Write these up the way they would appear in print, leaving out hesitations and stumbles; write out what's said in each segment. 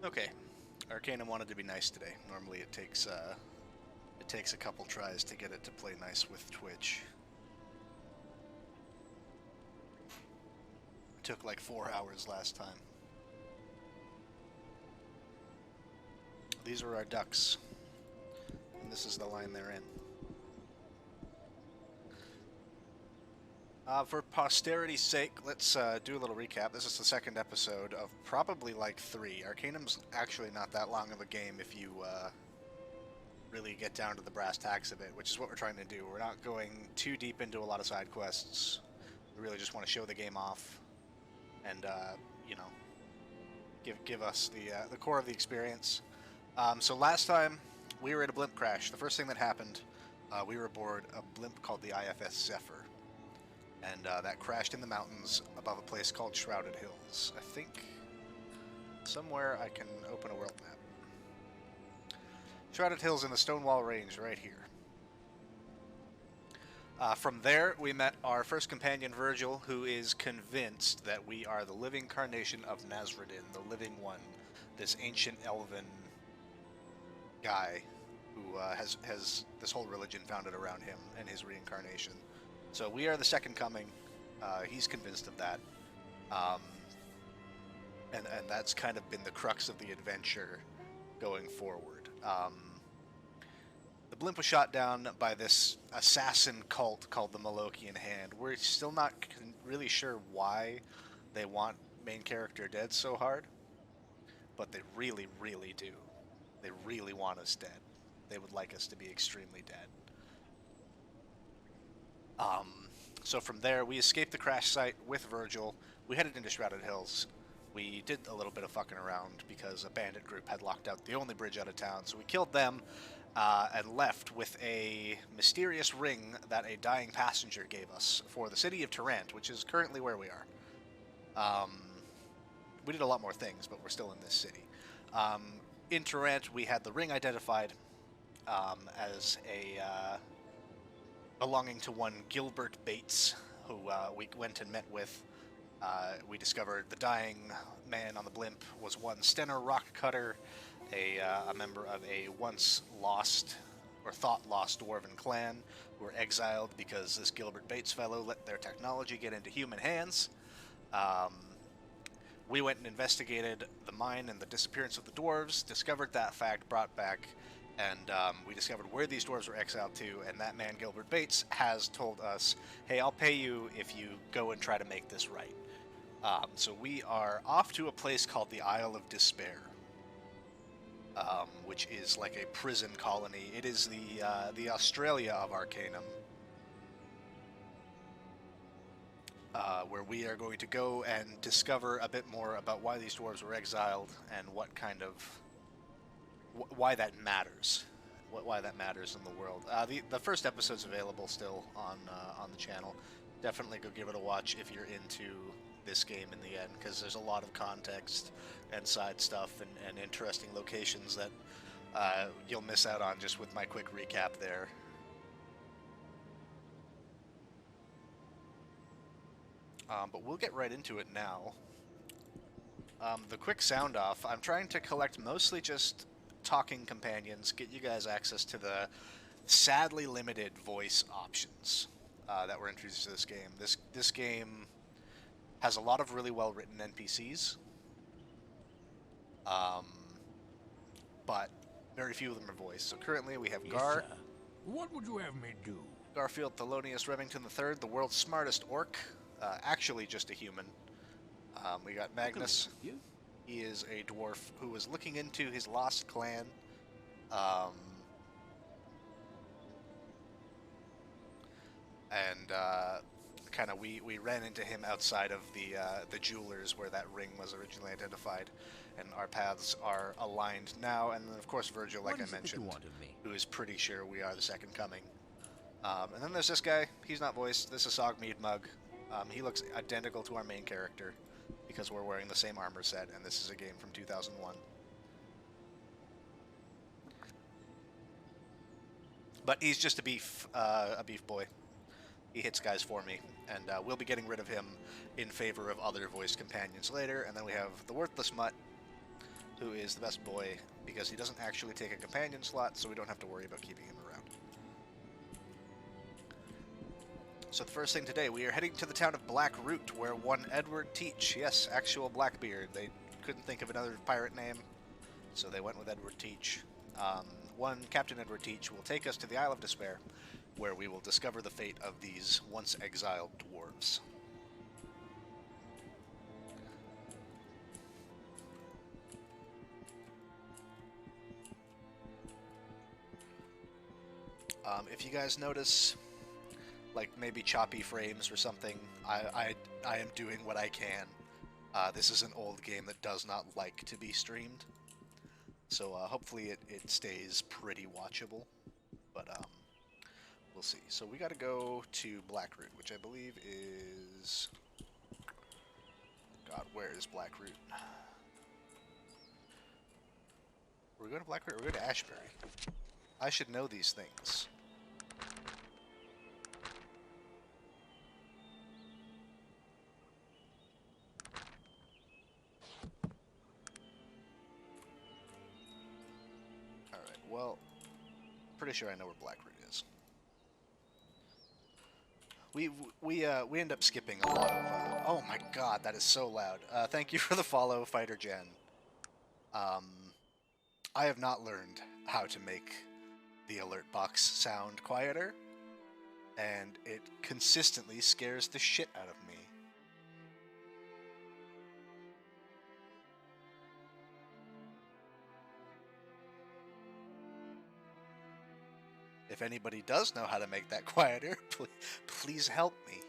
Okay, Arcanum wanted to be nice today. Normally it takes a couple tries to get it to play nice with Twitch. It took like 4 hours last time. These are our ducks, and this is the line they're in. For posterity's sake, let's do a little recap. This is the second episode of probably like 3. Arcanum's actually not that long of a game if you really get down to the brass tacks of it, which is what we're trying to do. We're not going too deep into a lot of side quests. We really just want to show the game off and, you know, give us the core of the experience. So last time, we were at a blimp crash. The first thing that happened, we were aboard a blimp called the IFS Zephyr. And that crashed in the mountains above a place called Shrouded Hills. I think somewhere I can open a world map. Shrouded Hills in the Stonewall Range right here. From there, we met our first companion, Virgil, who is convinced that we are the living incarnation of Nasruddin, the Living One, this ancient elven guy who has this whole religion founded around him and his reincarnation. So we are the second coming. He's convinced of that. And that's kind of been the crux of the adventure going forward. The blimp was shot down by this assassin cult called the Malokian Hand. We're still not really sure why they want main character dead so hard, but they really, really do. They really want us dead. They would like us to be extremely dead. So from there, we escaped the crash site with Virgil. We headed into Shrouded Hills. We did a little bit of fucking around because a bandit group had locked out the only bridge out of town. So we killed them and left with a mysterious ring that a dying passenger gave us for the city of Tarrant, which is currently where we are. We did a lot more things, but we're still in this city. In Tarrant, we had the ring identified as a... belonging to one Gilbert Bates, who we went and met with. We discovered the dying man on the blimp was one Stenner Rockcutter, a member of a once lost, or thought lost Dwarven clan, who were exiled because this Gilbert Bates fellow let their technology get into human hands. We went and investigated the mine and the disappearance of the dwarves, discovered that fact, brought back, and we discovered where these dwarves were exiled to, and that man, Gilbert Bates, has told us, hey, I'll pay you if you go and try to make this right. So we are off to a place called the Isle of Despair, which is like a prison colony. It is the Australia of Arcanum, where we are going to go and discover a bit more about why these dwarves were exiled and what kind of... why that matters, why that matters in the world. The first episode's available still on the channel. Definitely go give it a watch if you're into this game in the end, because there's a lot of context and side stuff and interesting locations that you'll miss out on just with my quick recap there. But we'll get right into it now. The quick sound off, I'm trying to collect mostly just talking companions, get you guys access to the sadly limited voice options that were introduced to this game. This game has a lot of really well written NPCs, but very few of them are voiced. So currently we have Gar. Yes, sir. What would you have me do? Garfield Thelonious Remington III, the world's smartest orc, actually just a human. We got Magnus. He is a dwarf who is looking into his lost clan. Kind of we ran into him outside of the jewelers where that ring was originally identified, and our paths are aligned now. And then of course Virgil, like I mentioned, who is pretty sure we are the second coming. And then there's this guy. He's not voiced. This is Sogmead Mug. He looks identical to our main character because we're wearing the same armor set, and this is a game from 2001. But he's just a beef boy. He hits guys for me, and we'll be getting rid of him in favor of other voice companions later. And then we have the Worthless Mutt, who is the best boy because he doesn't actually take a companion slot, so we don't have to worry about keeping him around. So the first thing today, we are heading to the town of Blackroot, where one Edward Teach, yes, actual Blackbeard, they couldn't think of another pirate name, so they went with Edward Teach. One Captain Edward Teach will take us to the Isle of Despair, where we will discover the fate of these once exiled dwarves. If you guys notice, like maybe choppy frames or something, I am doing what I can. This is an old game that does not like to be streamed, so hopefully it stays pretty watchable, but we'll see. So we gotta go to Blackroot, which I believe is... God, where is Blackroot? We're going to Blackroot, or we're going to Ashbury. I should know these things. Alright, well, pretty sure I know where Blackroot is. We end up skipping a lot of... oh my god, that is so loud. Thank you for the follow, Fighter Gen. I have not learned how to make the alert box sound quieter, and it consistently scares the shit out of me. If anybody does know how to make that quieter, please help me.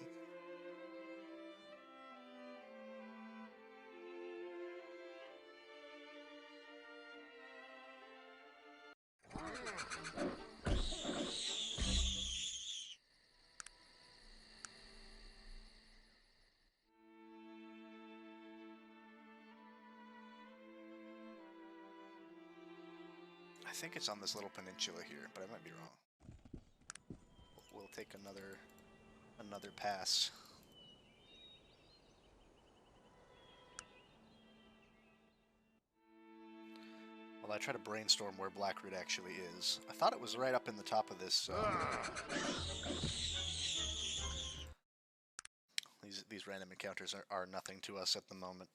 I think it's on this little peninsula here, but I might be wrong. We'll take another pass. Well, I try to brainstorm where Blackroot actually is. I thought it was right up in the top of this. These random encounters are nothing to us at the moment.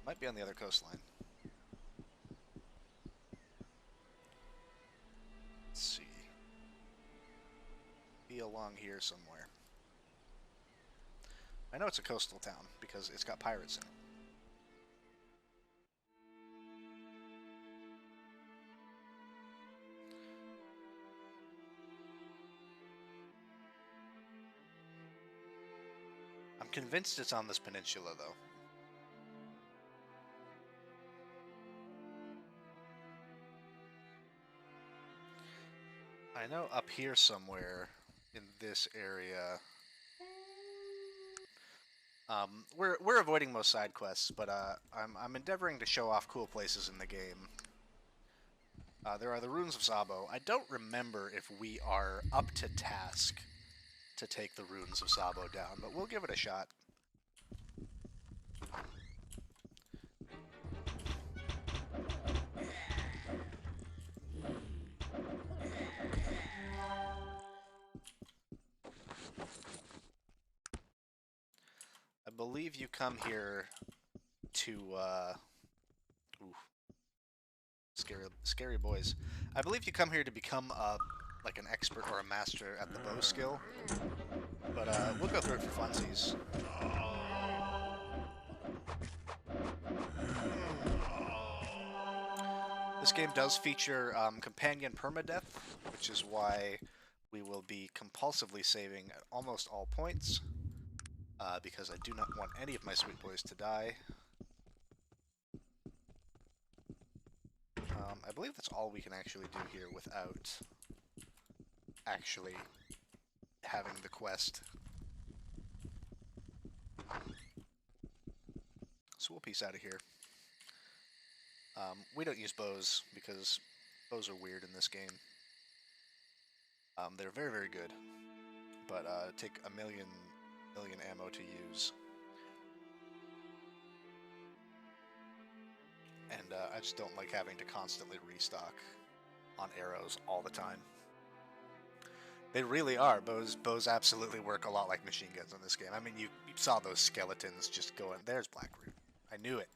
Might be on the other coastline. Let's see. Be along here somewhere. I know it's a coastal town because it's got pirates in it. I'm convinced it's on this peninsula, though. I know up here somewhere in this area. We're avoiding most side quests, but I'm endeavoring to show off cool places in the game. There are the ruins of Sabo. I don't remember if we are up to task to take the ruins of Sabo down, but we'll give it a shot. I believe you come here to, scary boys. I believe you come here to become like an expert or a master at the bow skill, but we'll go through it for funsies. This game does feature companion permadeath, which is why we will be compulsively saving at almost all points, because I do not want any of my sweet boys to die. I believe that's all we can actually do here without actually having the quest. So we'll peace out of here. We don't use bows because bows are weird in this game. They're very, very good, but take a million ammo to use. I just don't like having to constantly restock on arrows all the time. They really are. Bows absolutely work a lot like machine guns in this game. I mean, you saw those skeletons just going, there's Blackroot. I knew it.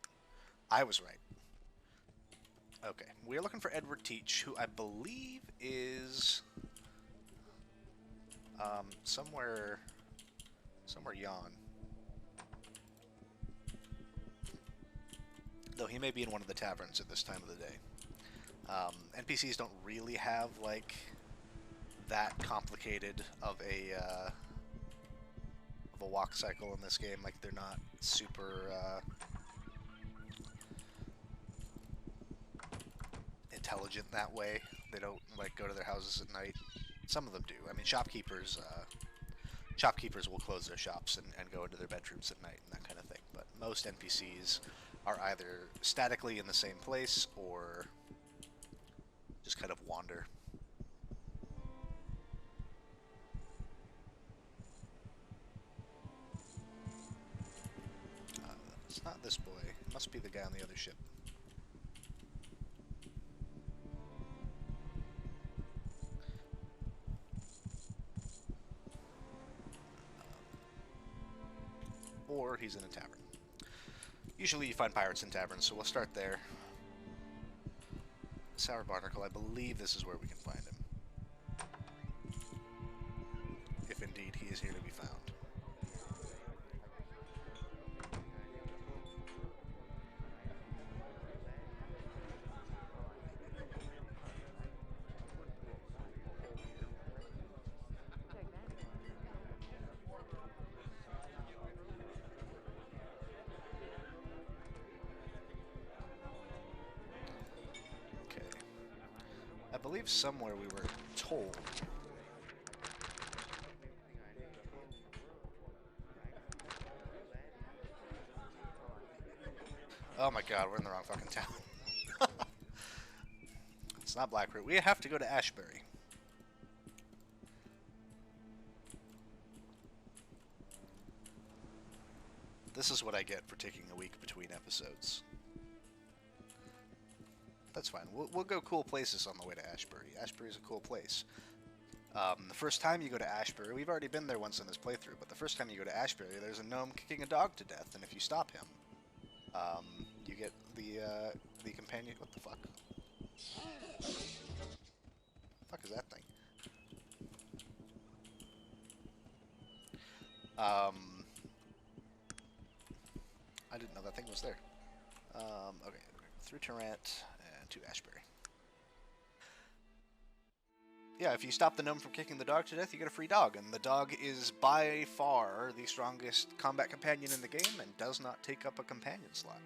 I was right. Okay, we're looking for Edward Teach, who I believe is somewhere yon. Though he may be in one of the taverns at this time of the day. NPCs don't really have like that complicated of a walk cycle in this game. Like they're not super intelligent that way. They don't like go to their houses at night. Some of them do. I mean, shopkeepers will close their shops and go into their bedrooms at night and that kind of thing. But most NPCs are either statically in the same place or just kind of wander. It's not this boy. It must be the guy on the other ship. Or he's in a tavern. Usually you find pirates in taverns, so we'll start there. Sour Barnacle, I believe this is where we can find him. If indeed he is here to be found. I believe somewhere we were told. Oh my god, we're in the wrong fucking town. It's not Blackroot. We have to go to Ashbury. This is what I get for taking a week between episodes. That's fine. We'll go cool places on the way to Ashbury. Ashbury's a cool place. The first time you go to Ashbury, we've already been there once in this playthrough, but the first time you go to Ashbury, there's a gnome kicking a dog to death, and if you stop him, you get the companion. What the fuck? The fuck is that thing? I didn't know that thing was there. Okay, through Tarrant and to Ashbury. Yeah, if you stop the gnome from kicking the dog to death, you get a free dog, and the dog is by far the strongest combat companion in the game and does not take up a companion slot.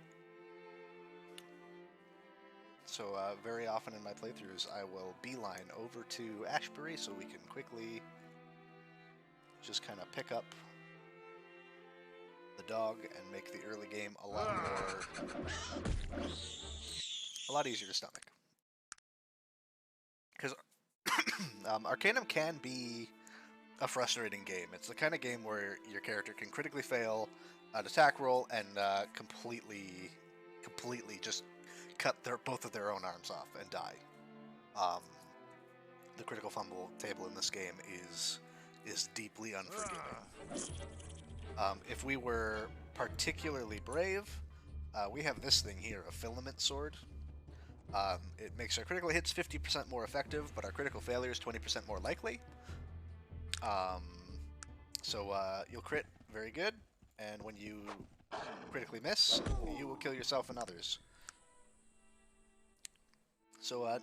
So very often in my playthroughs, I will beeline over to Ashbury so we can quickly just kind of pick up the dog and make the early game a lot easier to stomach. Because Arcanum can be a frustrating game. It's the kind of game where your character can critically fail an attack roll and completely just cut both of their own arms off and die. The critical fumble table in this game is deeply unforgiving. If we were particularly brave, we have this thing here, a filament sword. It makes our critical hits 50% more effective, but our critical failures 20% more likely. So you'll crit very good, and when you critically miss, you will kill yourself and others. So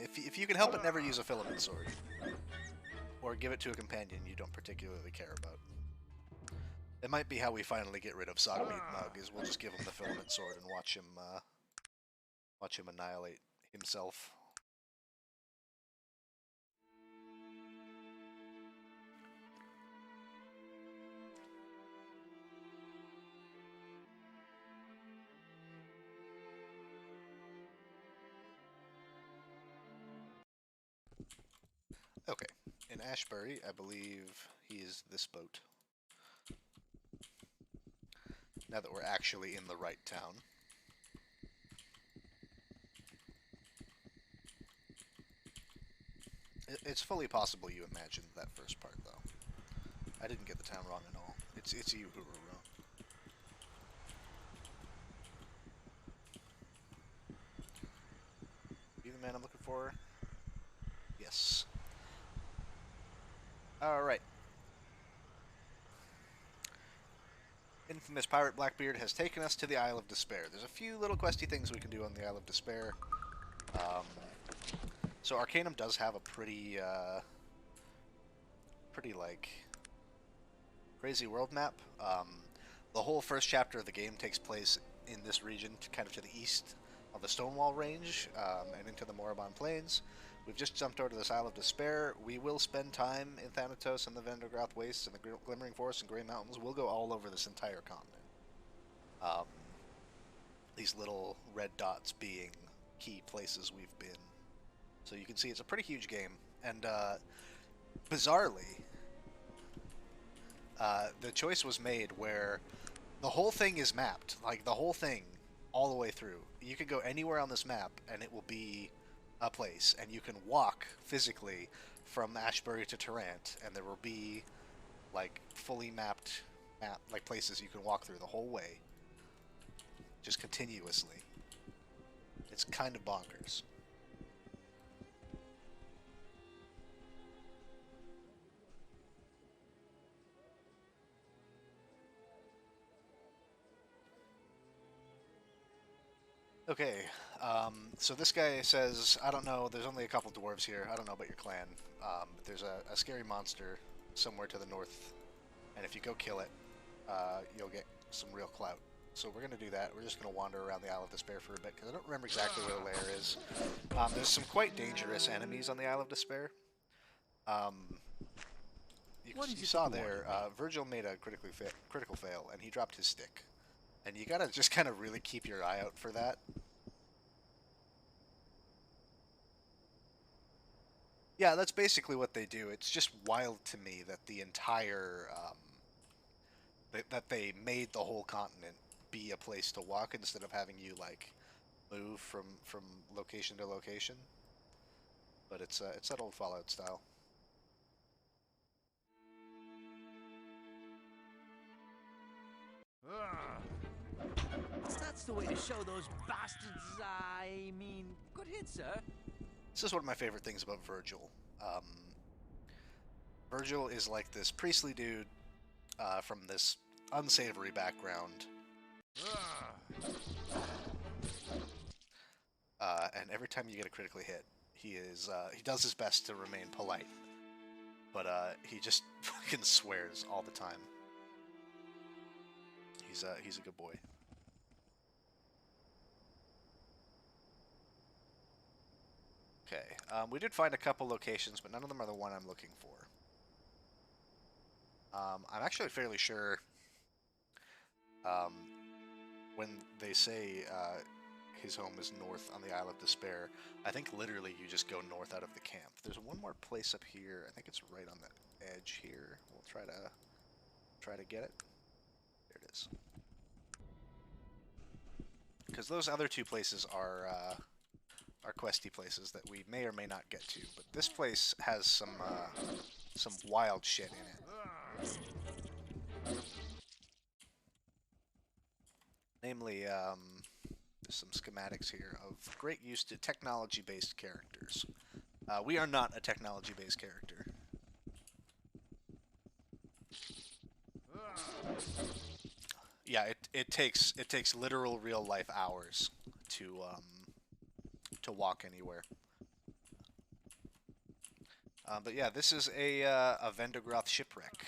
if you can help it, never use a filament sword. Or give it to a companion you don't particularly care about. It might be how we finally get rid of Sogmeat Mug, is we'll just give him the filament sword and watch him annihilate himself. Okay, in Ashbury, I believe he is this boat. Now that we're actually in the right town. It's fully possible you imagined that first part, though. I didn't get the town wrong at all. It's you who were wrong. You the man I'm looking for? Yes. Alright. Infamous Pirate Blackbeard has taken us to the Isle of Despair. There's a few little questy things we can do on the Isle of Despair. So Arcanum does have a pretty, like, crazy world map. The whole first chapter of the game takes place in this region, kind of to the east of the Stonewall Range, and into the Moribund Plains. We've just jumped over to this Isle of Despair. We will spend time in Thanatos and the Vendergroth Wastes and the Glimmering Forest and Grey Mountains. We'll go all over this entire continent. These little red dots being key places we've been. So you can see it's a pretty huge game. And bizarrely, the choice was made where the whole thing is mapped. Like, the whole thing, all the way through. You can go anywhere on this map, and it will be a place. And you can walk, physically, from Ashbury to Tarrant, and there will be, like, fully mapped like, places you can walk through the whole way. Just continuously. It's kind of bonkers. Okay, so this guy says, I don't know, there's only a couple dwarves here, I don't know about your clan. There's a scary monster somewhere to the north, and if you go kill it, you'll get some real clout. So we're going to do that. We're just going to wander around the Isle of Despair for a bit, because I don't remember exactly where the lair is. There's some quite dangerous enemies on the Isle of Despair. You saw there, Virgil made a critical fail, and he dropped his stick. And you gotta just kind of really keep your eye out for that. Yeah, that's basically what they do. It's just wild to me that the entire, that they made the whole continent be a place to walk instead of having you, like, move from location to location. But it's that old Fallout style. That's the way to show those bastards, I mean, good hit, sir. This is one of my favorite things about Virgil. Virgil is like this priestly dude from this unsavory background. And every time you get a critically hit, he does his best to remain polite. But he just fucking swears all the time. He's a good boy. Okay, we did find a couple locations, but none of them are the one I'm looking for. I'm actually fairly sure when they say his home is north on the Isle of Despair, I think literally you just go north out of the camp. There's one more place up here. I think it's right on the edge here. We'll try to get it. There it is. Because those other two places are questy places that we may or may not get to, but this place has some wild shit in it. Namely, there's some schematics here of great use to technology-based characters. We are not a technology-based character. Yeah, it takes literal real life hours to walk anywhere. But yeah, this is a Vendergroth shipwreck.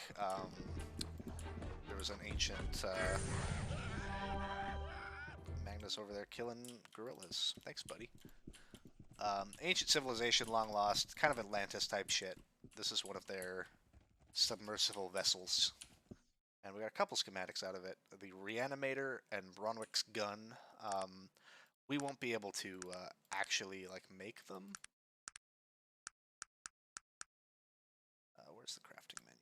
There was an ancient Magnus over there killing gorillas. Thanks, buddy. Ancient civilization, long lost, kind of Atlantis type shit. This is one of their submersible vessels. And we got a couple schematics out of it. The Reanimator and Bronwick's gun. We won't be able to actually, like, make them. Where's the crafting menu?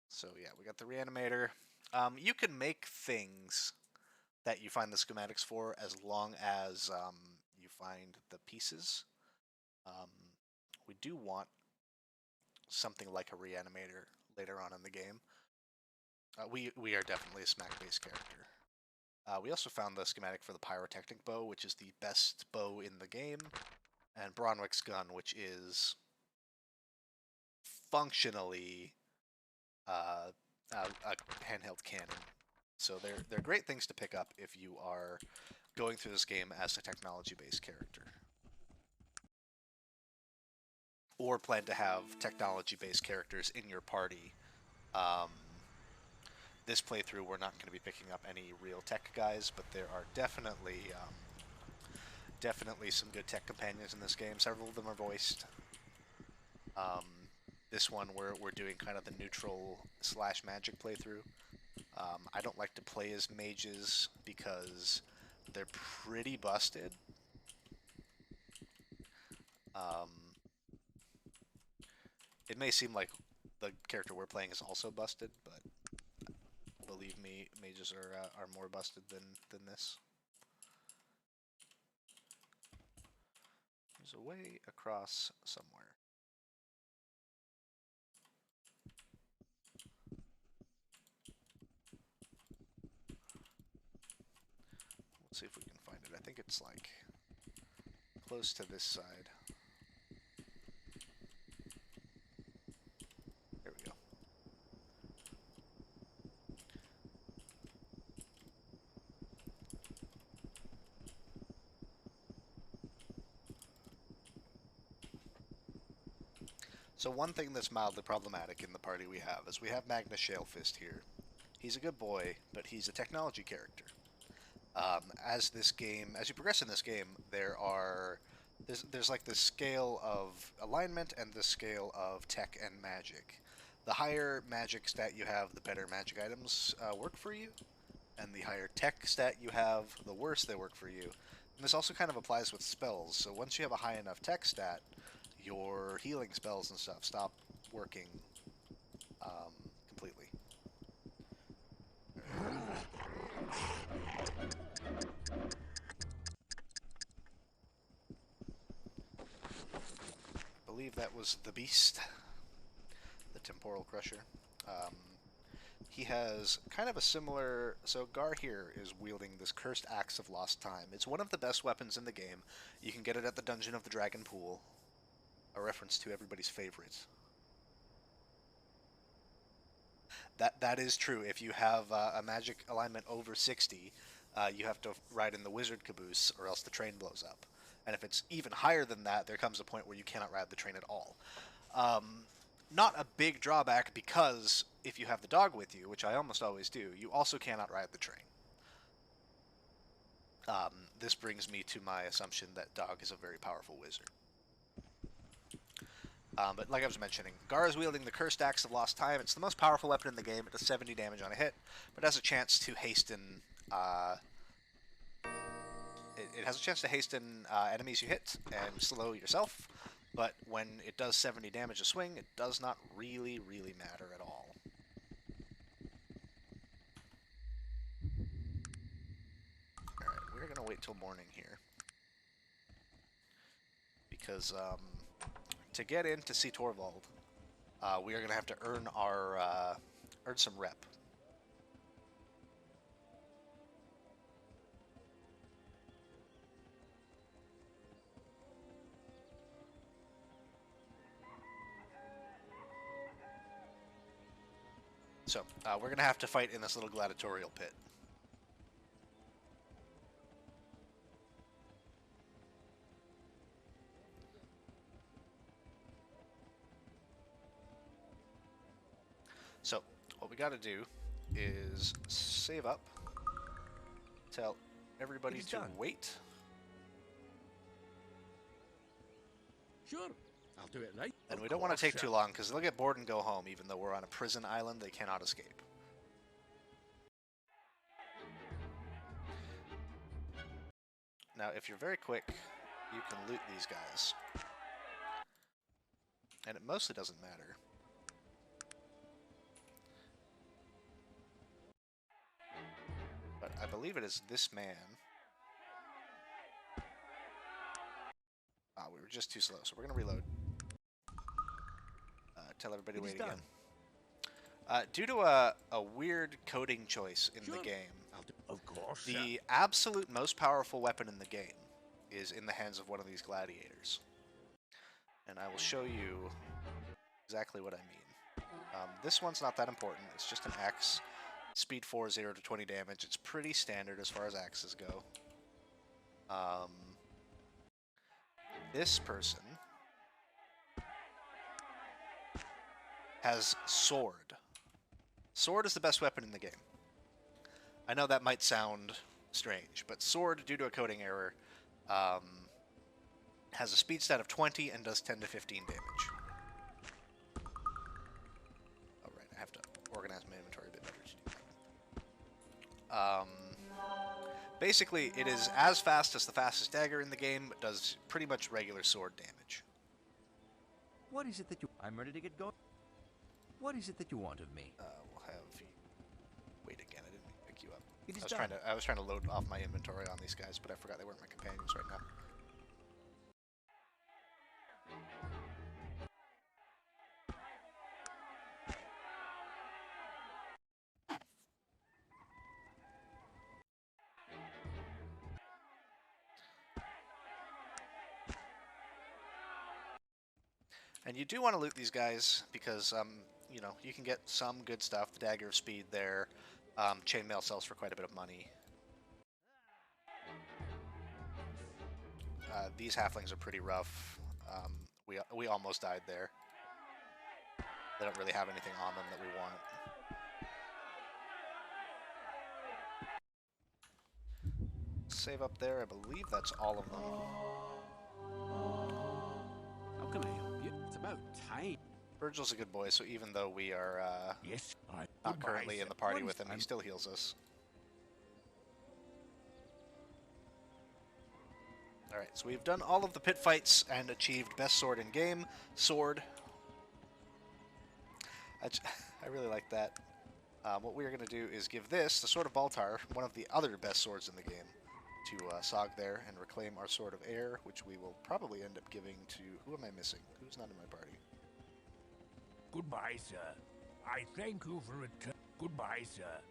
So yeah, we got the Reanimator. You can make things that you find the schematics for as long as you find the pieces. Um, we do want something like a reanimator later on in the game. We are definitely a smack-based character. We also found the schematic for the pyrotechnic bow, which is the best bow in the game, and Bronwick's gun, which is functionally a handheld cannon. So they're great things to pick up if you are going through this game as a technology-based character, or plan to have technology-based characters in your party. This playthrough, we're not going to be picking up any real tech guys, but there are definitely some good tech companions in this game. Several of them are voiced. This one we're doing kind of the neutral / magic playthrough. I don't like to play as mages because they're pretty busted. It may seem like the character we're playing is also busted, but believe me, mages are more busted than this. There's a way across somewhere. Let's see if we can find it. I think it's like close to this side. There we go. So one thing that's mildly problematic in the party we have is we have Magnus Shalefist here. He's a good boy, but he's a technology character. As you progress in this game, there's like this scale of alignment and the scale of tech and magic. The higher magic stat you have, the better magic items work for you, and the higher tech stat you have, the worse they work for you. And this also kind of applies with spells. So once you have a high enough tech stat, your healing spells and stuff stop working completely. I believe that was the beast, the temporal crusher. He has kind of a similar... So Gar here is wielding this cursed axe of lost time. It's one of the best weapons in the game. You can get it at the Dungeon of the Dragon Pool. A reference to everybody's favorite. That is true. If you have a magic alignment over 60, you have to ride in the wizard caboose, or else the train blows up. And if it's even higher than that, there comes a point where you cannot ride the train at all. Not a big drawback, because if you have the dog with you, which I almost always do, you also cannot ride the train. This brings me to my assumption that dog is a very powerful wizard. But like I was mentioning, Gar is wielding the Cursed Axe of Lost Time. It's the most powerful weapon in the game. It does 70 damage on a hit, but has a chance to hasten... It has a chance to hasten enemies you hit and slow yourself, but when it does 70 damage a swing, it does not really matter at all. Alright, we're going to wait till morning here. Because to get in to see Torvald, we are going to have to earn some rep. So, we're going to have to fight in this little gladiatorial pit. So, what we got to do is save up, tell everybody to wait. Sure, I'll do it right. And we don't want to take too long, because they'll get bored and go home, even though we're on a prison island they cannot escape. Now, if you're very quick, you can loot these guys. And it mostly doesn't matter. believe it is this man. We were just too slow, so we're going to reload. Tell everybody to wait again. Due to a weird coding choice in the game, Of course. the absolute most powerful weapon in the game is in the hands of one of these gladiators. And I will show you exactly what I mean. This one's not that important. It's just an axe. Speed 4, 0 to 20 damage. It's pretty standard as far as axes go. This person has sword. Sword is the best weapon in the game. I know that might sound strange, but sword, due to a coding error, has a speed stat of 20 and does 10 to 15 damage. Alright, I have to organize my inventory a bit better to do that. Basically, it is as fast as the fastest dagger in the game, but does pretty much regular sword damage. What is it that you... I'm ready to get going. What is it that you want of me? We'll have you... Wait again, I didn't pick you up. It is I was trying to load off my inventory on these guys, but I forgot they weren't my companions right now. And you do want to loot these guys because, you know, you can get some good stuff. The Dagger of Speed there. Chainmail sells for quite a bit of money. These halflings are pretty rough. We almost died there. They don't really have anything on them that we want. Save up there. I believe that's all of them. How can I help you? It's about time. Virgil's a good boy, so even though we are Yes, not currently in the party with him, he still heals us. Alright, so we've done all of the pit fights and achieved best sword in game. Sword. I really like that. What we're going to do is give this, the Sword of Baltar, one of the other best swords in the game, to Sog there and reclaim our Sword of Air, which we will probably end up giving to... Who am I missing? Who's not in my party? Goodbye, sir. I thank you for return. Goodbye, sir.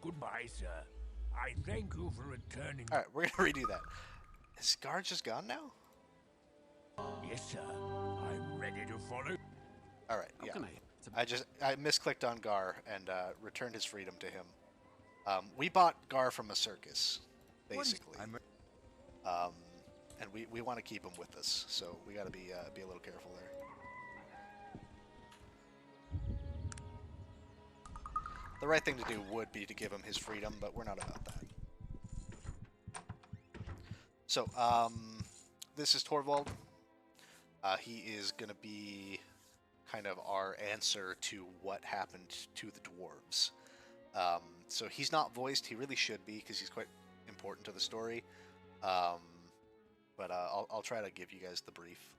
Goodbye, sir. I thank you for returning. Alright, we're going to redo that. Is Gar just gone now? Yes, sir. I'm ready to follow. Alright, How yeah. can I misclicked on Gar and returned his freedom to him. We bought Gar from a circus, basically. And we want to keep him with us, so we got to be a little careful there. The right thing to do would be to give him his freedom, but we're not about that. So, this is Torvald. He is going to be kind of our answer to what happened to the dwarves. So he's not voiced. He really should be, because he's quite important to the story. But I'll try to give you guys the brief.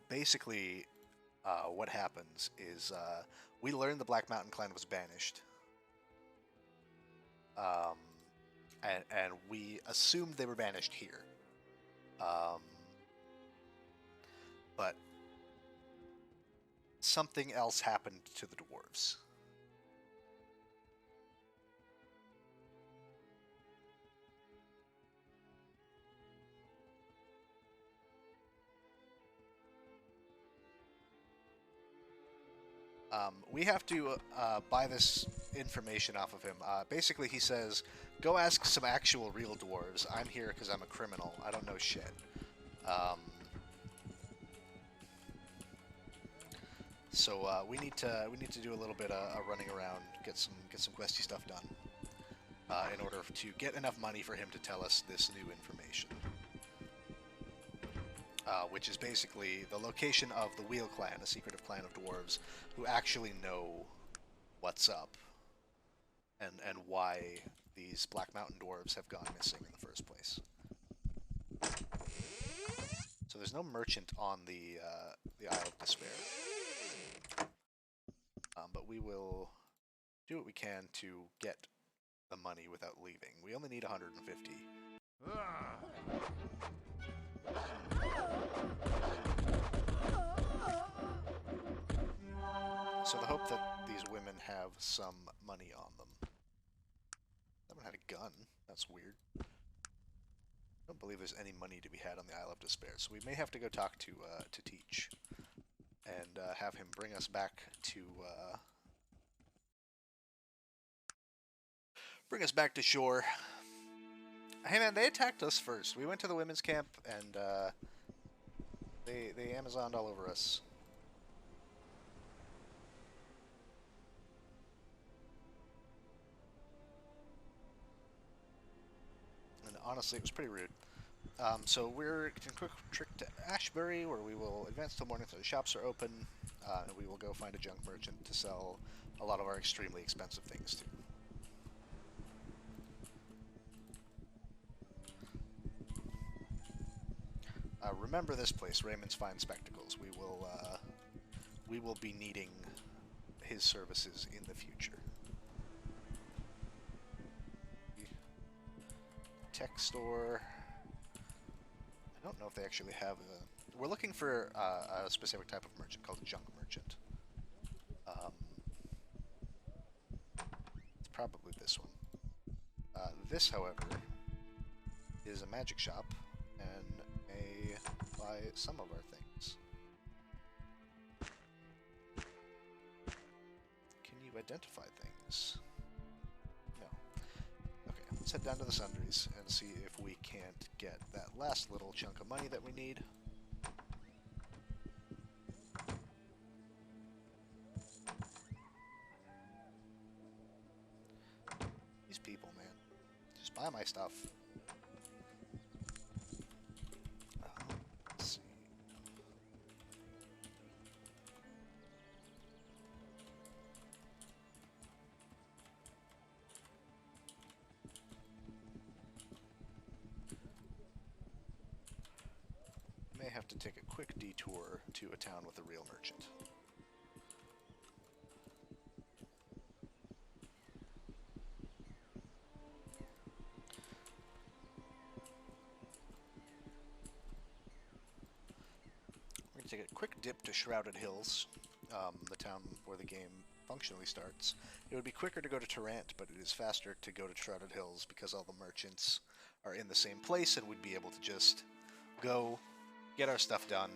Basically, what happens is we learned the Black Mountain Clan was banished. And we assumed they were banished here. But something else happened to the dwarves. We have to buy this information off of him. Basically, he says, go ask some actual real dwarves. I'm here because I'm a criminal. I don't know shit. So we need to do a little bit of running around, get some questy stuff done, in order to get enough money for him to tell us this new information. Which is basically the location of the Wheel Clan, a secretive clan of dwarves who actually know what's up and why these Black Mountain dwarves have gone missing in the first place. So there's no merchant on the Isle of Despair. we will do what we can to get the money without leaving. We only need 150. So the hope that these women have some money on them. That one had a gun. That's weird. I don't believe there's any money to be had on the Isle of Despair, so we may have to go talk to Teach and have him bring us back to shore. Hey man, they attacked us first. We went to the women's camp and they Amazoned all over us. And honestly, it was pretty rude. So we're taking a quick trip to Ashbury, where we will advance till morning so the shops are open, and we will go find a junk merchant to sell a lot of our extremely expensive things to. Remember this place, Raymond's Fine Spectacles. We will be needing his services in the future. Tech store. I don't know if they actually have a... We're looking for a specific type of merchant called a junk merchant. It's probably this one. This, however, is a magic shop and may buy some of our things. Can you identify things? No. Okay, let's head down to the sundries and see if we can't get that last little chunk of money that we need. These people, man. Just buy my stuff. Let's see. May have to take a quick detour to a town with a real merchant. We're going to take a quick dip to Shrouded Hills, the town where the game functionally starts. It would be quicker to go to Tarrant, but it is faster to go to Shrouded Hills because all the merchants are in the same place and would be able to just go, get our stuff done,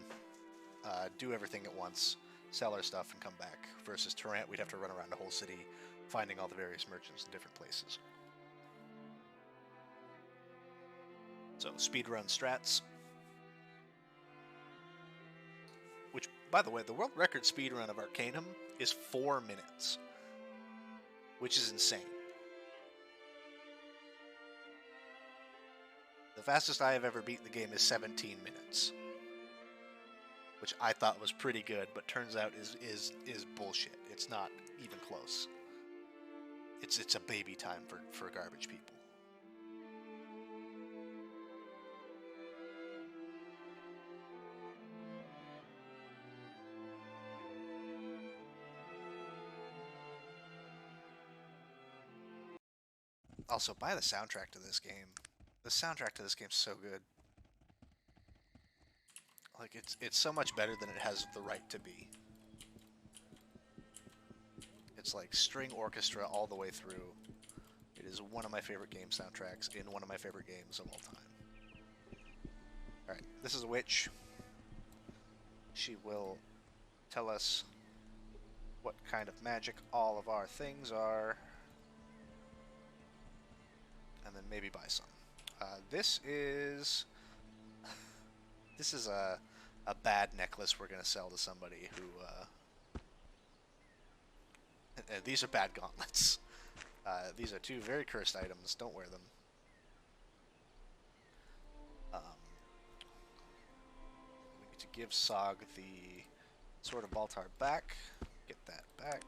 do everything at once, sell our stuff, and come back. Versus Tarrant, we'd have to run around the whole city, finding all the various merchants in different places. So, speedrun strats. Which, by the way, the world record speedrun of Arcanum is 4 minutes. Which is insane. The fastest I have ever beaten the game is 17 minutes. Which I thought was pretty good, but turns out is bullshit. It's not even close. It's a baby time for garbage people. Also, buy the soundtrack to this game. The soundtrack to this game's so good. Like, it's so much better than it has the right to be. It's like string orchestra all the way through. It is one of my favorite game soundtracks in one of my favorite games of all time. Alright, this is a witch. She will tell us what kind of magic all of our things are. And then maybe buy some. This is a bad necklace we're gonna sell to somebody who. These are bad gauntlets. These are two very cursed items. Don't wear them. We need to give Sog the Sword of Baltar back. Get that back.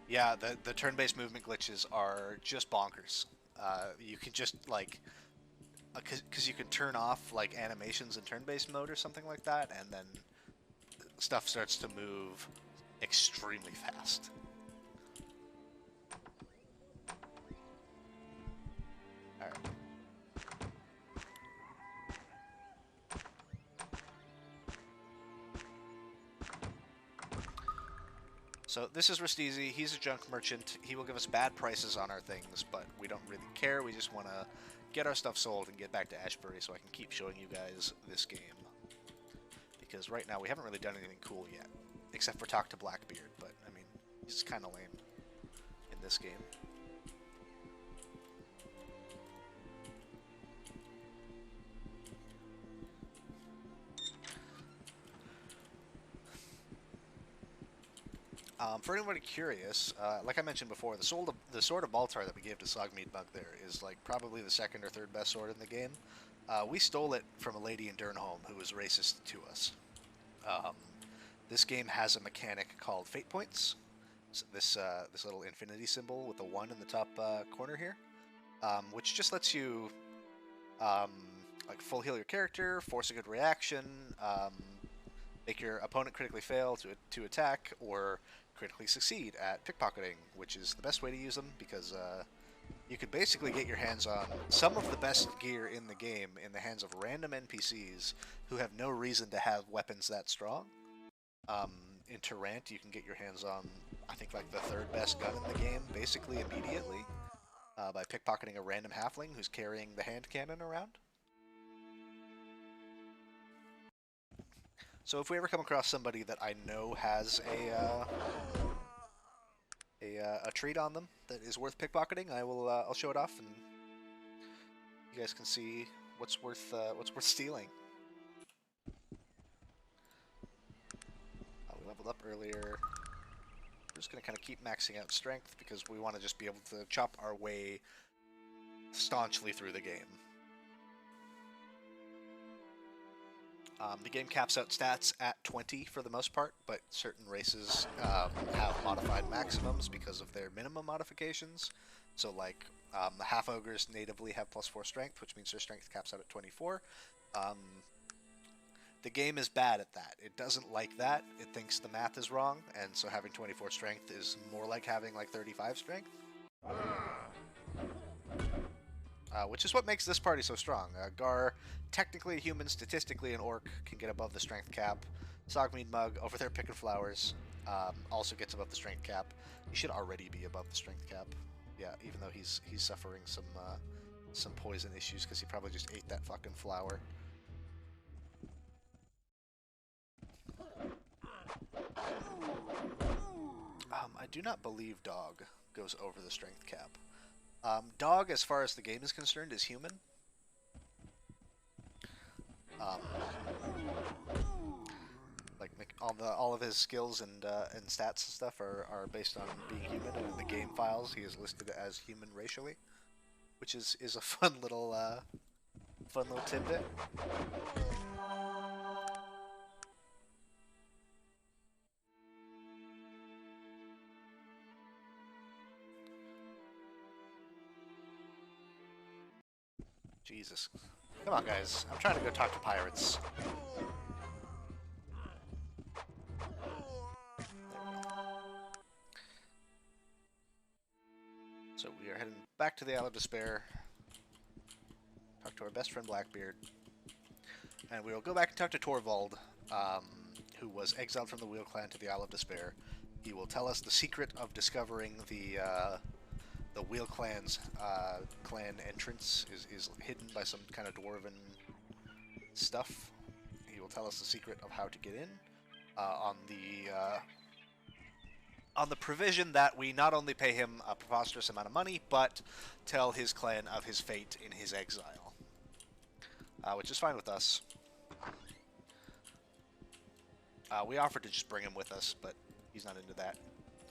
Yeah, the turn-based movement glitches are just bonkers. You can just, like, because you can turn off like animations in turn-based mode or something like that, and then stuff starts to move extremely fast. All right. So this is Restizi. He's a junk merchant. He will give us bad prices on our things, but we don't really care. We just want to get our stuff sold and get back to Ashbury so I can keep showing you guys this game. Because right now we haven't really done anything cool yet, except for talk to Blackbeard, but I mean, he's kind of lame in this game. For anybody curious, like I mentioned before, the Sword of Baltar that we gave to Sogmead Bug there is like probably the second or third best sword in the game. We stole it from a lady in Durnholm who was racist to us. This game has a mechanic called Fate Points. So this little infinity symbol with the 1 in the top corner here, which just lets you like full heal your character, force a good reaction, make your opponent critically fail to attack, or critically succeed at pickpocketing, which is the best way to use them because you could basically get your hands on some of the best gear in the game in the hands of random NPCs who have no reason to have weapons that strong. In Tarant, you can get your hands on, I think, like the third best gun in the game, basically immediately, by pickpocketing a random halfling who's carrying the hand cannon around. So if we ever come across somebody that I know has a trait on them that is worth pickpocketing, I'll show it off, and you guys can see what's worth stealing. We leveled up earlier. We're just gonna kind of keep maxing out strength because we want to just be able to chop our way staunchly through the game. The game caps out stats at 20 for the most part, but certain races have modified maximums because of their minimum modifications. So like the half-ogres natively have +4 strength, which means their strength caps out at 24. The game is bad at that. It doesn't like that. It thinks the math is wrong, and so having 24 strength is more like having like 35 strength. Which is what makes this party so strong. Gar, technically a human, statistically an orc, can get above the strength cap. Sogmead Mug, over there picking flowers, also gets above the strength cap. He should already be above the strength cap. Yeah, even though he's suffering some poison issues because he probably just ate that fucking flower. I do not believe Dog goes over the strength cap. Dog, as far as the game is concerned, is human. Like all of his skills and stats and stuff are based on being human, and in the game files he is listed as human racially, which is a fun little tidbit. Jesus. Come on, guys. I'm trying to go talk to pirates. So we are heading back to the Isle of Despair. Talk to our best friend Blackbeard. And we will go back and talk to Torvald, who was exiled from the Wheel Clan to the Isle of Despair. He will tell us the secret of discovering the Wheel Clan's clan entrance is hidden by some kind of dwarven stuff. He will tell us the secret of how to get in on the provision that we not only pay him a preposterous amount of money, but tell his clan of his fate in his exile, which is fine with us. We offered to just bring him with us, but he's not into that.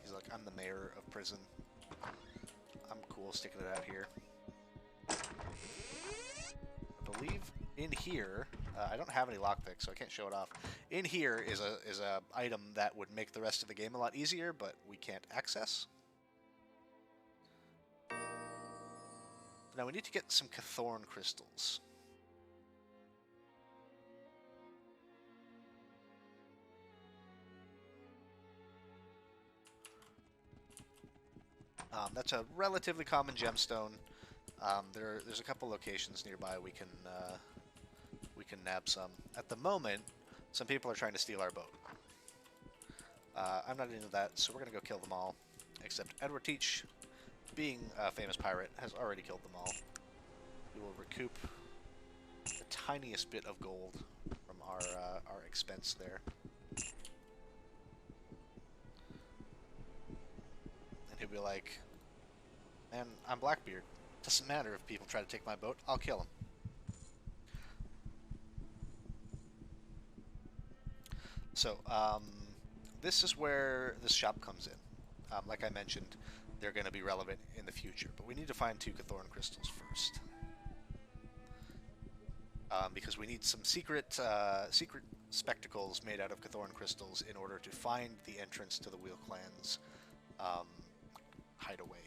He's like, I'm the mayor of prison. I'm cool sticking it out here. I believe in here, I don't have any lockpicks, so I can't show it off. In here is a item that would make the rest of the game a lot easier, but we can't access. Now we need to get some Cathorn crystals. That's a relatively common gemstone. There's a couple locations nearby we can nab some. At the moment, some people are trying to steal our boat. I'm not into that, so we're gonna go kill them all. Except Edward Teach, being a famous pirate, has already killed them all. We will recoup the tiniest bit of gold from our expense there. And he'll be like, man, I'm Blackbeard. Doesn't matter if people try to take my boat, I'll kill them. So, this is where this shop comes in. Like I mentioned, they're going to be relevant in the future, but we need to find 2 Cthorn crystals first. Because we need some secret spectacles made out of Cthorn crystals in order to find the entrance to the Wheel Clan's hideaway.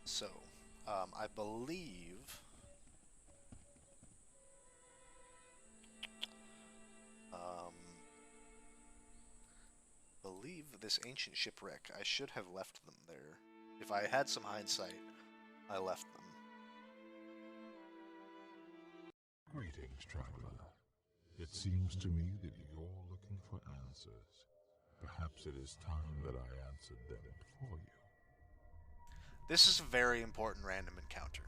So, I believe this ancient shipwreck, I should have left them there. If I had some hindsight, I left them. Greetings, traveler. It seems to me that you're looking for answers. Perhaps it is time that I answered them for you. This is a very important random encounter.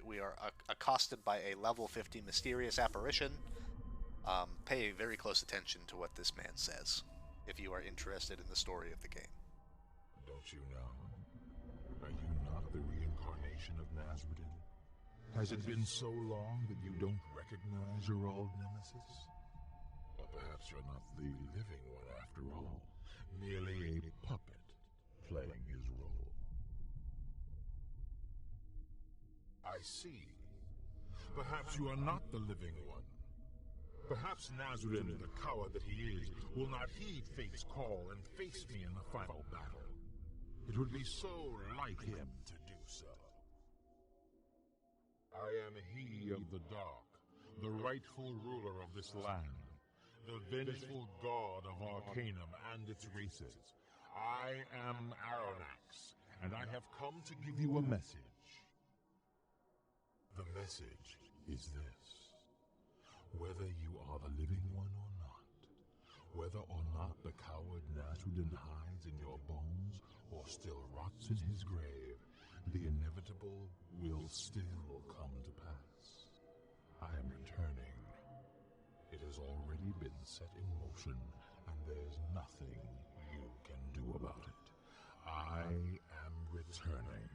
We are accosted by a level 50 mysterious apparition. Pay very close attention to what this man says, if you are interested in the story of the game. Don't you know? Are you not the reincarnation of Nazareth? Has it been so long that you don't recognize your old nemesis? Or perhaps you're not the living one after all, merely a puppet playing his role. I see. Perhaps you are not the living one. Perhaps Nazareth, the coward that he is, will not heed fate's call and face me in the final battle. It would be so like him to do so. I am he of the dark, the rightful ruler of this land, the vengeful god of Arcanum and its races. I am Aranax, and I have come to give you a message. The message is this. Whether you are the living one or not, whether or not the coward Nasruddin hides in your bones or still rots in his grave, the inevitable will still come to pass. I am returning. It has already been set in motion, and there's nothing you can do about it. I am returning,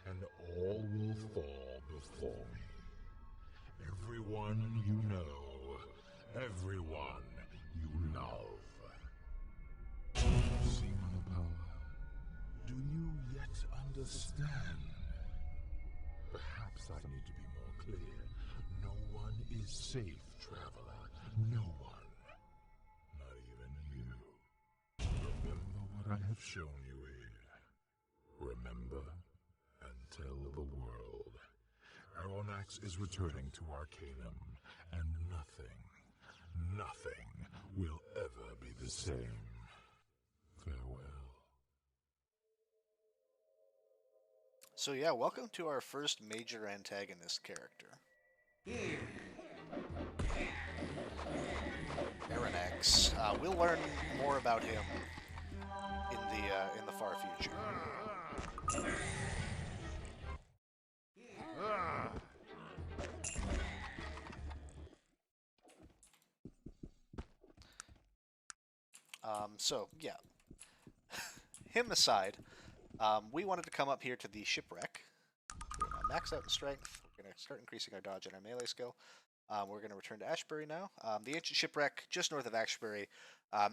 and all will fall before me. Everyone you know, everyone you love. See my power? Do you yet understand? Perhaps I need to be more clear. No one is safe, traveler. No one. Not even you. Remember what I have shown you here. Remember and tell the world. Aranax is returning to Arcanum, and nothing will ever be the same. Farewell. So yeah, welcome to our first major antagonist character. Aranax. We'll learn more about him in the far future. So yeah, him aside, we wanted to come up here to the shipwreck. We're gonna max out in strength. We're gonna start increasing our dodge and our melee skill. We're gonna return to Ashbury now. The ancient shipwreck, just north of Ashbury,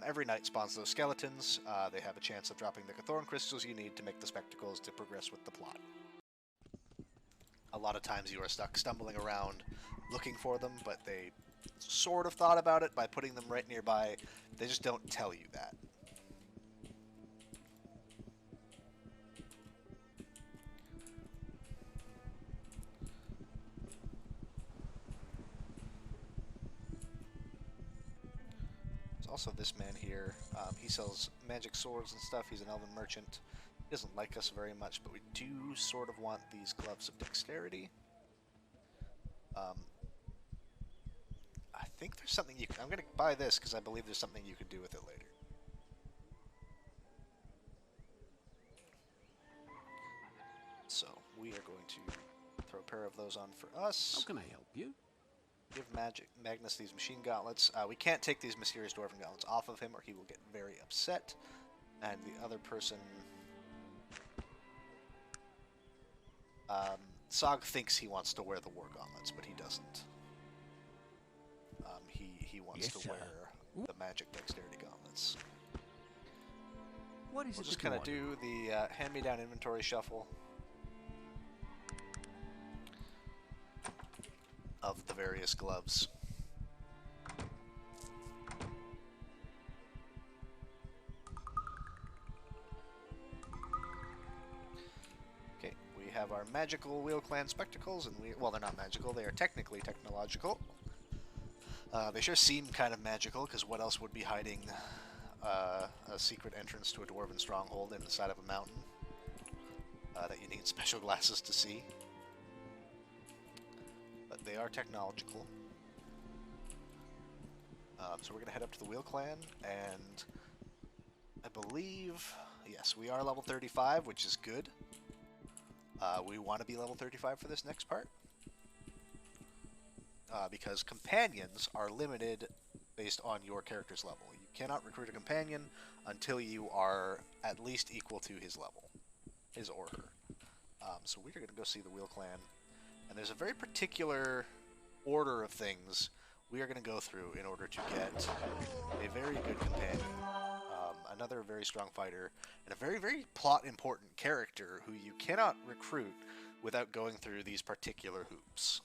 every night spawns those skeletons. They have a chance of dropping the Cthorn crystals you need to make the spectacles to progress with the plot. A lot of times you are stuck stumbling around looking for them, but they sort of thought about it by putting them right nearby. They just don't tell you that. There's also this man here. He sells magic swords and stuff. He's an elven merchant. He doesn't like us very much, but we do sort of want these gloves of dexterity. I think there's something you can... I'm going to buy this because I believe there's something you could do with it later. So, we are going to throw a pair of those on for us. How can I help you? Give Magnus these machine gauntlets. We can't take these mysterious dwarven gauntlets off of him or he will get very upset. And the other person... Sog thinks he wants to wear the war gauntlets, but he doesn't. He wants to wear the magic dexterity gauntlets. What is We'll it just that you kind of want? do the hand-me-down inventory shuffle of the various gloves. Okay, we have our magical Wheel Clan spectacles, and well, they're not magical, they are technically technological. They sure seem kind of magical, because what else would be hiding a secret entrance to a dwarven stronghold in the side of a mountain that you need special glasses to see? But they are technological. So we're going to head up to the Wheel Clan, and I believe, yes, we are level 35, which is good. We want to be level 35 for this next part. Because companions are limited based on your character's level. You cannot recruit a companion until you are at least equal to his level, his or her. So we're going to go see the Wheel Clan, and there's a very particular order of things we are going to go through in order to get a very good companion, another very strong fighter, and a very, very plot-important character who you cannot recruit without going through these particular hoops.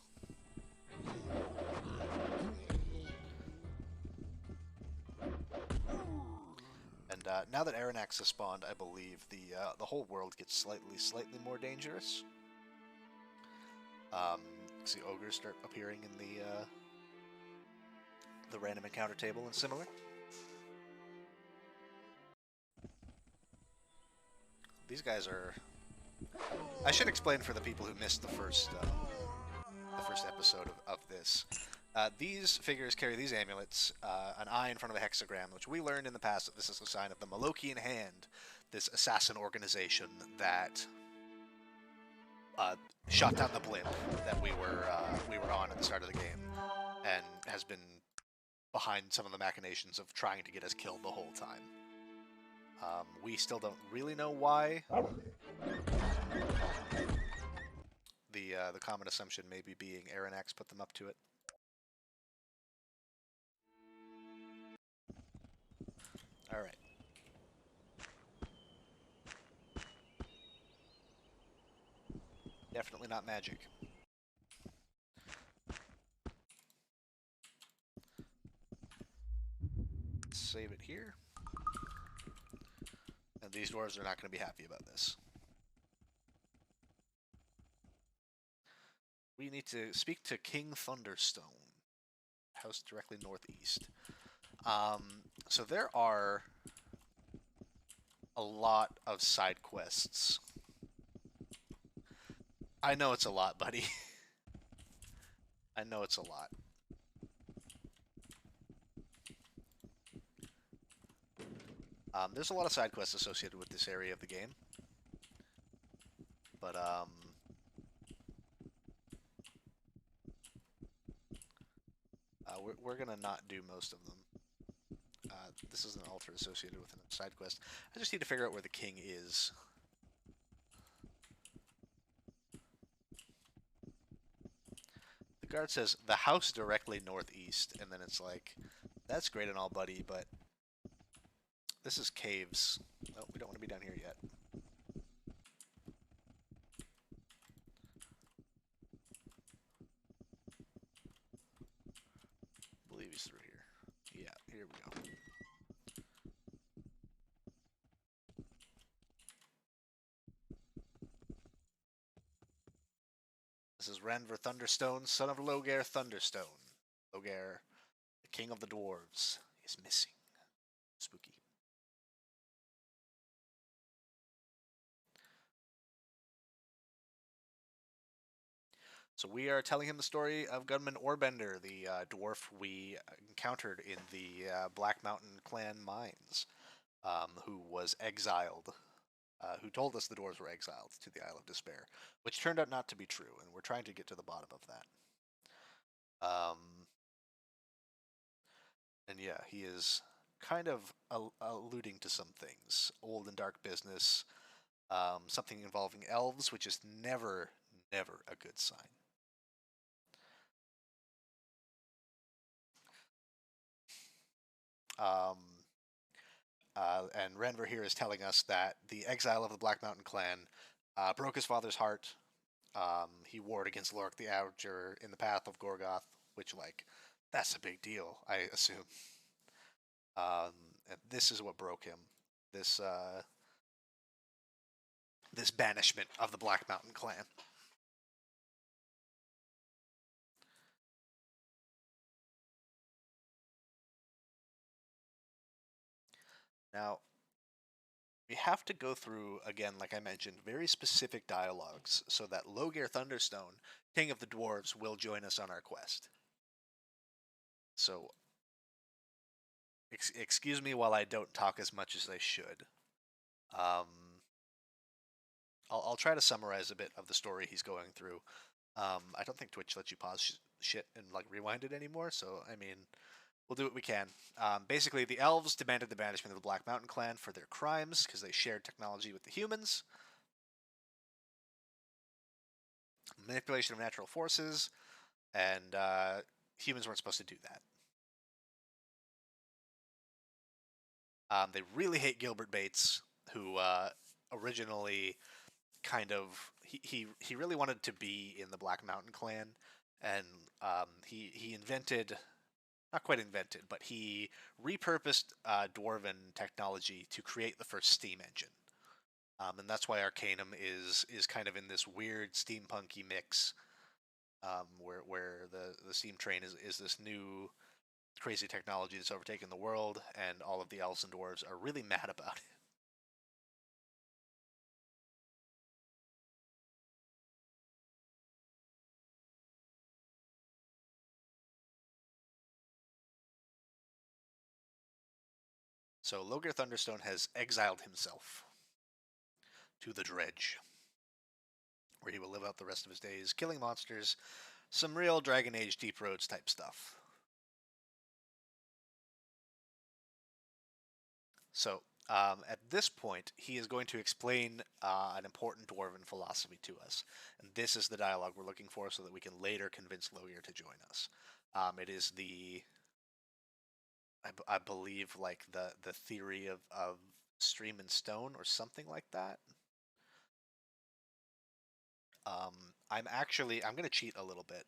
And now that Aranax has spawned, I believe the whole world gets slightly more dangerous. See ogres start appearing in the random encounter table and similar. These guys are... I should explain for the people who missed the first episode of this. These figures carry these amulets, an eye in front of a hexagram, which we learned in the past that this is a sign of the Malokian Hand, this assassin organization that shot down the blimp that we were on at the start of the game, and has been behind some of the machinations of trying to get us killed the whole time. We still don't really know why. The common assumption maybe being Aranax put them up to it. Alright. Definitely not magic. Save it here. And these dwarves are not going to be happy about this. We need to speak to King Thunderstone, house directly northeast. So there are a lot of side quests. I know it's a lot, buddy. I know it's a lot. There's a lot of side quests associated with this area of the game. But, we're gonna not do most of them. This is an altar associated with a side quest. I just need to figure out where the king is. The guard says, the house directly northeast, and then it's like, that's great and all, buddy, but this is caves. Oh, we don't want to be down here yet. I believe he's through here. Yeah, here we go. This is Ranver Thunderstone, son of Logair Thunderstone. Logair, the king of the dwarves, is missing. Spooky. So we are telling him the story of Gunman Orbender, the dwarf we encountered in the Black Mountain clan mines, who was exiled, who told us the dwarves were exiled to the Isle of Despair, which turned out not to be true, and we're trying to get to the bottom of that. And yeah, he is kind of alluding to some things. Old and dark business, something involving elves, which is never, never a good sign. And Renver here is telling us that the exile of the Black Mountain clan broke his father's heart. He warred against Lorik the Outer in the path of Gorgoth, which, like, that's a big deal, I assume. And this is what broke him. This this banishment of the Black Mountain clan. Now, we have to go through, again, like I mentioned, very specific dialogues so that Loghaire Thunderstone, King of the Dwarves, will join us on our quest. So, excuse me while I don't talk as much as I should. I'll try to summarize a bit of the story he's going through. I don't think Twitch lets you pause shit and like rewind it anymore, so I mean, we'll do what we can. Basically, the elves demanded the banishment of the Black Mountain clan for their crimes because they shared technology with the humans. Manipulation of natural forces, and humans weren't supposed to do that. They really hate Gilbert Bates, who originally kind of he really wanted to be in the Black Mountain clan, and he invented, not quite invented, but he repurposed dwarven technology to create the first steam engine. And that's why Arcanum is kind of in this weird steampunky mix, where the steam train is this new crazy technology that's overtaken the world, and all of the elves and dwarves are really mad about it. So Loghaire Thunderstone has exiled himself to the Dredge, where he will live out the rest of his days killing monsters, some real Dragon Age Deep Roads type stuff. So, at this point, he is going to explain an important dwarven philosophy to us. And this is the dialogue we're looking for so that we can later convince Loghaire to join us. It is I believe, like the theory of stream and stone or something like that. I'm going to cheat a little bit,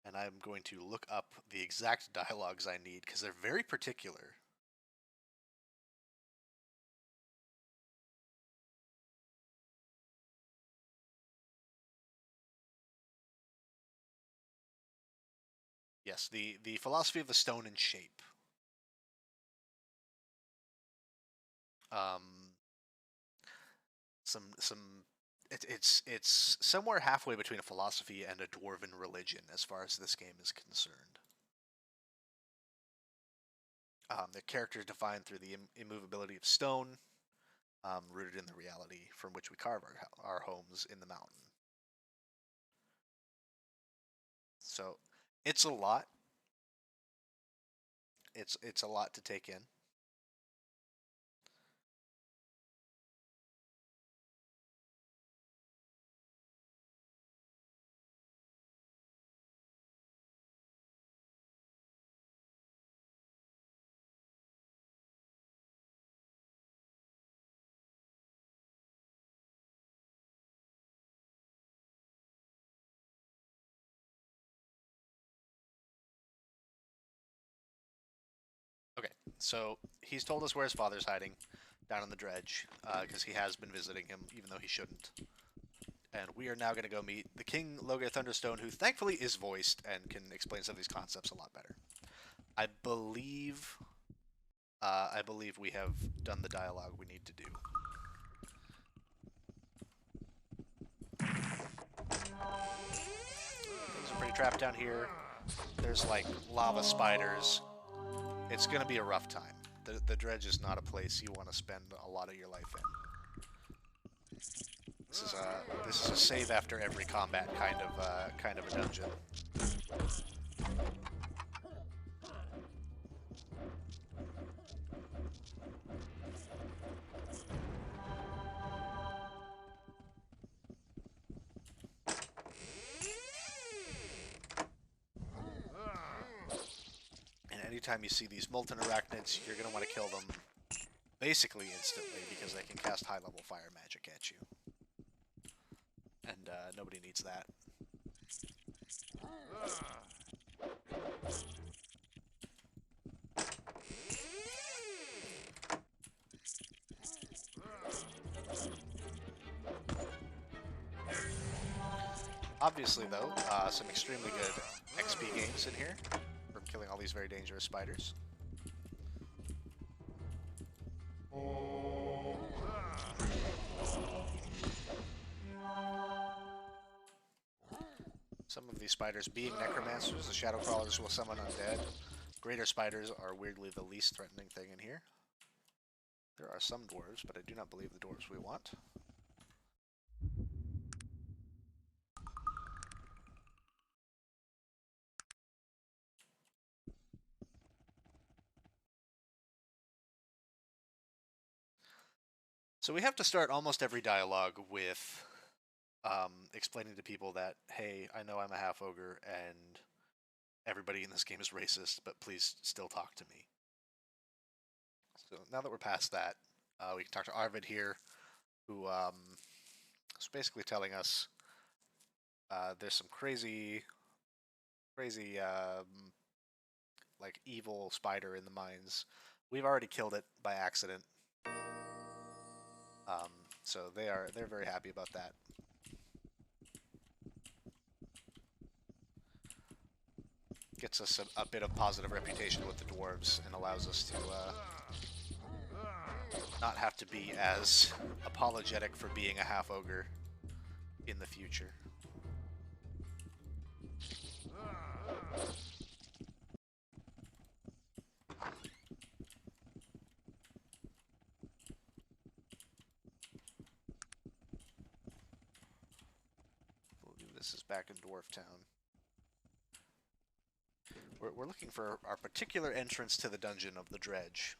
and I'm going to look up the exact dialogues I need because they're very particular. Yes, the philosophy of the stone and shape. Um, it's somewhere halfway between a philosophy and a dwarven religion as far as this game is concerned. The character is defined through the immovability of stone, rooted in the reality from which we carve our homes in the mountain. So it's a lot. It's a lot to take in. Okay, so he's told us where his father's hiding, down on the dredge, because he has been visiting him, even though he shouldn't. And we are now going to go meet the King Loghaire Thunderstone, who thankfully is voiced and can explain some of these concepts a lot better. I believe I believe we have done the dialogue we need to do. Things are pretty trapped down here. There's like lava spiders. It's gonna be a rough time. The dredge is not a place you want to spend a lot of your life in. This is a save after every combat kind of a dungeon. And anytime you see these molten arachnids, you're gonna want to kill them basically instantly because they can cast high-level fire magic at you. And nobody needs that. Obviously, though, some extremely good XP gains in here from killing all these very dangerous spiders. Some of these spiders being necromancers, the shadow crawlers will summon undead. Greater spiders are weirdly the least threatening thing in here. There are some dwarves, but I do not believe the dwarves we want. So we have to start almost every dialogue with explaining to people that, hey, I know I'm a half-ogre and everybody in this game is racist, but please still talk to me. So now that we're past that, we can talk to Arvid here, who is basically telling us there's some crazy, like evil spider in the mines. We've already killed it by accident. So they're very happy about that. Gets us a bit of positive reputation with the dwarves and allows us to not have to be as apologetic for being a half-ogre in the future. This is back in Dwarf Town. We're looking for our particular entrance to the dungeon of the dredge,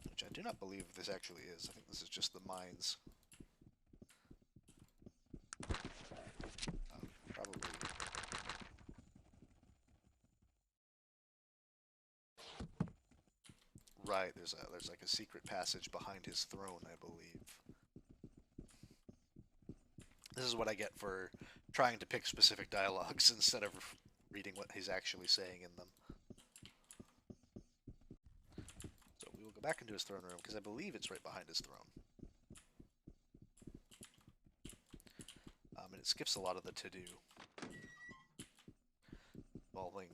which I do not believe this actually is. I think this is just the mines. Probably. Right, there's like a secret passage behind his throne, I believe. This is what I get for trying to pick specific dialogues instead of reading what he's actually saying in them. So we will go back into his throne room, because I believe it's right behind his throne. And it skips a lot of the to-do.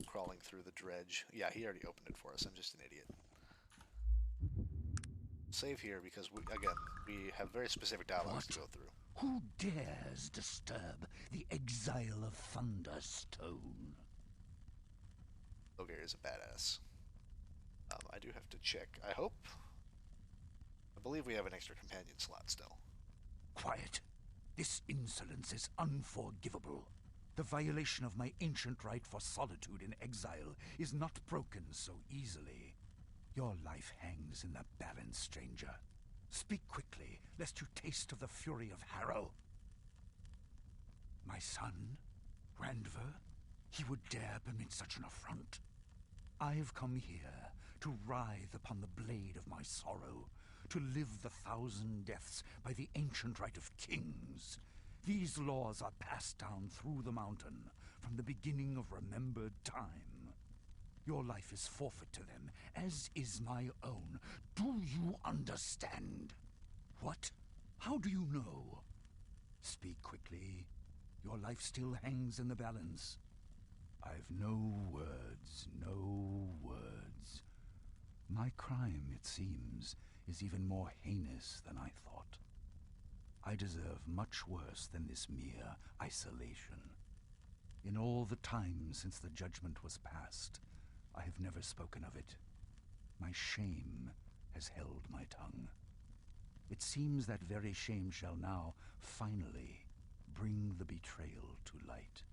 Crawling through the dredge. Yeah, he already opened it for us. I'm just an idiot. Save here, because, we have very specific dialogues to go through. Who dares disturb the exile of Thunderstone? Loghaire is a badass. I do have to check. I believe we have an extra companion slot still. Quiet. This insolence is unforgivable. The violation of my ancient right for solitude in exile is not broken so easily. Your life hangs in the balance, stranger. Speak quickly, lest you taste of the fury of Harrow. My son, Randver, he would dare permit such an affront. I've come here to writhe upon the blade of my sorrow, to live the 1,000 deaths by the ancient right of kings. These laws are passed down through the mountain from the beginning of remembered time. Your life is forfeit to them, as is my own. Do you understand? What? How do you know? Speak quickly. Your life still hangs in the balance. I've no words, no words. My crime, it seems, is even more heinous than I thought. I deserve much worse than this mere isolation. In all the time since the judgment was passed, I have never spoken of it. My shame has held my tongue. It seems that very shame shall now, finally, bring the betrayal to light.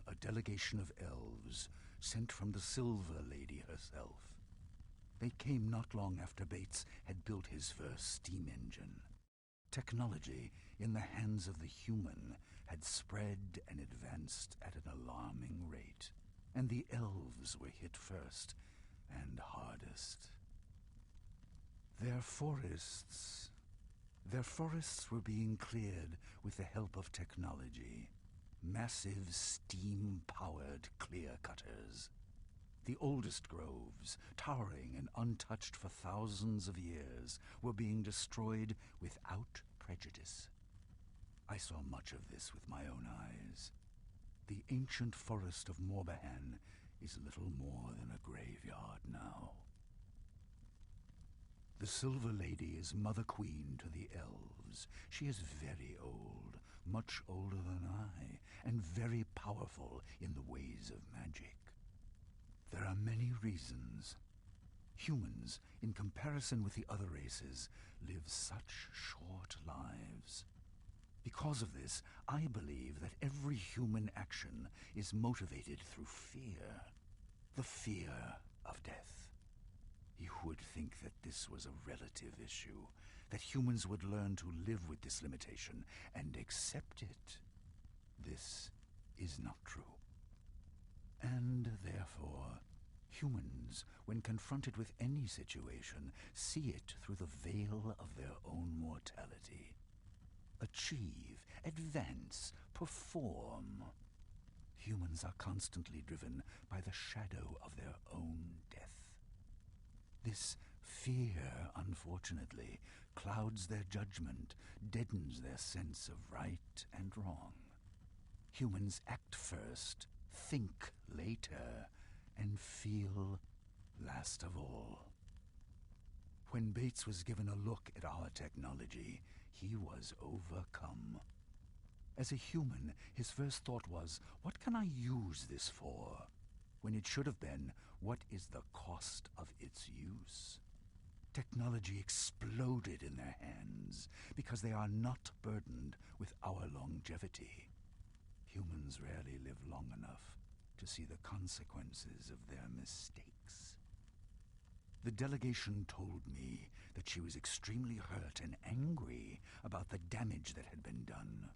A delegation of elves sent from the Silver Lady herself. They came not long after Bates had built his first steam engine. Technology in the hands of the human had spread and advanced at an alarming rate, and the elves were hit first and hardest. Their forests were being cleared with the help of technology. Massive steam-powered clear-cutters. The oldest groves, towering and untouched for thousands of years, were being destroyed without prejudice. I saw much of this with my own eyes. The ancient forest of Morbahan is little more than a graveyard now. The Silver Lady is Mother Queen to the elves. She is very old, much older than I, and very powerful in the ways of magic. There are many reasons. Humans, in comparison with the other races, live such short lives. Because of this, I believe that every human action is motivated through fear. The fear of death. You would think that this was a relative issue, that humans would learn to live with this limitation and accept it. This is not true. And therefore, humans, when confronted with any situation, see it through the veil of their own mortality. Achieve, advance, perform. Humans are constantly driven by the shadow of their own death. This fear, unfortunately, clouds their judgment, deadens their sense of right and wrong. Humans act first, think later, and feel last of all. When Bates was given a look at our technology, he was overcome. As a human, his first thought was, what can I use this for? When it should have been, what is the cost of its use? Technology exploded in their hands because they are not burdened with our longevity. Humans rarely live long enough to see the consequences of their mistakes. The delegation told me that she was extremely hurt and angry about the damage that had been done.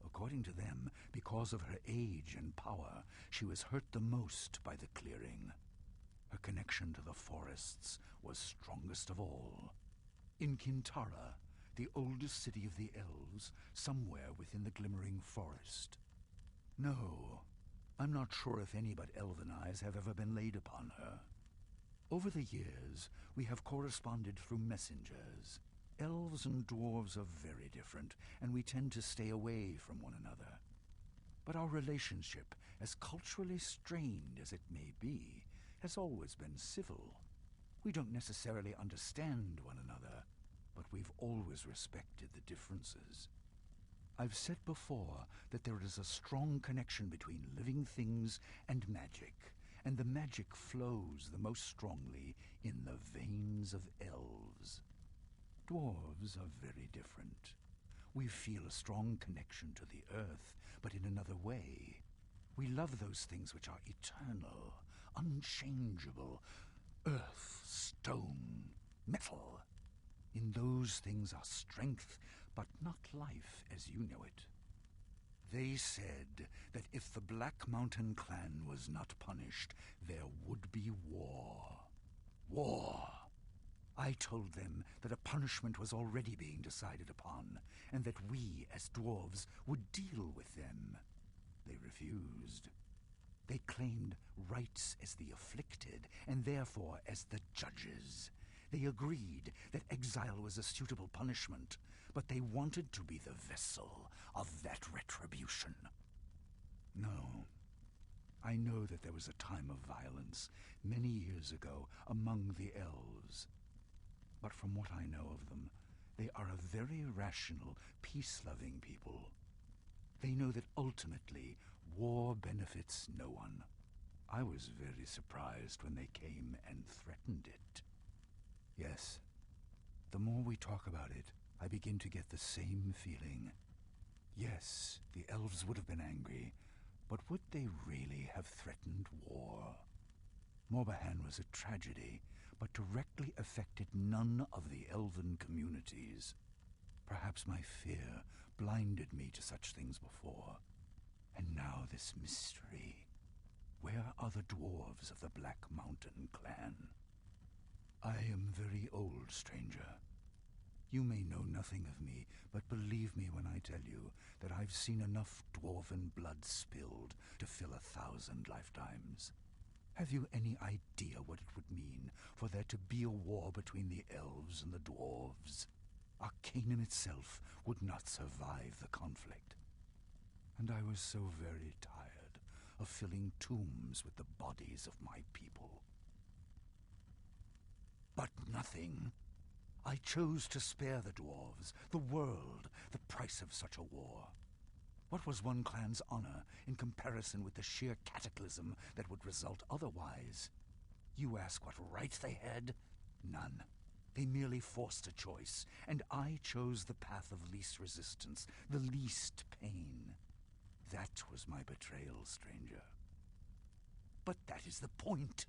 According to them, because of her age and power, she was hurt the most by the clearing. Her connection to the forests was strongest of all. In Kintara, the oldest city of the elves, somewhere within the glimmering forest. No, I'm not sure if any but elven eyes have ever been laid upon her. Over the years, we have corresponded through messengers. Elves and dwarves are very different, and we tend to stay away from one another. But our relationship, as culturally strained as it may be, has always been civil. We don't necessarily understand one another, but we've always respected the differences. I've said before that there is a strong connection between living things and magic, and the magic flows the most strongly in the veins of elves. Dwarves are very different. We feel a strong connection to the earth, but in another way. We love those things which are eternal, unchangeable. Earth, stone, metal. In those things are strength, but not life as you know it. They said that if the Black Mountain clan was not punished, there would be war. War! I told them that a punishment was already being decided upon, and that we, as dwarves, would deal with them. They refused. They claimed rights as the afflicted, and therefore as the judges. They agreed that exile was a suitable punishment, but they wanted to be the vessel of that retribution. No. I know that there was a time of violence many years ago among the elves. But from what I know of them, they are a very rational, peace-loving people. They know that ultimately, war benefits no one. I was very surprised when they came and threatened it. Yes, the more we talk about it, I begin to get the same feeling. Yes, the elves would have been angry, but would they really have threatened war? Morbahan was a tragedy, but directly affected none of the elven communities. Perhaps my fear blinded me to such things before. And now this mystery. Where are the dwarves of the Black Mountain clan? I am very old, stranger. You may know nothing of me, but believe me when I tell you that I've seen enough dwarven blood spilled to fill 1,000 lifetimes. Have you any idea what it would mean for there to be a war between the elves and the dwarves? Arcanum itself would not survive the conflict. And I was so very tired of filling tombs with the bodies of my people. But nothing. I chose to spare the dwarves, the world, the price of such a war. What was one clan's honor in comparison with the sheer cataclysm that would result otherwise? You ask what right they had? None. They merely forced a choice, and I chose the path of least resistance, the least pain. That was my betrayal, stranger. But that is the point.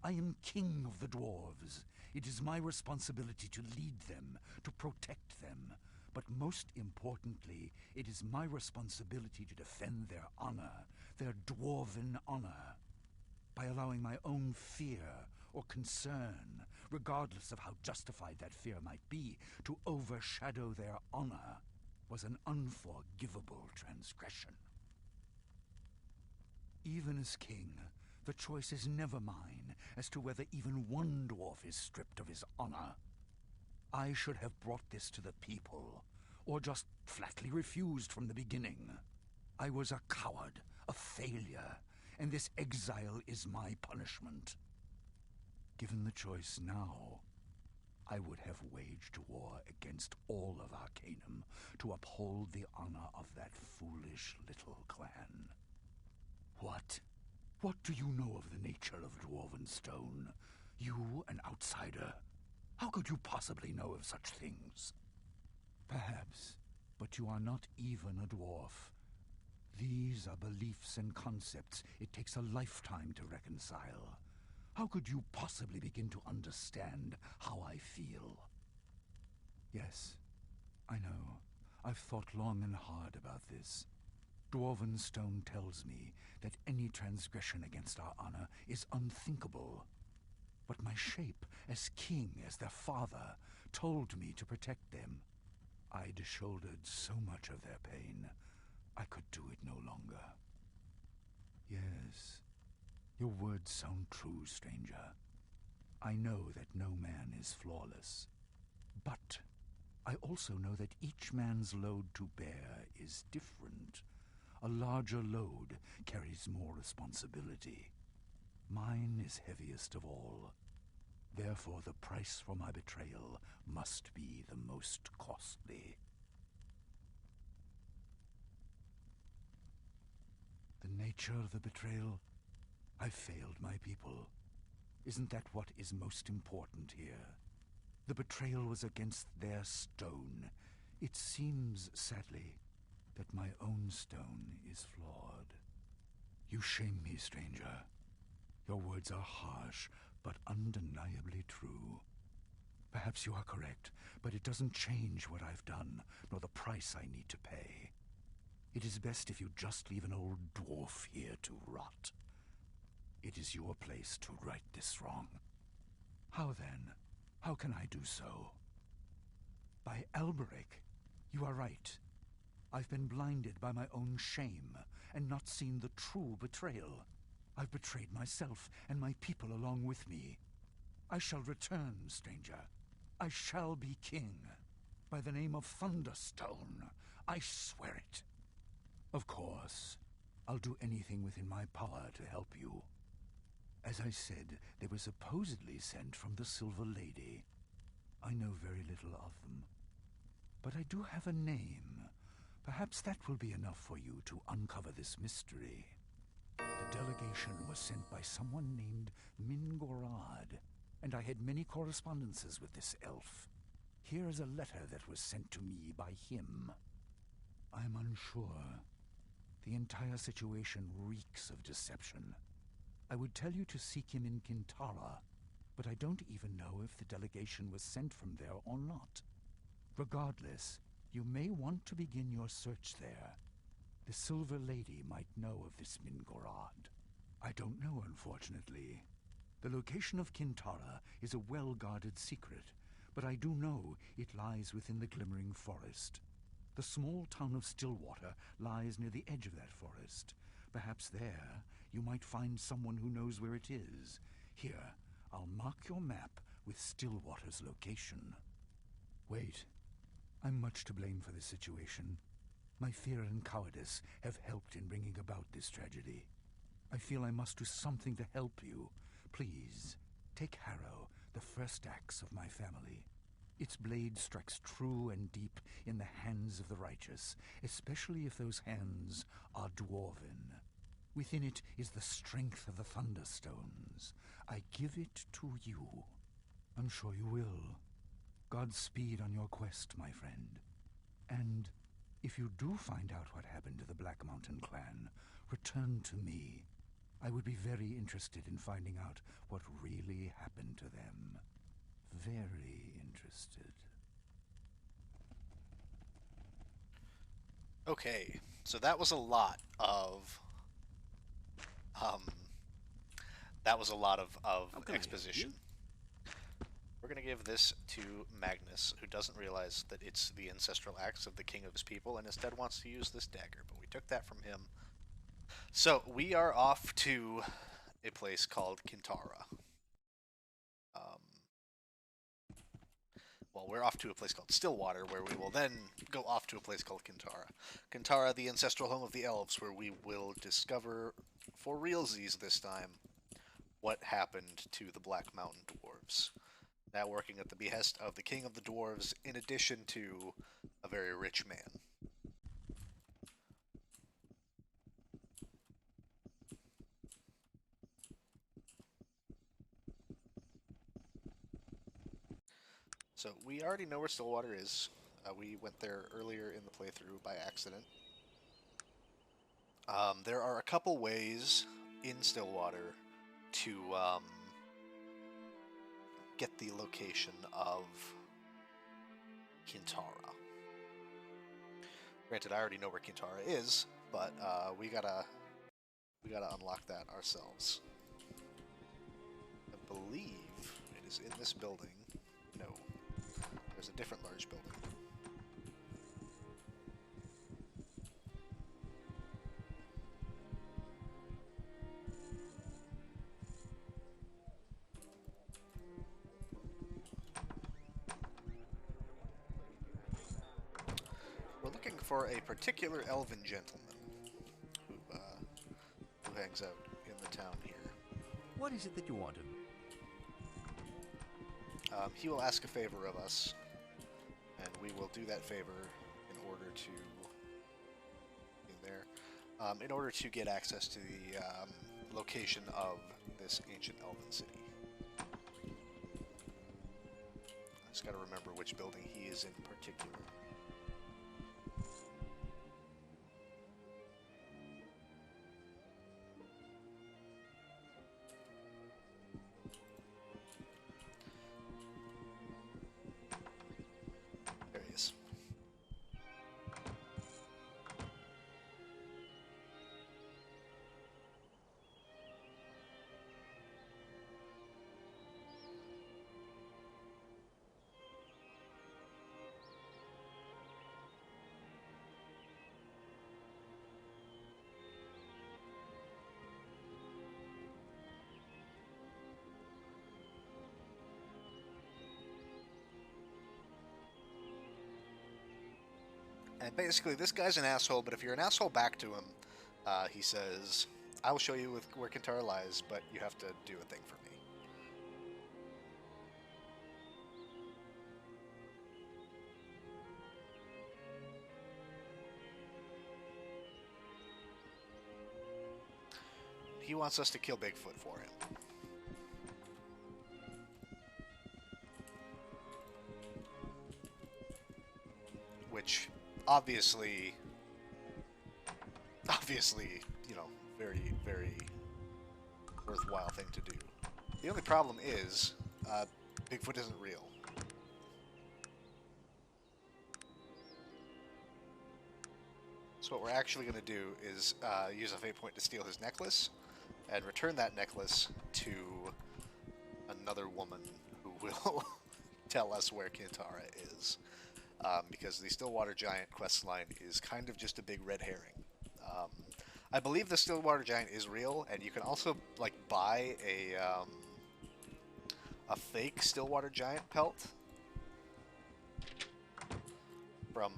I am king of the dwarves. It is my responsibility to lead them, to protect them. But most importantly, it is my responsibility to defend their honor, their dwarven honor. By allowing my own fear or concern, regardless of how justified that fear might be, to overshadow their honor, was an unforgivable transgression. Even as king, the choice is never mine as to whether even one dwarf is stripped of his honor. I should have brought this to the people, or just flatly refused from the beginning. I was a coward, a failure, and this exile is my punishment. Given the choice now, I would have waged war against all of Arcanum to uphold the honor of that foolish little clan. What? What do you know of the nature of Dwarven Stone? You, an outsider? How could you possibly know of such things? Perhaps, but you are not even a dwarf. These are beliefs and concepts it takes a lifetime to reconcile. How could you possibly begin to understand how I feel? Yes, I know. I've thought long and hard about this. Dwarven Stone tells me that any transgression against our honor is unthinkable. But my shape, as king, as their father, told me to protect them. I'd shouldered so much of their pain, I could do it no longer. Yes, your words sound true, stranger. I know that no man is flawless. But I also know that each man's load to bear is different. A larger load carries more responsibility. Mine is heaviest of all. Therefore, the price for my betrayal must be the most costly. The nature of the betrayal? I failed my people. Isn't that what is most important here? The betrayal was against their stone. It seems, sadly, that my own stone is flawed. You shame me, stranger. Your words are harsh, but undeniably true. Perhaps you are correct, but it doesn't change what I've done, nor the price I need to pay. It is best if you just leave an old dwarf here to rot. It is your place to right this wrong. How then? How can I do so? By Alberic, you are right. I've been blinded by my own shame and not seen the true betrayal. I've betrayed myself and my people along with me. I shall return, stranger. I shall be king. By the name of Thunderstone, I swear it. Of course, I'll do anything within my power to help you. As I said, they were supposedly sent from the Silver Lady. I know very little of them, but I do have a name. Perhaps that will be enough for you to uncover this mystery. The delegation was sent by someone named Mingorad, and I had many correspondences with this elf. Here is a letter that was sent to me by him. I'm unsure. The entire situation reeks of deception. I would tell you to seek him in Kintara, but I don't even know if the delegation was sent from there or not. Regardless, you may want to begin your search there. The Silver Lady might know of this Mingorad. I don't know, unfortunately. The location of Kintara is a well-guarded secret, but I do know it lies within the Glimmering Forest. The small town of Stillwater lies near the edge of that forest. Perhaps there you might find someone who knows where it is. Here, I'll mark your map with Stillwater's location. Wait. I'm much to blame for this situation. My fear and cowardice have helped in bringing about this tragedy. I feel I must do something to help you. Please, take Harrow, the first axe of my family. Its blade strikes true and deep in the hands of the righteous, especially if those hands are dwarven. Within it is the strength of the Thunderstones. I give it to you. I'm sure you will. Godspeed on your quest, my friend. And if you do find out what happened to the Black Mountain clan, return to me. I would be very interested in finding out what really happened to them. Very interested. Okay, so that was a lot of exposition. We're gonna give this to Magnus, who doesn't realize that it's the ancestral axe of the king of his people, and instead wants to use this dagger, but we took that from him. So we are off to a place called Kintara. Well, we're off to a place called Stillwater, where we will then go off to a place called Kintara. Kintara, the ancestral home of the elves, where we will discover, for realsies this time, what happened to the Black Mountain dwarves. Now working at the behest of the king of the dwarves, in addition to a very rich man. So we already know where Stillwater is. We went there earlier in the playthrough by accident. There are a couple ways in Stillwater to get the location of Kintara. Granted, I already know where Kintara is, but we gotta unlock that ourselves. I believe it is in this building. No, there's a different large building. We're looking for a particular elven gentleman who hangs out in the town here. What is it that you wanted? He will ask a favor of us, and we will do that favor in order to in order to get access to the location of this ancient elven city. I just got to remember which building he is in particular. There he is. And basically, this guy's an asshole, but if you're an asshole back to him, He says, "I will show you where Kintara lies, but you have to do a thing for me." He wants us to kill Bigfoot for him. Which, obviously, you know, very, very worthwhile thing to do. The only problem is, Bigfoot isn't real. So what we're actually going to do is use a fate point to steal his necklace, and return that necklace to another woman who will tell us where Kintara is. Because the Stillwater Giant questline is kind of just a big red herring. I believe the Stillwater Giant is real, and you can also like buy a fake Stillwater Giant pelt from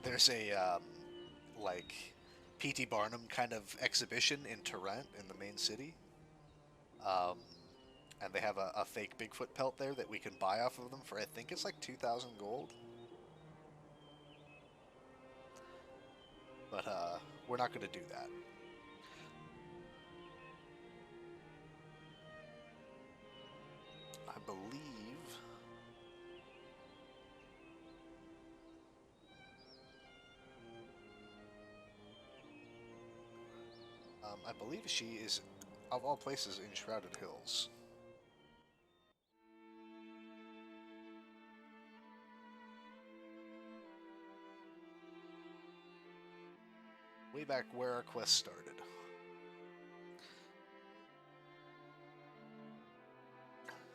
there's a like P.T. Barnum kind of exhibition in Tarrant in the main city. And they have a fake Bigfoot pelt there that we can buy off of them for, I think it's like 2,000 gold. But we're not going to do that. I believe... I believe she is, of all places, in Shrouded Hills. Way back where our quest started.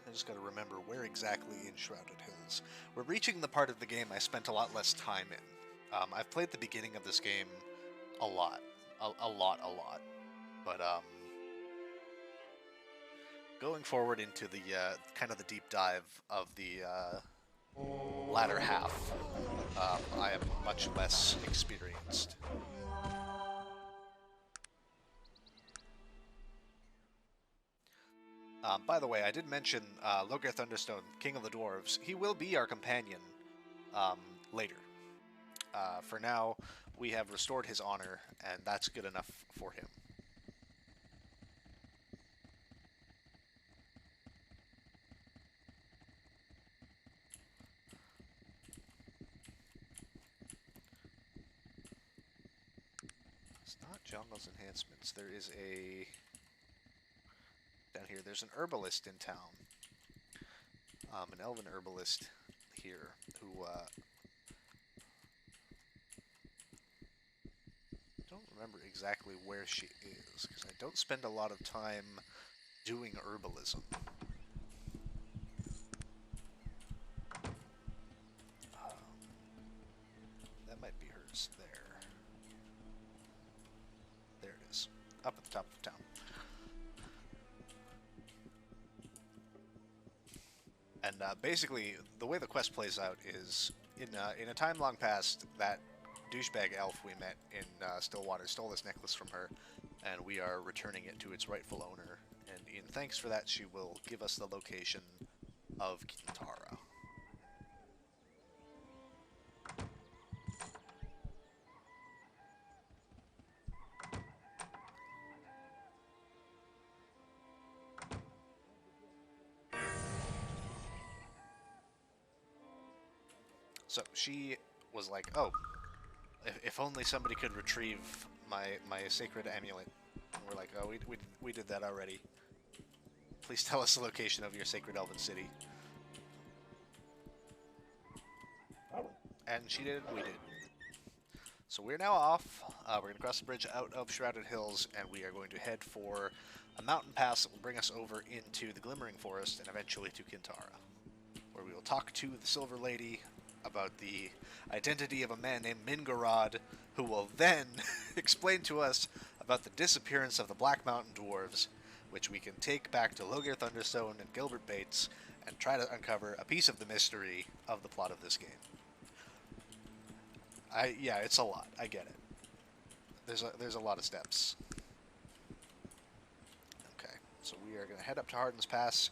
I just gotta remember where exactly in Shrouded Hills. We're reaching the part of the game I spent a lot less time in. I've played the beginning of this game a lot. A lot. But, going forward into the, kind of the deep dive of the, latter half, I am much less experienced. By the way, I did mention Loghaire Thunderstone, King of the Dwarves. He will be our companion later. For now, we have restored his honor, and that's good enough for him. It's not Jungle's Enhancements. There is a... Down here, there's an herbalist in town. An elven herbalist here who, don't remember exactly where she is, because I don't spend a lot of time doing herbalism. That might be hers there. There it is, up at the top of town. And basically, the way the quest plays out is, in a time long past, that douchebag elf we met in Stillwater stole this necklace from her, and we are returning it to its rightful owner. And in thanks for that, she will give us the location of Kintara. So she was like, "Oh, if only somebody could retrieve my sacred amulet." And we're like, "Oh, we did that already. Please tell us the location of your sacred elven city." And she did, we did. So we're now off. We're going to cross the bridge out of Shrouded Hills, and we are going to head for a mountain pass that will bring us over into the Glimmering Forest and eventually to Kintara, where we will talk to the Silver Lady about the identity of a man named Mingorod, who will then explain to us about the disappearance of the Black Mountain Dwarves, which we can take back to Loghaire Thunderstone and Gilbert Bates and try to uncover a piece of the mystery of the plot of this game. Yeah, it's a lot. I get it. There's a lot of steps. Okay, so we are gonna head up to Hardin's Pass,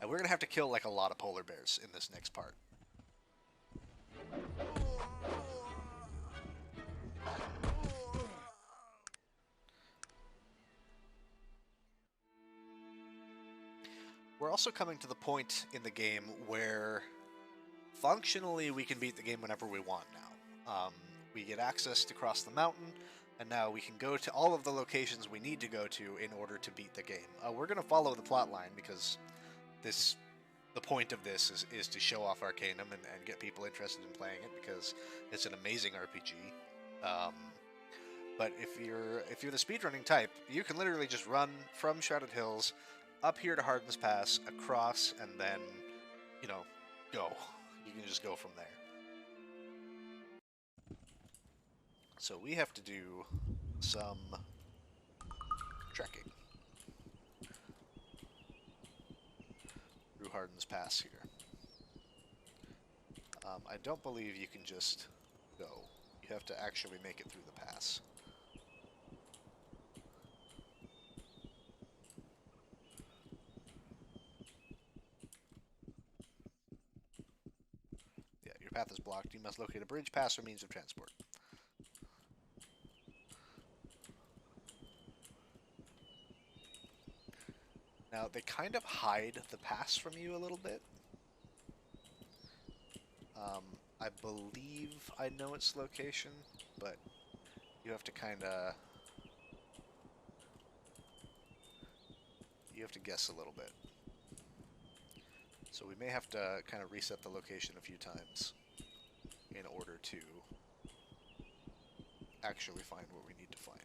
and we're gonna have to kill like a lot of polar bears in this next part. We're also coming to the point in the game where functionally we can beat the game whenever we want now. We get access to cross the mountain, and now we can go to all of the locations we need to go to in order to beat the game. We're going to follow the plot line because the point of this is to show off Arcanum and get people interested in playing it because it's an amazing RPG. But if you're the speedrunning type, you can literally just run from Shrouded Hills up here to Hardin's Pass, across, and then, you know, go. You can just go from there. So we have to do some trekking through Hardin's Pass here. I don't believe you can just go. You have to actually make it through the pass. Yeah, your path is blocked. You must locate a bridge, pass, or means of transport. Now, they kind of hide the pass from you a little bit. I believe I know its location, but you have to kind of... You have to guess a little bit. So we may have to kind of reset the location a few times in order to actually find what we need to find.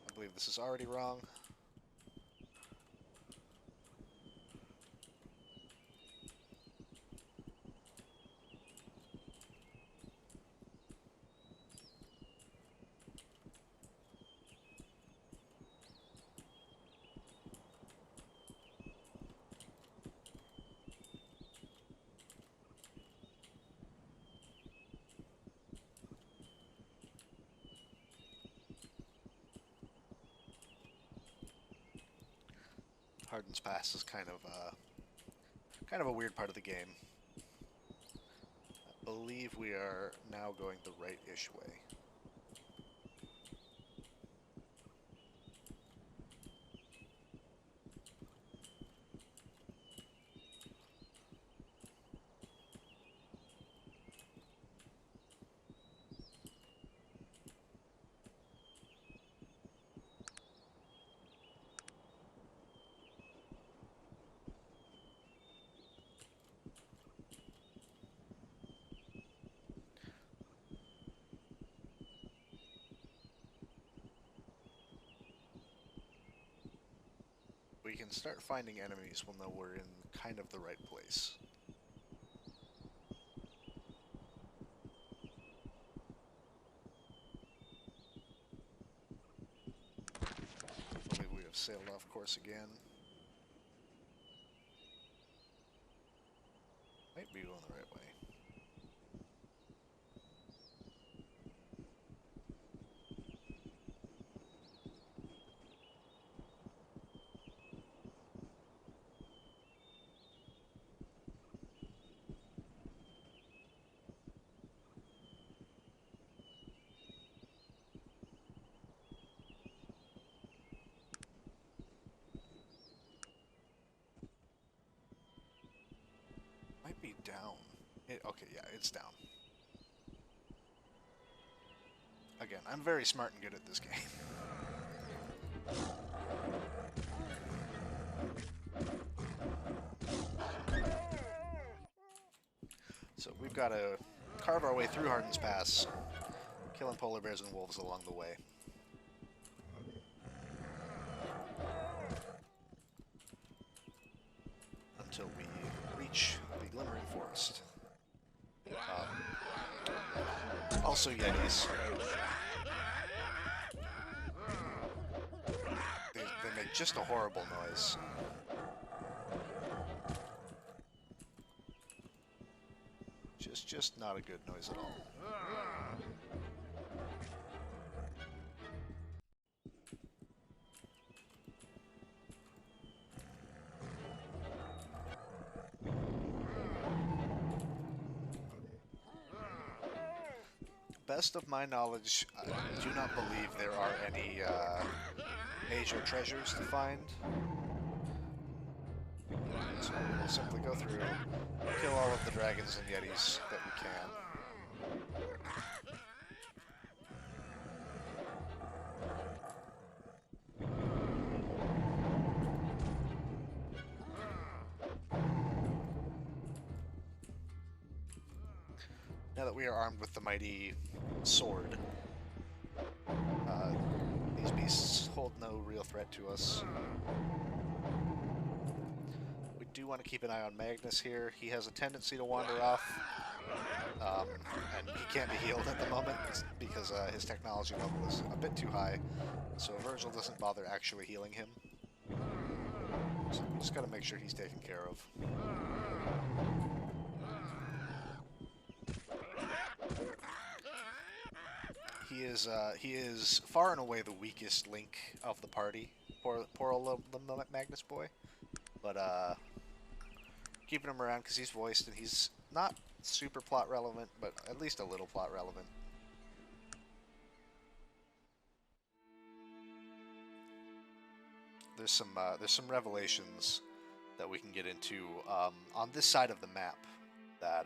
I believe this is already wrong. Hardin's Pass is kind of a weird part of the game. I believe we are now going the right-ish way. We can start finding enemies when we're in kind of the right place. I believe we have sailed off course again. Might be going the right way. Might be down. Okay, yeah, it's down. Again, I'm very smart and good at this game. So we've got to carve our way through Hardin's Pass, killing polar bears and wolves along the way. Until we reach the Glimmering Forest. Also Yetis. They make Just a horrible noise. Just not a good noise at all. Best of my knowledge, I do not believe there are any major treasures to find. So we'll simply go through, kill all of the dragons and yetis that we can. Now that we are armed with the mighty sword, these beasts hold no real threat to us. We do want to keep an eye on Magnus here. He has a tendency to wander off, and he can't be healed at the moment because his technology level is a bit too high, so Virgil doesn't bother actually healing him. So we just gotta make sure he's taken care of. He is far and away the weakest link of the party. Poor old Magnus boy. But keeping him around because he's voiced and he's not super plot relevant, but at least a little plot relevant. There's some revelations that we can get into on this side of the map that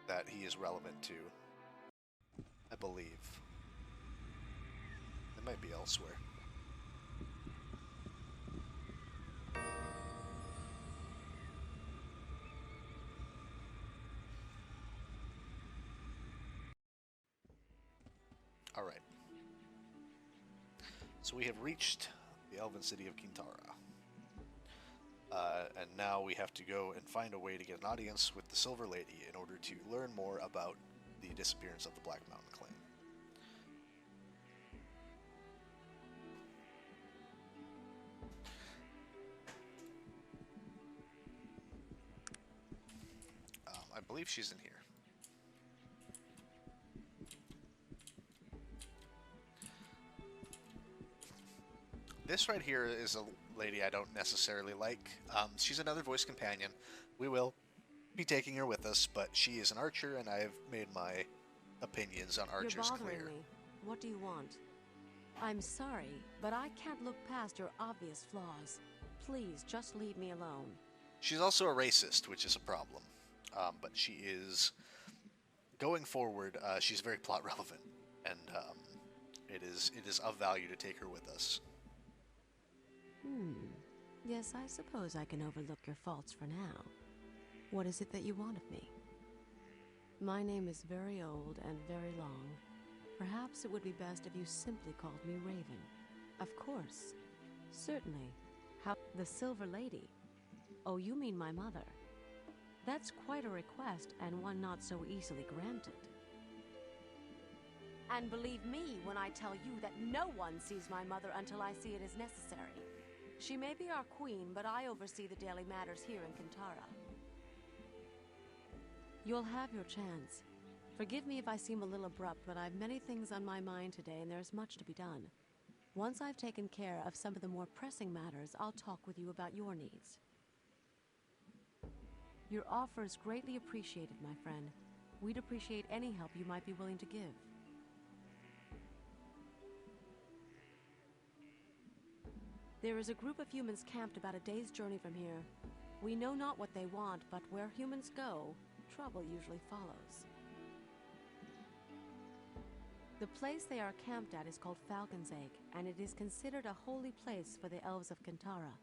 that he is relevant to, I believe. It might be elsewhere. Alright. So we have reached the elven city of Kintara. And now we have to go and find a way to get an audience with the Silver Lady in order to learn more about the disappearance of the Black Mountain clan. I believe she's in here. This right here is a lady I don't necessarily like. She's another voice companion. We will be taking her with us, but she is an archer, and I have made my opinions on archers You're bothering clear. me. What do you want? I'm sorry, but I can't look past your obvious flaws. Please, just leave me alone. She's also a racist, which is a problem. But she is, going forward, she's very plot relevant, and it is of value to take her with us. Yes, I suppose I can overlook your faults for now. What is it that you want of me? My name is very old and very long. Perhaps it would be best if you simply called me Raven. Of course. Certainly. How? The Silver Lady. Oh, you mean my mother. That's quite a request, and one not so easily granted. And believe me when I tell you that no one sees my mother until I see it as necessary. She may be our queen, but I oversee the daily matters here in Kintara. You'll have your chance. Forgive me if I seem a little abrupt, but I've many things on my mind today, and there's much to be done. Once I've taken care of some of the more pressing matters, I'll talk with you about your needs. Your offer is greatly appreciated, my friend. We'd appreciate any help you might be willing to give. There is a group of humans camped about a day's journey from here. We know not what they want, but where humans go, trouble usually follows. The place they are camped at is called Falcon's Egg, and it is considered a holy place for the elves of Kintara.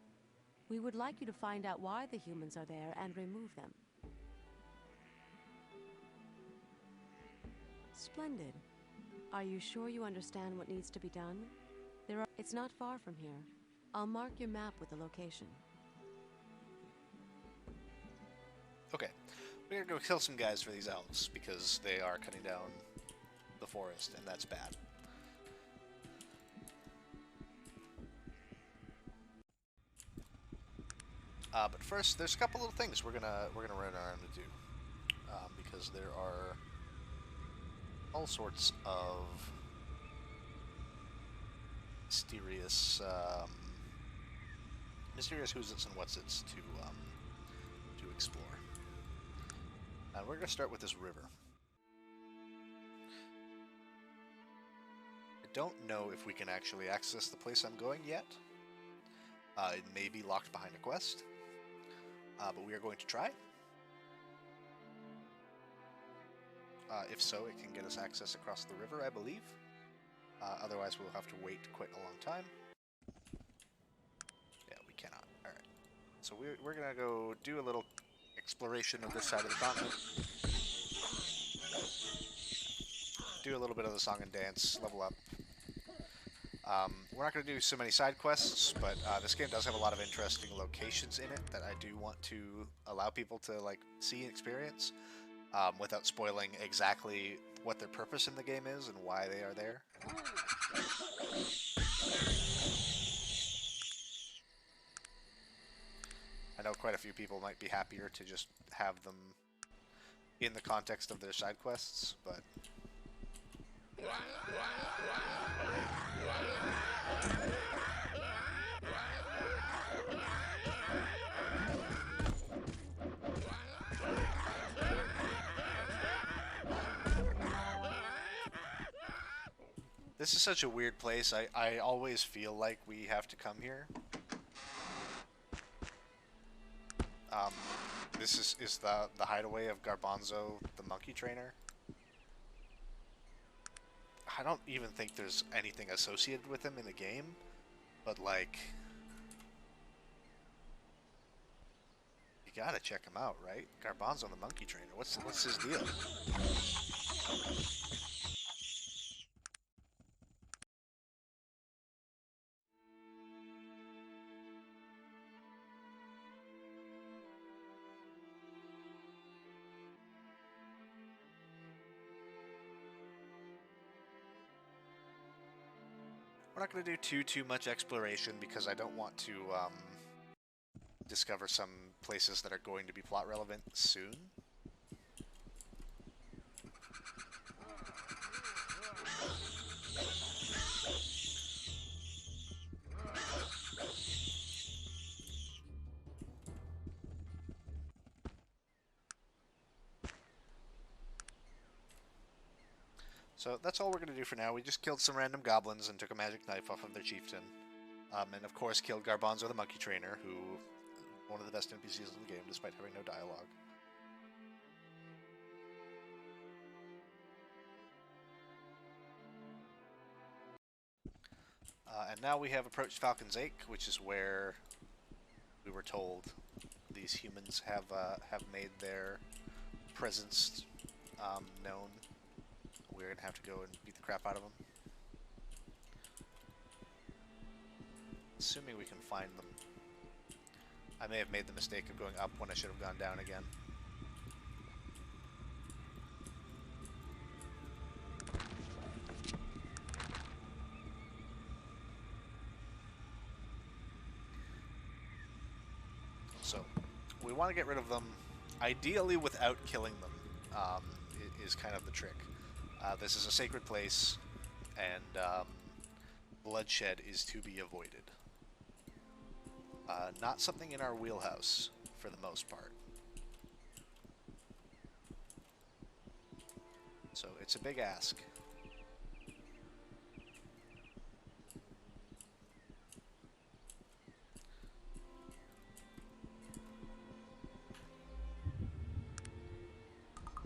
We would like you to find out why the humans are there and remove them. Splendid. Are you sure you understand what needs to be done? It's not far from here. I'll mark your map with the location. Okay, we're gonna go kill some guys for these elves because they are cutting down the forest, and that's bad. But first, there's a couple little things we're gonna run around and do, because there are all sorts of mysterious, mysterious who's its and what's its to explore. And we're gonna start with this river. I don't know if we can actually access the place I'm going yet. It may be locked behind a quest, but we are going to try. If so, it can get us access across the river, I believe. Otherwise, we'll have to wait quite a long time. Yeah, we cannot. Alright. So we're going to go do a little exploration of this side of the continent. Do a little bit of the song and dance, level up. We're not going to do so many side quests, but this game does have a lot of interesting locations in it that I do want to allow people to like see and experience, without spoiling exactly what their purpose in the game is and why they are there. I know quite a few people might be happier to just have them in the context of their side quests, but this is such a weird place. I always feel like we have to come here. This is the hideaway of Garbanzo, the monkey trainer. I don't even think there's anything associated with him in the game, but like, you gotta check him out, right? Garbanzo, the monkey trainer. What's his deal? We're not going to do too much exploration because I don't want to discover some places that are going to be plot relevant soon. So that's all we're going to do for now. We just killed some random goblins and took a magic knife off of their chieftain. And of course killed Garbanzo the monkey trainer, who is one of the best NPCs in the game despite having no dialogue. And now we have approached Falcon's Ache, which is where we were told these humans have made their presence known. We're going to have to go and beat the crap out of them. Assuming we can find them. I may have made the mistake of going up when I should have gone down again. So, we want to get rid of them, ideally without killing them, is kind of the trick. This is a sacred place, and bloodshed is to be avoided. Not something in our wheelhouse, for the most part. So it's a big ask.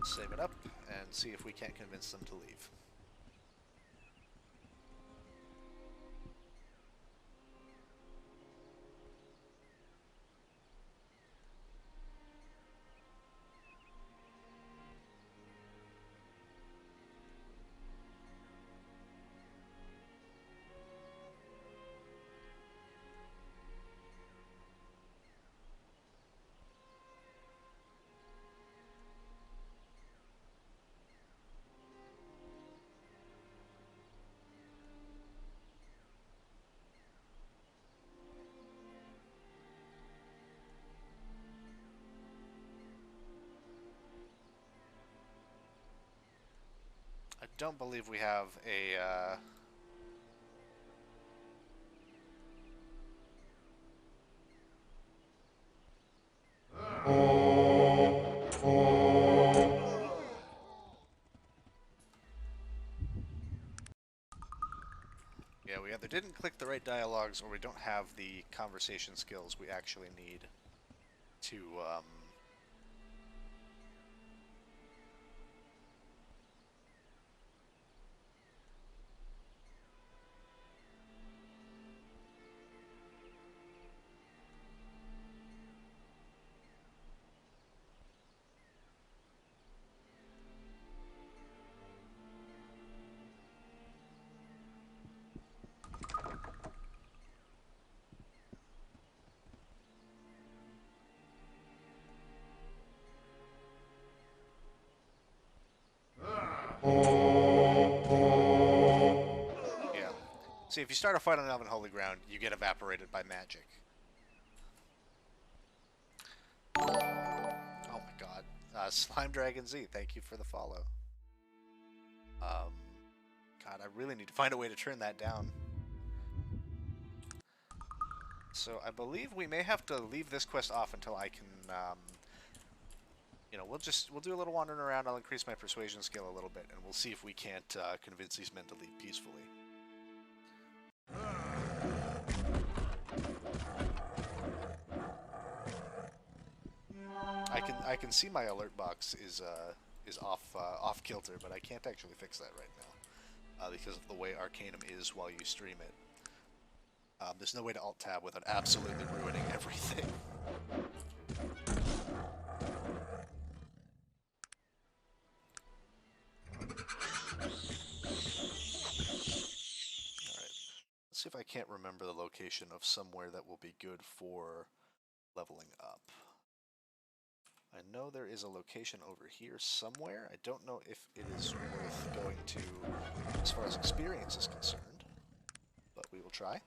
Save it up and see if we can't convince them to leave. don't believe we have a... Yeah, we either didn't click the right dialogues or we don't have the conversation skills we actually need to, yeah. See, if you start a fight on Unholy Ground, you get evaporated by magic. Oh my god. Slime Dragon Z, thank you for the follow. God, I really need to find a way to turn that down. So I believe we may have to leave this quest off until I can, you know, we'll do a little wandering around. I'll increase my persuasion skill a little bit, and we'll see if we can't convince these men to leave peacefully. I can see my alert box is off kilter, but I can't actually fix that right now because of the way Arcanum is while you stream it. There's no way to alt-tab without absolutely ruining everything. Alright. Let's see if I can't remember the location of somewhere that will be good for leveling up. I know there is a location over here somewhere. I don't know if it is worth going to as far as experience is concerned, but we will try.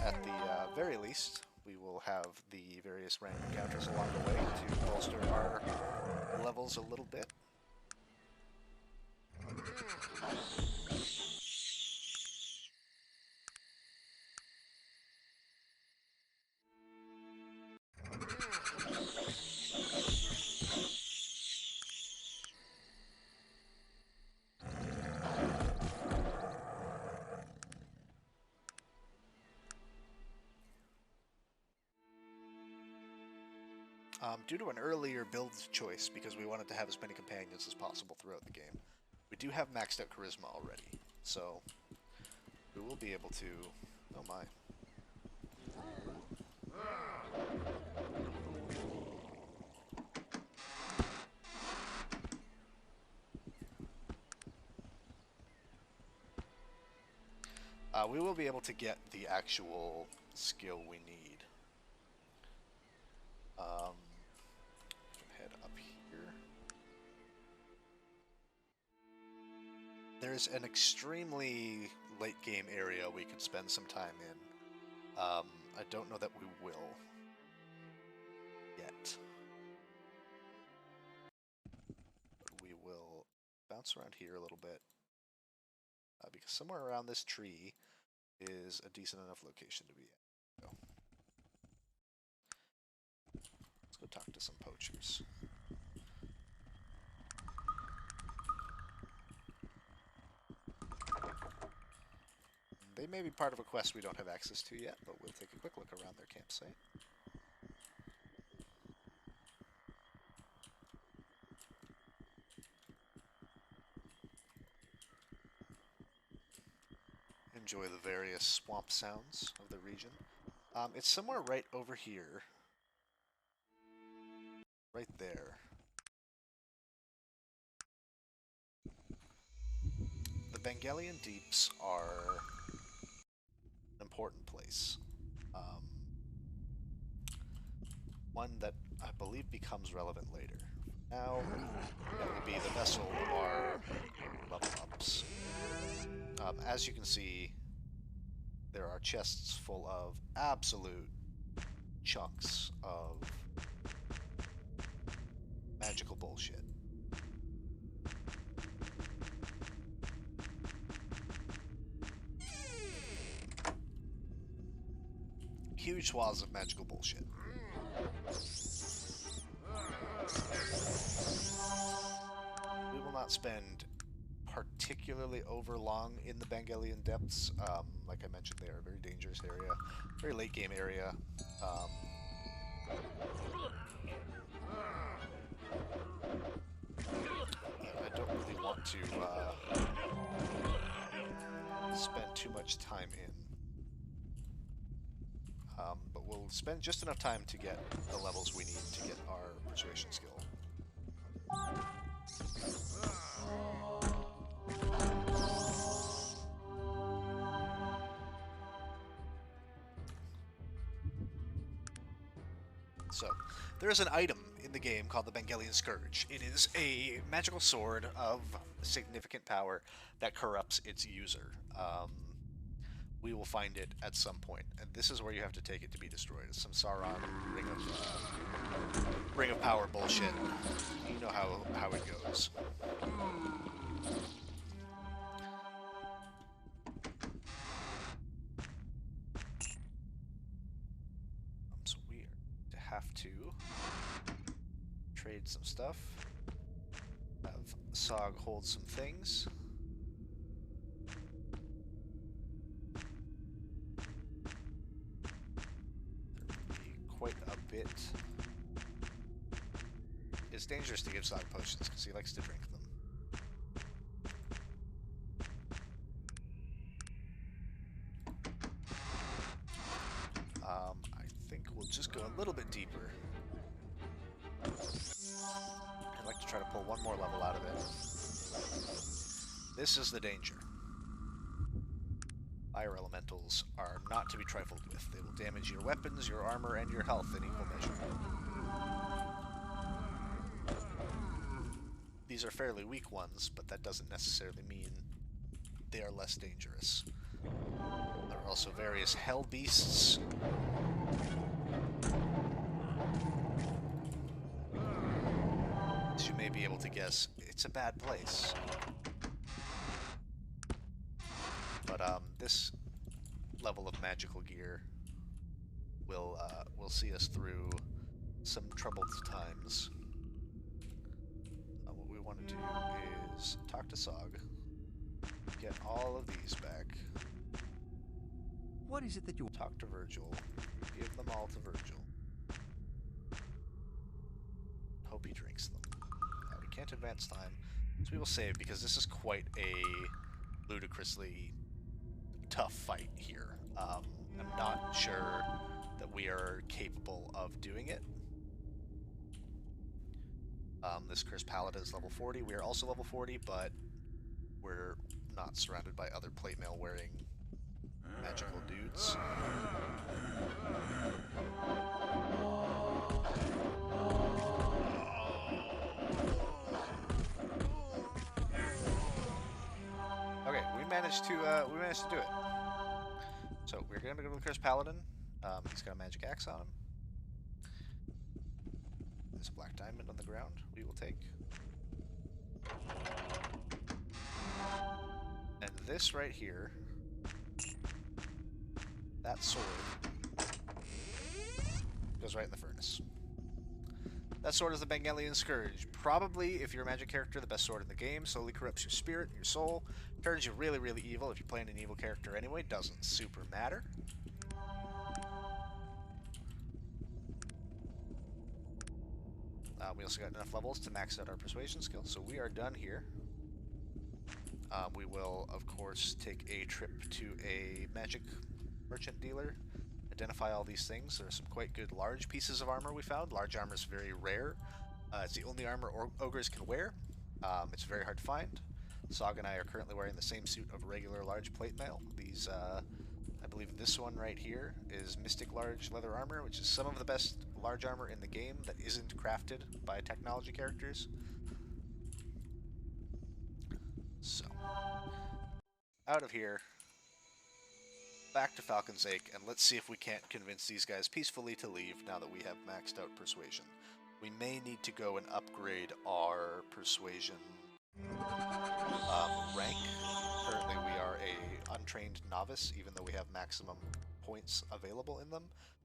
At the very least, we will have the various random encounters along the way to bolster our levels a little bit. Due to an earlier build choice, because we wanted to have as many companions as possible throughout the game, we do have maxed out charisma already, so we will be able to... Oh my. We will be able to get the actual skill we need. Head up here. There's an extremely late game area we could spend some time in. I don't know that we will yet. But we will bounce around here a little bit. Because somewhere around this tree is a decent enough location to be at. Let's go talk to some poachers. They may be part of a quest we don't have access to yet, but we'll take a quick look around their campsite. Enjoy the various swamp sounds of the region. It's somewhere right over here. Right there. The Vangelian Deeps are an important place. One that I believe becomes relevant later. Now, that will be the vessel of our level ups. As you can see, there are chests full of absolute chunks of magical bullshit. Huge swaths of magical bullshit. We will not spend particularly over long in the Bangelian depths. Like I mentioned, they are a very dangerous area, very late game area. I don't really want to spend too much time in. But we'll spend just enough time to get the levels we need to get our persuasion skill. So, there is an item in the game called the Bangelian Scourge. It is a magical sword of significant power that corrupts its user. We will find it at some point, and this is where you have to take it to be destroyed. It's some Sauron Ring of Power bullshit. You know how it goes. So we are to have to trade some stuff. Have Sog hold some things. Quite a bit. It's dangerous to give Sog potions because he likes to drink them. I think we'll just go a little bit deeper. I'd like to try to pull one more level out of it. This is the danger. Fire elementals are not to be trifled with. They will damage your weapons, your armor, and your health in equal measure. These are fairly weak ones, but that doesn't necessarily mean they are less dangerous. There are also various hell beasts. As you may be able to guess, it's a bad place. But this level of magical gear will see us through some troubled times. What we want to do is talk to Sog, get all of these back. What is it that you talk to Virgil, give them all to Virgil. Hope he drinks them. We can't advance time, so we will save because this is quite a ludicrously tough fight here. I'm not sure that we are capable of doing it. This Cursed Paladin is level 40. We are also level 40, but we're not surrounded by other plate mail wearing magical dudes. Okay, we managed to do it. So we're gonna go to the Cursed Paladin. He's got a magic axe on him. There's a black diamond on the ground we will take. And this right here, that sword, goes right in the furnace. That sword is the Bangelian Scourge. Probably, if you're a magic character, the best sword in the game. Slowly corrupts your spirit and your soul. Turns you really, really evil. If you're playing an evil character anyway, doesn't super matter. We also got enough levels to max out our persuasion skill, so we are done here. We will, of course, take a trip to a magic merchant dealer, identify all these things. There are some quite good large pieces of armor we found. Large armor is very rare. It's the only armor ogres can wear. It's very hard to find. Sog and I are currently wearing the same suit of regular large plate mail. These, I believe this one right here is Mystic Large Leather Armor, which is some of the best large armor in the game that isn't crafted by technology characters. So, out of here, back to Falcon's Ache, and let's see if we can't convince these guys peacefully to leave now that we have maxed out persuasion. we may need to go and upgrade our persuasion rank. Currently we are a untrained novice, even though we have maximum points available in them.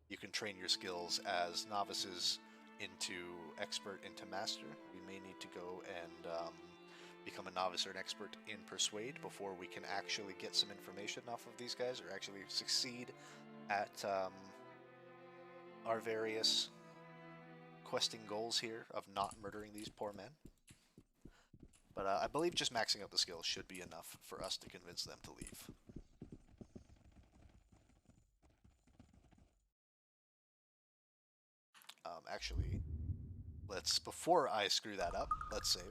You can train your skills as novices into expert into master. We may need to go and become a novice or an expert in persuade before we can actually get some information off of these guys, or actually succeed at our various questing goals here of not murdering these poor men. But I believe just maxing out the skills should be enough for us to convince them to leave. Actually, before I screw that up, let's save.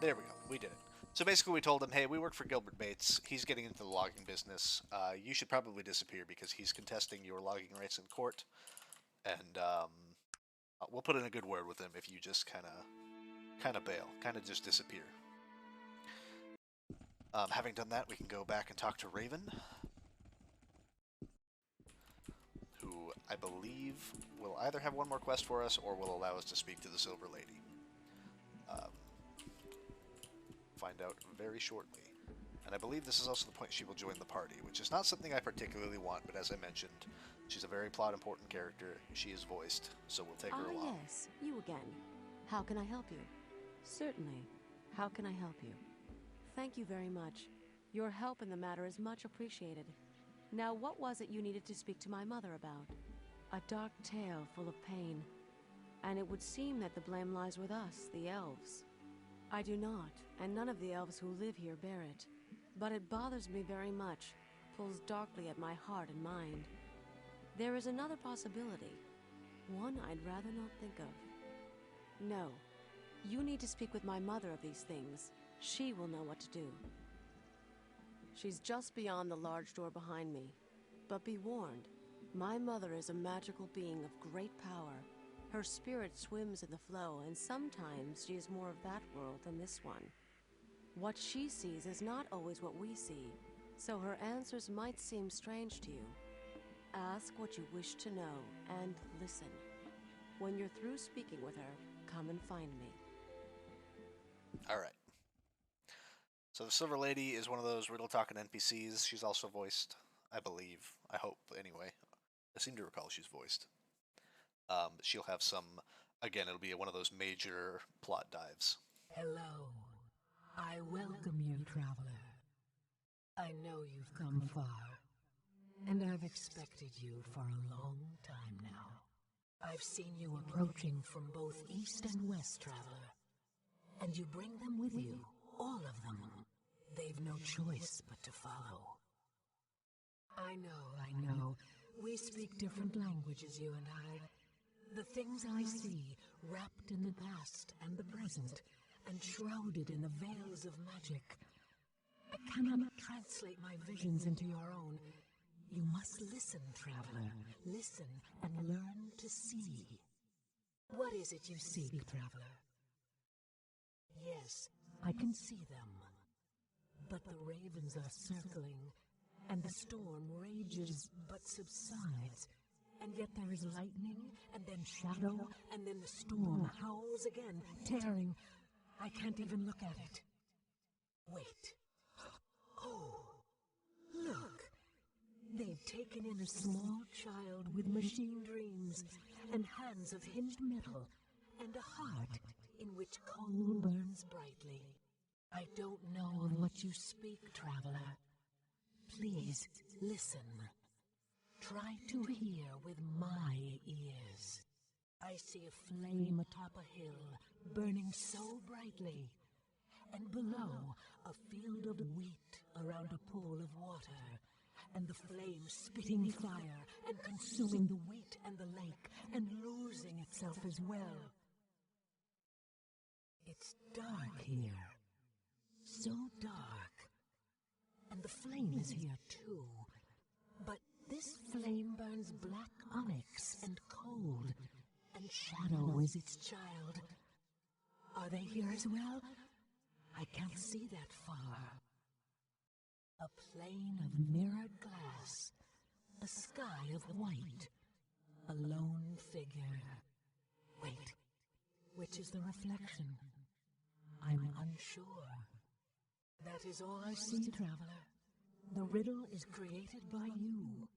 There we go. We did it. So basically we told him, hey, we work for Gilbert Bates. He's getting into the logging business. You should probably disappear because he's contesting your logging rights in court. And we'll put in a good word with him if you just kind of bail. Kind of just disappear. Having done that, we can go back and talk to Raven, who I believe will either have one more quest for us or will allow us to speak to the Silver Lady. Find out very shortly. And I believe this is also the point she will join the party, which is not something I particularly want, but as I mentioned, she's a very plot-important character. She is voiced, so we'll take her along. Yes, you again. How can I help you? Certainly. How can I help you? Thank you very much. Your help in the matter is much appreciated. Now, what was it you needed to speak to my mother about? A dark tale full of pain. And it would seem that the blame lies with us, the elves. I do not, and none of the elves who live here bear it. But it bothers me very much, pulls darkly at my heart and mind. There is another possibility, one I'd rather not think of. No, you need to speak with my mother of these things. She will know what to do. She's just beyond the large door behind me. But be warned, my mother is a magical being of great power. Her spirit swims in the flow, and sometimes she is more of that world than this one. What she sees is not always what we see, so her answers might seem strange to you. Ask what you wish to know, and listen. When you're through speaking with her, come and find me. Alright. So the Silver Lady is one of those riddle-talking NPCs. She's also voiced, I believe. I hope, anyway. I seem to recall she's voiced. She'll have some, again, it'll be one of those major plot dives. Hello. I welcome you, traveler. I know you've come far, and I've expected you for a long time now. I've seen you approaching from both east and west, traveler. And you bring them with you, all of them. They've no choice but to follow. I know. We speak different languages, you and I. The things I see, wrapped in the past and the present, and shrouded in the veils of magic. I cannot translate my visions into your own. You must listen, traveler. Listen and learn to see. What is it you seek, traveler? Yes, I can see them. But the ravens are circling, and the storm rages but subsides. And yet there is lightning, and then shadow, and then the storm howls again, tearing. I can't even look at it. Wait. Oh, look. They've taken in a small child with machine dreams, and hands of hinged metal, and a heart in which coal burns brightly. I don't know of what you speak, traveler. Please, listen. Try to hear with my ears. I see a flame atop a hill, burning so brightly. And below, a field of wheat around a pool of water. And the flame spitting fire and consuming the wheat and the lake and losing itself as well. It's dark here, so dark. And the flame is here too. But this flame burns black onyx and cold, and shadow is its child. Are they here as well? I can't see that far. A plane of mirrored glass, a sky of white, a lone figure. Wait, which is the reflection? I'm unsure. That is all I see, Traveler. The riddle is created by you.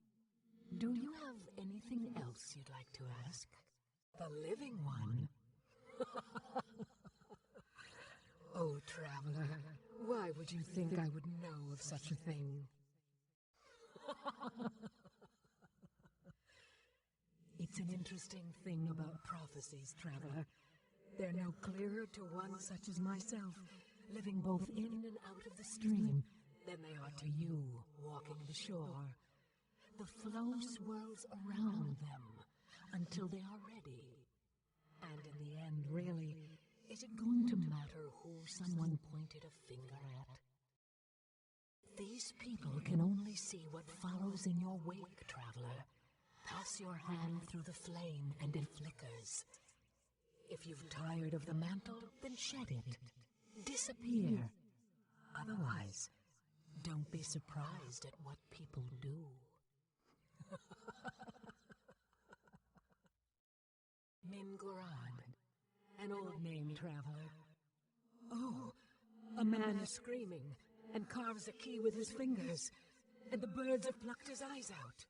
Do you have anything else you'd like to ask? The living one? Oh, Traveler, why would you think I would know of such a thing? It's an interesting thing about prophecies, Traveler. They're no clearer to one such as myself, living both in and out of the stream, than they are to you, walking the shore. The flow swirls around them until they are ready. And in the end, really, is it going to matter who someone pointed a finger at? These people can only see what follows in your wake, Traveler. Pass your hand through the flame and it flickers. If you've tired of the mantle, then shed it. Disappear. Otherwise, don't be surprised at what people do. Mingorad, an old name, Traveler. Oh, a man is screaming and carves a key with his fingers, and the birds have plucked his eyes out.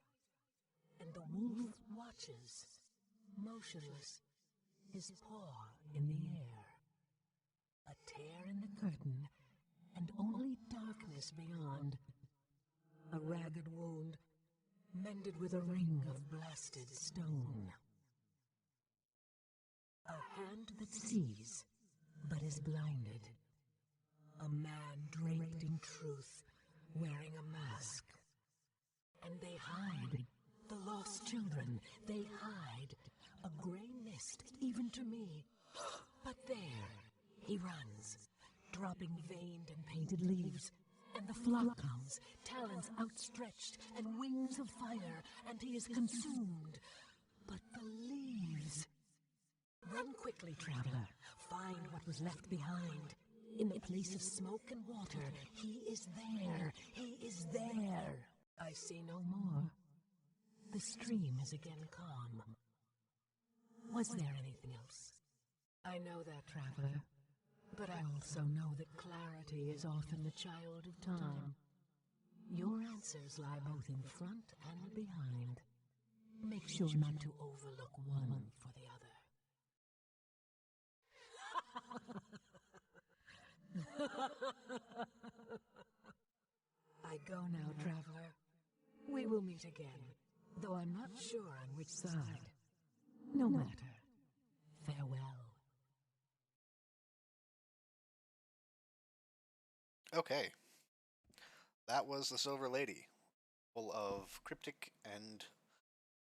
And the wolf watches, motionless, his paw in the air. A tear in the curtain, and only darkness beyond. A ragged wound, mended with a ring of blasted stone. A hand that sees, but is blinded. A man draped in truth, wearing a mask. And they hide, the lost children, they hide. A gray mist, even to me. But there, he runs, dropping veined and painted leaves. And the flock comes, talons outstretched, and wings of fire, and he is consumed. But the leaves... Run quickly, Traveler. Find what was left behind. In the place of smoke and water, he is there. He is there. I see no more. The stream is again calm. Was there anything else? I know that, Traveler. But I also know that clarity is often the child of time. Your answers lie both in front and behind. Make sure not to overlook one for the other. I go now, Traveler. We will meet again, though I'm not sure on which side. No matter. Farewell. Okay. That was the Silver Lady, full of cryptic and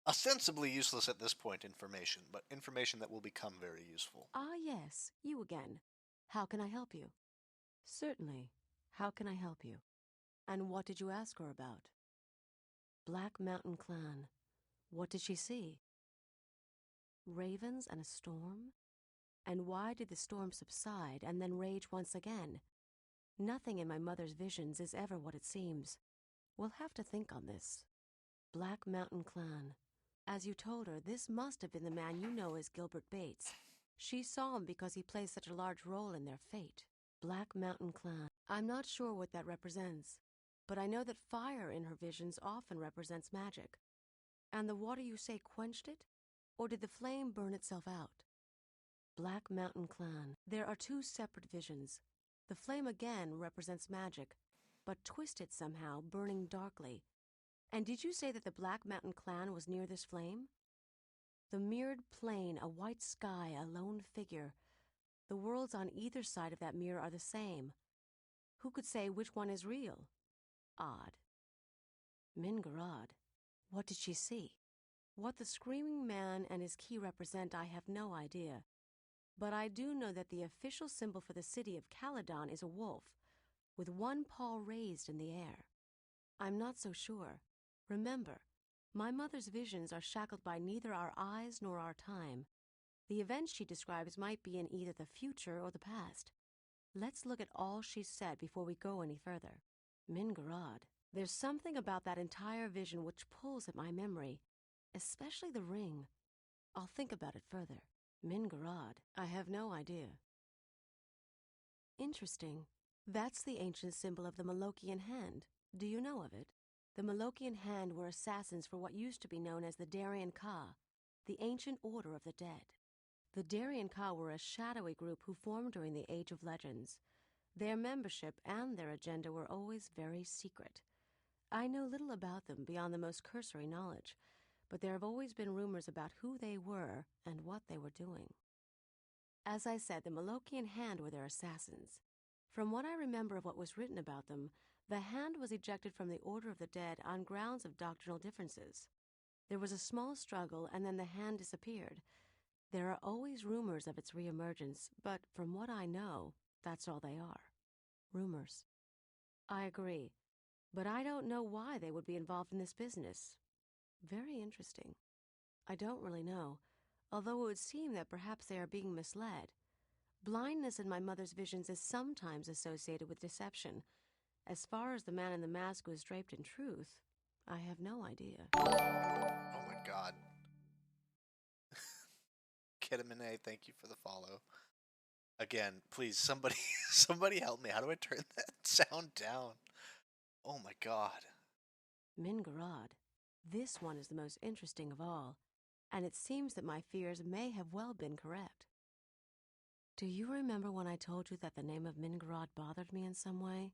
ostensibly useless at this point information, but information that will become very useful. Ah, yes, you again. How can I help you? Certainly. How can I help you? And what did you ask her about? Black Mountain Clan. What did she see? Ravens and a storm? And why did the storm subside and then rage once again? Nothing in my mother's visions is ever what it seems. We'll have to think on this. Black Mountain Clan. As you told her, this must have been the man you know as Gilbert Bates. She saw him because he plays such a large role in their fate. Black Mountain Clan. I'm not sure what that represents, but I know that fire in her visions often represents magic. And the water you say quenched it? Or did the flame burn itself out? Black Mountain Clan. There are two separate visions. The flame again represents magic, but twisted somehow, burning darkly. And did you say that the Black Mountain Clan was near this flame? The mirrored plain, a white sky, a lone figure. The worlds on either side of that mirror are the same. Who could say which one is real? Odd. Mingorad. What did she see? What the screaming man and his key represent, I have no idea. But I do know that the official symbol for the city of Caledon is a wolf, with one paw raised in the air. I'm not so sure. Remember, my mother's visions are shackled by neither our eyes nor our time. The events she describes might be in either the future or the past. Let's look at all she said before we go any further. Mingarad. There's something about that entire vision which pulls at my memory, especially the ring. I'll think about it further. Mingarad. I have no idea. Interesting. That's the ancient symbol of the Malokian hand. Do you know of it? The Malokian hand were assassins for what used to be known as the Darien Ka, the ancient order of the dead. The Darien Ka were a shadowy group who formed during the Age of Legends. Their membership and their agenda were always very secret. I know little about them beyond the most cursory knowledge, but there have always been rumors about who they were and what they were doing. As I said, the Malokian hand were their assassins. From what I remember of what was written about them, the hand was ejected from the Order of the Dead on grounds of doctrinal differences. There was a small struggle, and then the hand disappeared. There are always rumors of its reemergence, but from what I know, that's all they are. Rumors. I agree, but I don't know why they would be involved in this business. Very interesting. I don't really know, although it would seem that perhaps they are being misled. Blindness in my mother's visions is sometimes associated with deception. As far as the man in the mask was draped in truth, I have no idea. Oh my god. Ketamine, thank you for the follow. Again, please, somebody help me. How do I turn that sound down? Oh my god. Mingarad. This one is the most interesting of all, and it seems that my fears may have well been correct. Do you remember when I told you that the name of Mingarad bothered me in some way?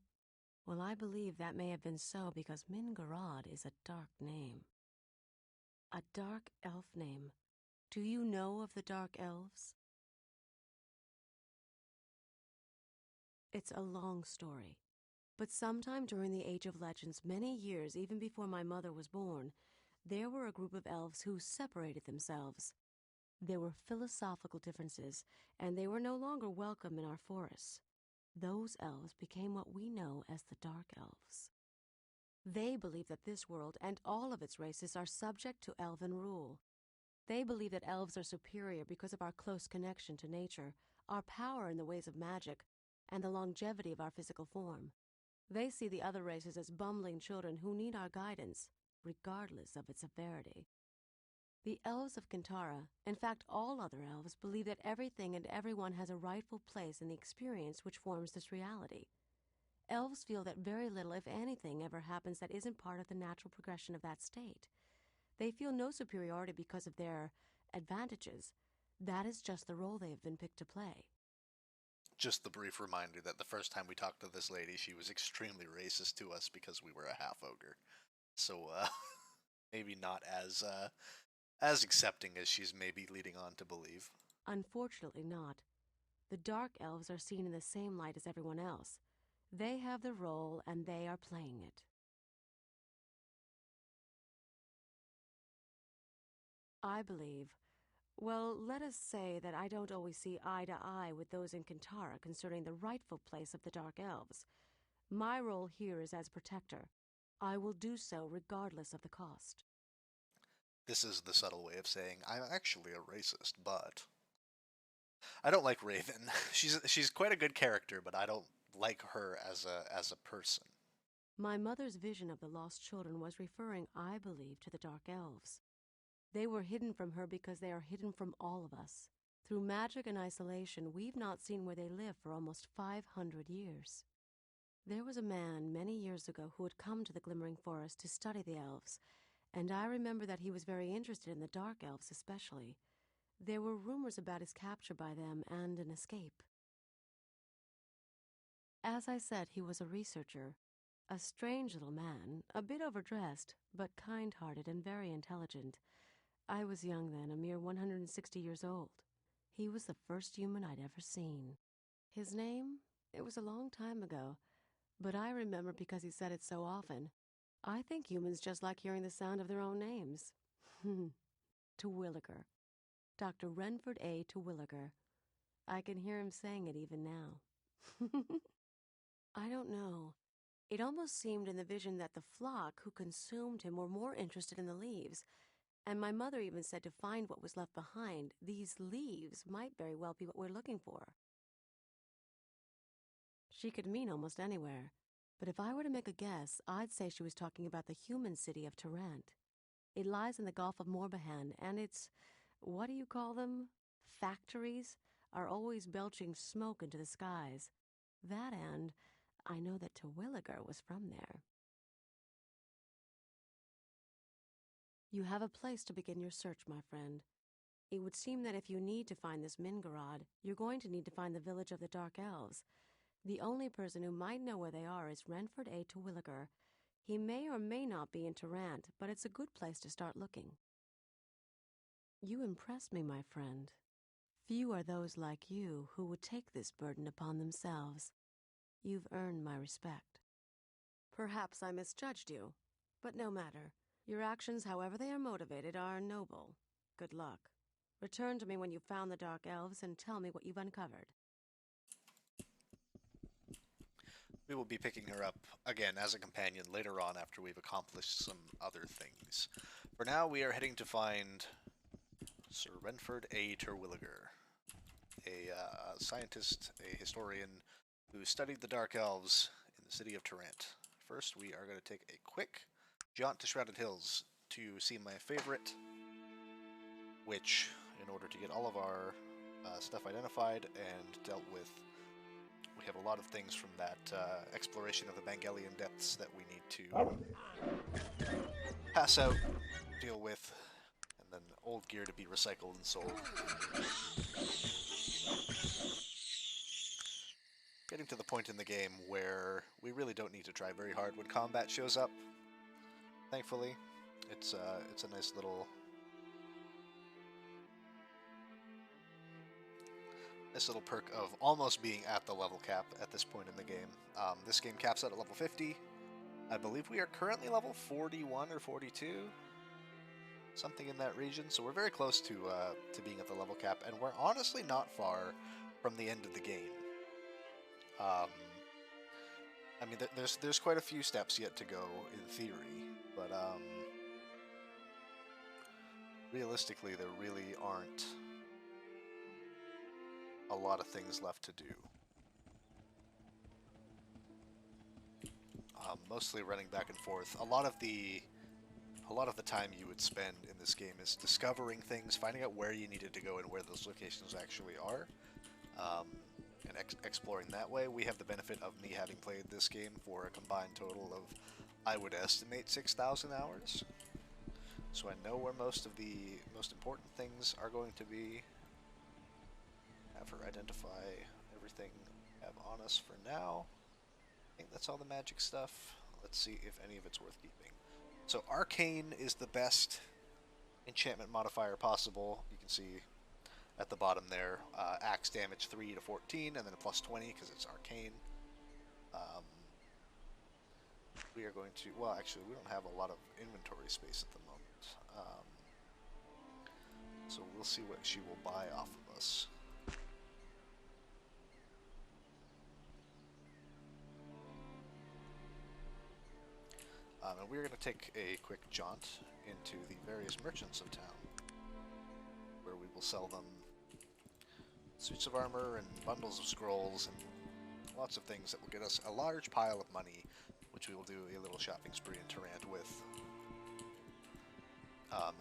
Well, I believe that may have been so because Mingarad is a dark name. A dark elf name. Do you know of the dark elves? It's a long story, but sometime during the Age of Legends, many years even before my mother was born, there were a group of elves who separated themselves. There were philosophical differences, and they were no longer welcome in our forests. Those elves became what we know as the Dark Elves. They believe that this world and all of its races are subject to elven rule. They believe that elves are superior because of our close connection to nature, our power in the ways of magic, and the longevity of our physical form. They see the other races as bumbling children who need our guidance, regardless of its severity. The elves of Kintara, in fact all other elves, believe that everything and everyone has a rightful place in the experience which forms this reality. Elves feel that very little, if anything, ever happens that isn't part of the natural progression of that state. They feel no superiority because of their advantages. That is just the role they have been picked to play. Just the brief reminder that the first time we talked to this lady, she was extremely racist to us because we were a half-ogre. So, maybe not as accepting as she's maybe leading on to believe. Unfortunately not. The Dark Elves are seen in the same light as everyone else. They have the role, and they are playing it. I believe, well, let us say that I don't always see eye to eye with those in Kintara concerning the rightful place of the Dark Elves. My role here is as protector. I will do so regardless of the cost. This is the subtle way of saying, I'm actually a racist, but... I don't like Raven. She's quite a good character, but I don't like her as a person. My mother's vision of the lost children was referring, I believe, to the Dark Elves. They were hidden from her because they are hidden from all of us. Through magic and isolation, we've not seen where they live for almost 500 years. There was a man many years ago who had come to the Glimmering Forest to study the elves, and I remember that he was very interested in the Dark Elves especially. There were rumors about his capture by them and an escape. As I said, he was a researcher, a strange little man, a bit overdressed, but kind-hearted and very intelligent. I was young then, a mere 160 years old. He was the first human I'd ever seen. His name? It was a long time ago, but I remember because he said it so often. I think humans just like hearing the sound of their own names. Terwilliger. Dr. Renford A. Terwilliger. I can hear him saying it even now. I don't know. It almost seemed in the vision that the flock who consumed him were more interested in the leaves, and my mother even said to find what was left behind, these leaves might very well be what we're looking for. She could mean almost anywhere, but if I were to make a guess, I'd say she was talking about the human city of Tarrant. It lies in the Gulf of Morbihan, and its, what do you call them? Factories are always belching smoke into the skies. That and I know that Terwilliger was from there. You have a place to begin your search, my friend. It would seem that if you need to find this Mingarod, you're going to need to find the village of the Dark Elves. The only person who might know where they are is Renford A. Terwilliger. He may or may not be in Tarrant, but it's a good place to start looking. You impress me, my friend. Few are those like you who would take this burden upon themselves. You've earned my respect. Perhaps I misjudged you, but no matter. Your actions, however they are motivated, are noble. Good luck. Return to me when you've found the Dark Elves and tell me what you've uncovered. We will be picking her up again as a companion later on after we've accomplished some other things. For now, we are heading to find Sir Renford A. Terwilliger, a scientist, a historian who studied the Dark Elves in the city of Tarrant. First, we are going to take a quick jaunt to Shrouded Hills to see my favorite witch in order to get all of our stuff identified and dealt with. We have a lot of things from that exploration of the Bangelian depths that we need to pass out, deal with, and then old gear to be recycled and sold. Getting to the point in the game where we really don't need to try very hard when combat shows up. Thankfully, it's a nice little perk of almost being at the level cap at this point in the game. This game caps out at level 50. I believe we are currently level 41 or 42, something in that region. So we're very close to being at the level cap, and we're honestly not far from the end of the game. I mean, there's quite a few steps yet to go in theory, but realistically, there really aren't a lot of things left to do. Mostly running back and forth. A lot of the time you would spend in this game is discovering things, finding out where you needed to go and where those locations actually are, and exploring that way. We have the benefit of me having played this game for a combined total of, I would estimate, 6,000 hours. So I know where most of the most important things are going to be. Have her identify everything we have on us for now. I think that's all the magic stuff. Let's see if any of it's worth keeping. So Arcane is the best enchantment modifier possible. You can see at the bottom there, axe damage 3 to 14, and then a plus 20 because it's Arcane. We are going to, well, actually, we don't have a lot of inventory space at the moment. So we'll see what she will buy off of us. And we're going to take a quick jaunt into the various merchants of town, where we will sell them suits of armor and bundles of scrolls and lots of things that will get us a large pile of money, which we will do a little shopping spree in Tarrant with,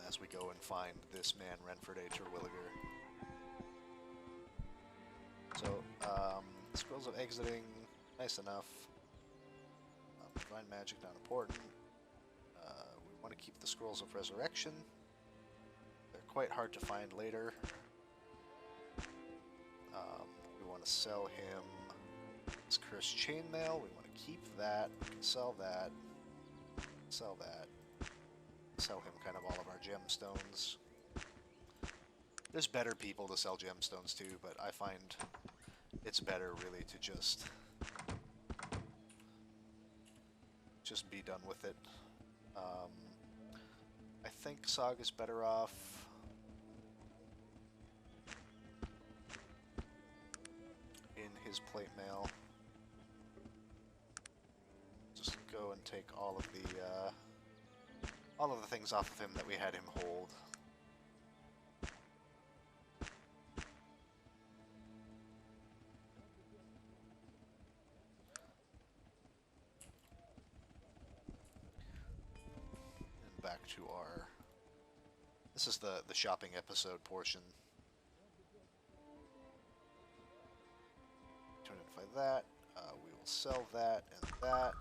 as we go and find this man, Renford A. Terwilliger. So, scrolls of exiting, nice enough. Divine magic, not important. We want to keep the scrolls of resurrection. They're quite hard to find later. We want to sell him his cursed chainmail. We want to keep that. We can sell that. Sell that. Sell him kind of all of our gemstones. There's better people to sell gemstones to, but I find it's better really to just be done with it. I think Sog is better off in his plate mail. go and take all of the things off of him that we had him hold. And back to our... This is the shopping episode portion. To identify that, we will sell that and that.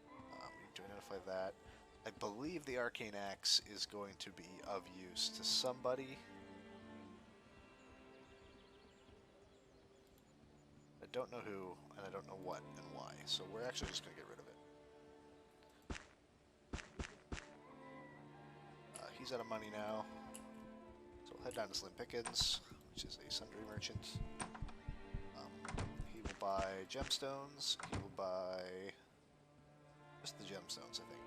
We need to identify that. I believe the arcane axe is going to be of use to somebody. I don't know who, and I don't know what and why, so we're actually just going to get rid of it. He's out of money now, so we'll head down to Slim Pickens, which is a sundry merchant. He will buy gemstones. He will buy just the gemstones, I think.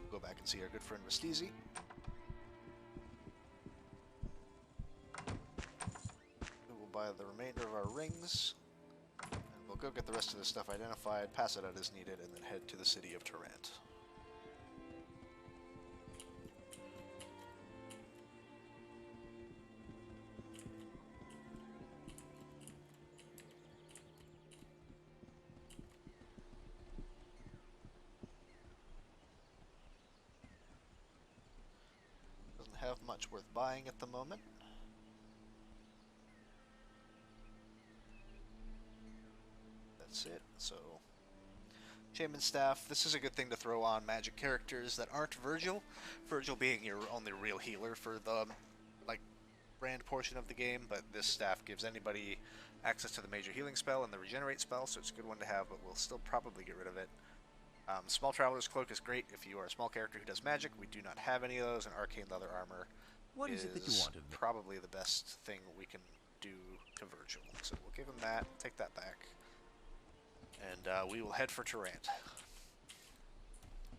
Go back and see our good friend Restizi. We will buy the remainder of our rings. And we'll go get the rest of this stuff identified, pass it out as needed, and then head to the city of Tarant. Have much worth buying at the moment. That's it. So, Shaman Staff. This is a good thing to throw on magic characters that aren't Virgil. Virgil being your only real healer for the brand portion of the game, but this staff gives anybody access to the major healing spell and the regenerate spell, so it's a good one to have, but we'll still probably get rid of it. Small Traveler's Cloak is great if you are a small character who does magic. We do not have any of those, and Arcane Leather Armor What is it that you want of me? probably the best thing we can do to Virgil. So we'll give him that, take that back, and we will head for Tarant,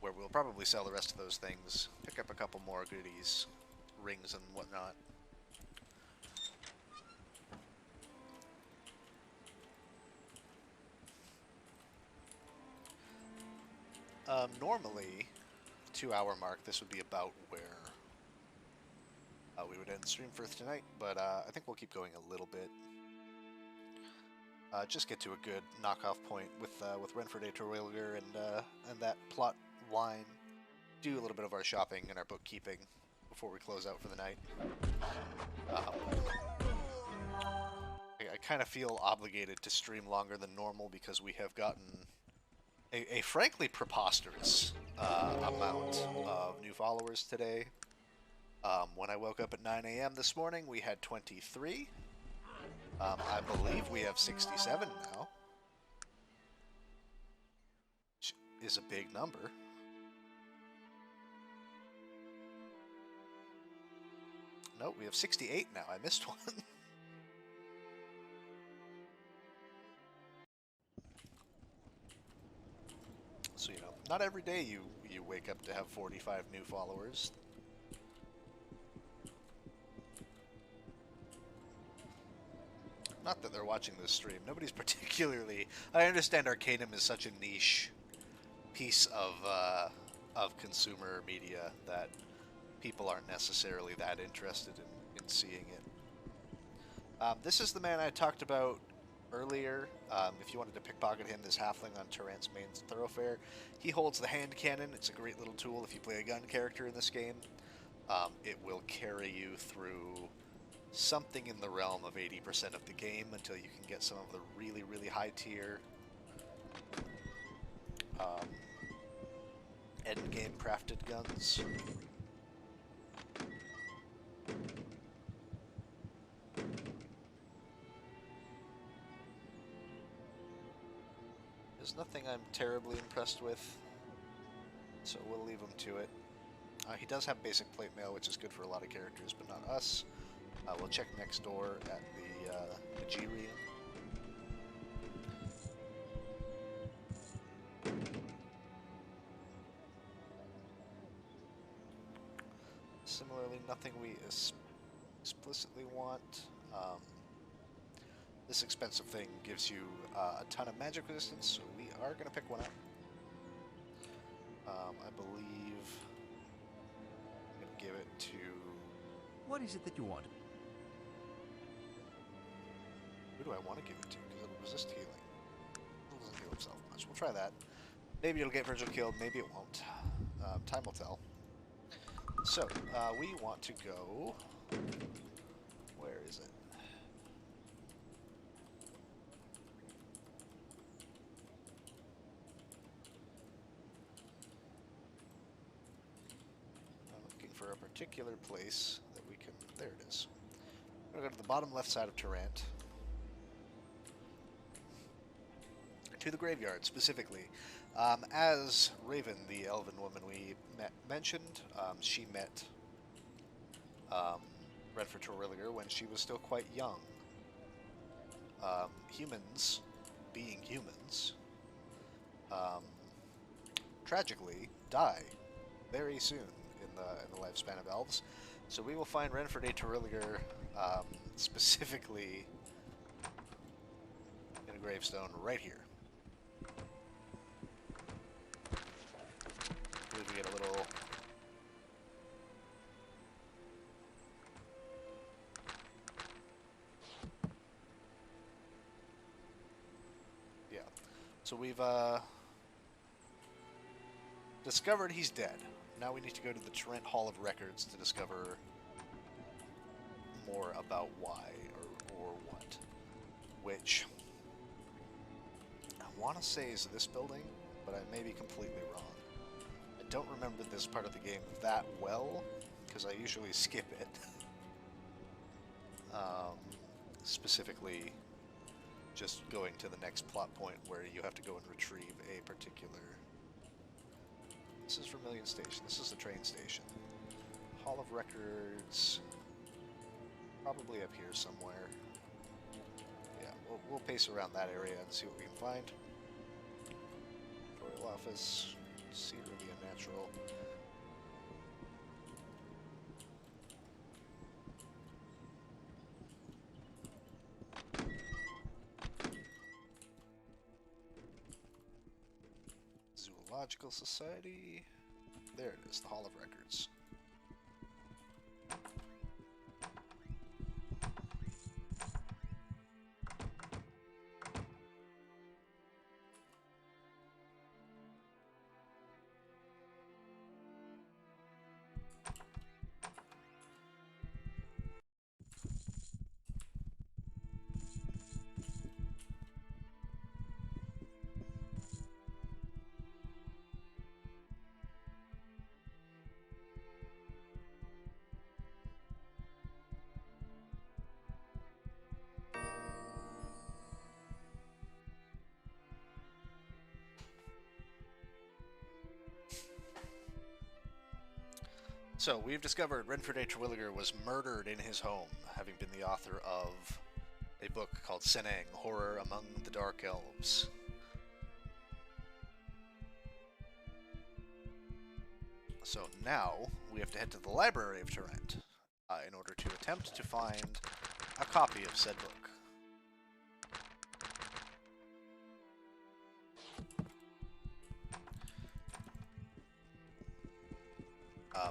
where we'll probably sell the rest of those things, pick up a couple more goodies, rings and whatnot. Normally, 2-hour mark, this would be about where we would end the stream for tonight, but I think we'll keep going a little bit. Just get to a good knockoff point with Renford A. Terwilliger and that plot line. Do a little bit of our shopping and our bookkeeping before we close out for the night. I kind of feel obligated to stream longer than normal because we have gotten a frankly preposterous amount of new followers today. When I woke up at 9 a.m. this morning, we had 23. I believe we have 67 now, which is a big number. No, we have 68 now. I missed one. So, you know, not every day you wake up to have 45 new followers. Not that they're watching this stream. Nobody's particularly... I understand Arcanum is such a niche piece of consumer media that people aren't necessarily that interested in seeing it. This is the man I talked about earlier. If you wanted to pickpocket him, this halfling on Tarant's main thoroughfare. He holds the hand cannon. It's a great little tool if you play a gun character in this game. It will carry you through something in the realm of 80% of the game until you can get some of the really, really high tier end game crafted guns. There's nothing I'm terribly impressed with, so we'll leave him to it. He does have basic plate mail, which is good for a lot of characters, but not us. We'll check next door at the Nigerian. Similarly, nothing we explicitly want. This expensive thing gives you a ton of magic resistance, so we are going to pick one up. I believe I'm going to give it to... What is it that you want? Who do I want to give it to? Because it'll resist healing. It doesn't heal himself much. We'll try that. Maybe it'll get Virgil killed, maybe it won't. Time will tell. So, we want to go... Where is it? I'm looking for a particular place that we can... There it is. We're going to go to the bottom left side of Tarant. To the graveyard, specifically. As Raven, the elven woman we mentioned, she met Redford Torrilliger when she was still quite young. Humans, being humans, tragically die very soon in the lifespan of elves. So we will find Renford A. Torrilliger specifically in a gravestone right here. I believe we get a little... Yeah. So we've discovered he's dead. Now we need to go to the Trent Hall of Records to discover more about why or what. Which I want to say is this building, but I may be completely wrong. I don't remember this part of the game that well, because I usually skip it. Specifically, just going to the next plot point where you have to go and retrieve a particular... This is Vermilion Station. This is the train station. Hall of Records... Probably up here somewhere. Yeah, we'll pace around that area and see what we can find. Royal Office, Cedar of the Unnatural. Zoological Society. There it is, the Hall of Records. So, we've discovered Renford A. Terwilliger was murdered in his home, having been the author of a book called Senang, Horror Among the Dark Elves. So now, we have to head to the Library of Tarant in order to attempt to find a copy of said book.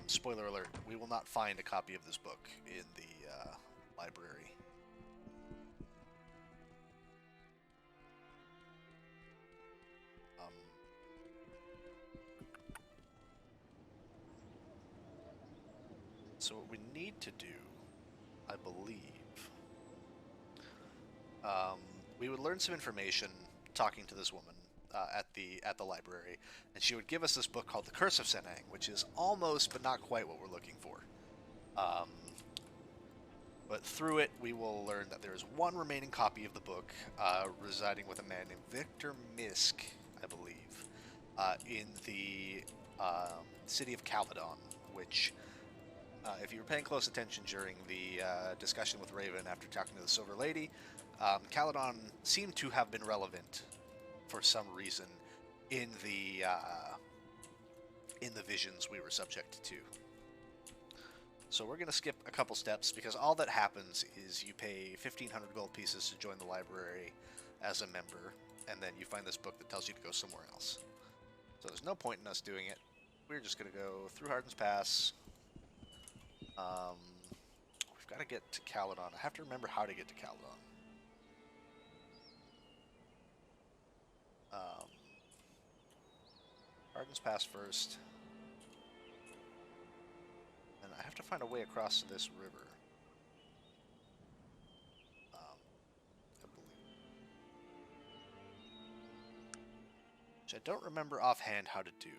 Spoiler alert, we will not find a copy of this book in the library. So what we need to do, I believe, we would learn some information talking to this woman at the library, and she would give us this book called The Curse of Senang, which is almost but not quite what we're looking for. But through it, we will learn that there is one remaining copy of the book residing with a man named Victor Misk, I believe, in the city of Caledon, which, if you were paying close attention during the discussion with Raven after talking to the Silver Lady, Caledon seemed to have been relevant for some reason in the visions we were subject to. So we're going to skip a couple steps because all that happens is you pay 1,500 gold pieces to join the library as a member, and then you find this book that tells you to go somewhere else. So there's no point in us doing it. We're just going to go through Hardin's Pass. We've got to get to Caledon. I have to remember how to get to Caledon. Hardin's Pass first. And I have to find a way across to this river. I believe. Which I don't remember offhand how to do.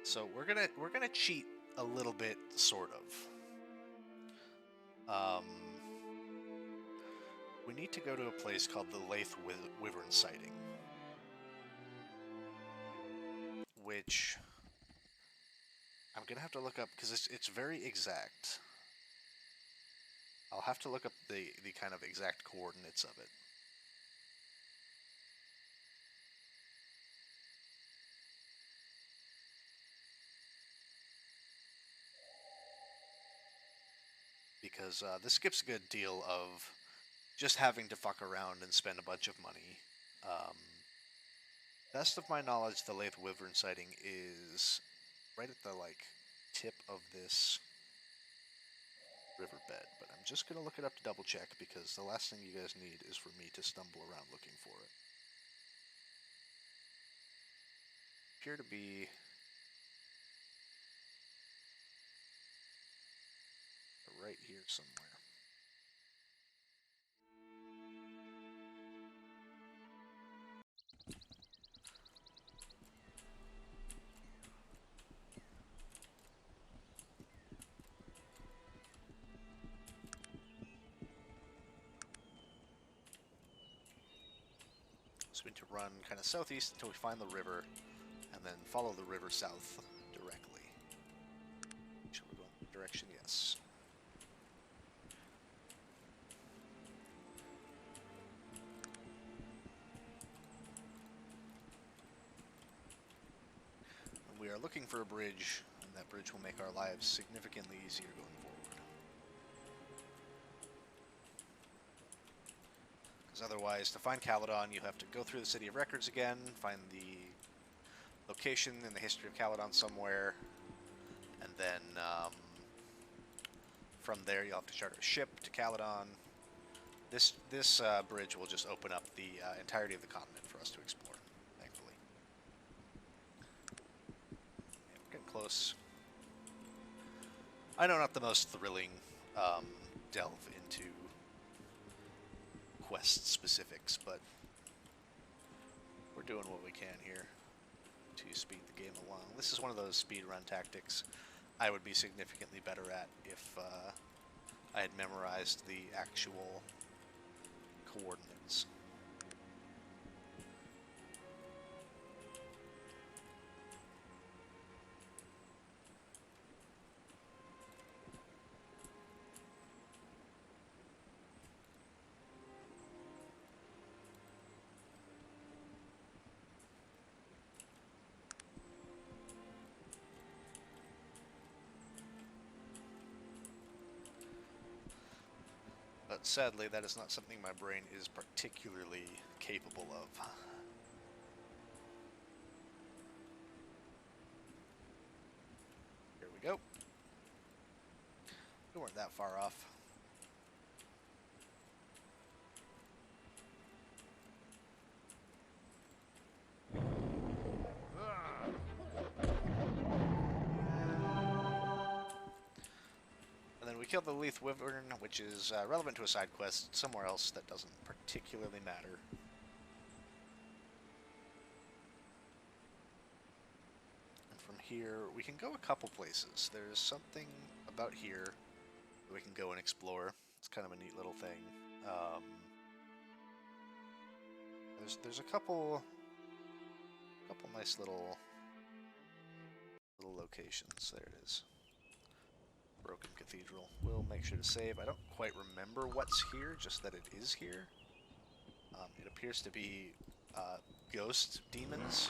So we're gonna cheat a little bit, sort of. We need to go to a place called the Lathe Wyvern Sighting, which I'm gonna have to look up because it's very exact. I'll have to look up the kind of exact coordinates of it. Because this skips a good deal of just having to fuck around and spend a bunch of money. Best of my knowledge, the Lathe Wyvern Sighting is right at the, tip of this riverbed. But I'm just going to look it up to double check, because the last thing you guys need is for me to stumble around looking for it. Appear to be right here somewhere. So we need to run kind of southeast until we find the river, and then follow the river south directly. Should we go in that direction? Yes. And we are looking for a bridge, and that bridge will make our lives significantly easier going forward. Otherwise, to find Caledon, you have to go through the City of Records again, find the location in the history of Caledon somewhere, and then from there you'll have to charter a ship to Caledon. This bridge will just open up the entirety of the continent for us to explore, thankfully. Yeah, we're getting close. I know not the most thrilling delve into quest specifics, but we're doing what we can here to speed the game along. This is one of those speedrun tactics I would be significantly better at if I had memorized the actual coordinates. But sadly, that is not something my brain is particularly capable of. Here we go. We weren't that far off. And then we killed the Lathe Wyvern, which is relevant to a side quest somewhere else that doesn't particularly matter. here. We can go a couple places. There's something about here that we can go and explore. It's kind of a neat little thing. There's a couple nice little locations. There it is. Broken Cathedral. We'll make sure to save. I don't quite remember what's here, just that it is here. It appears to be ghost demons.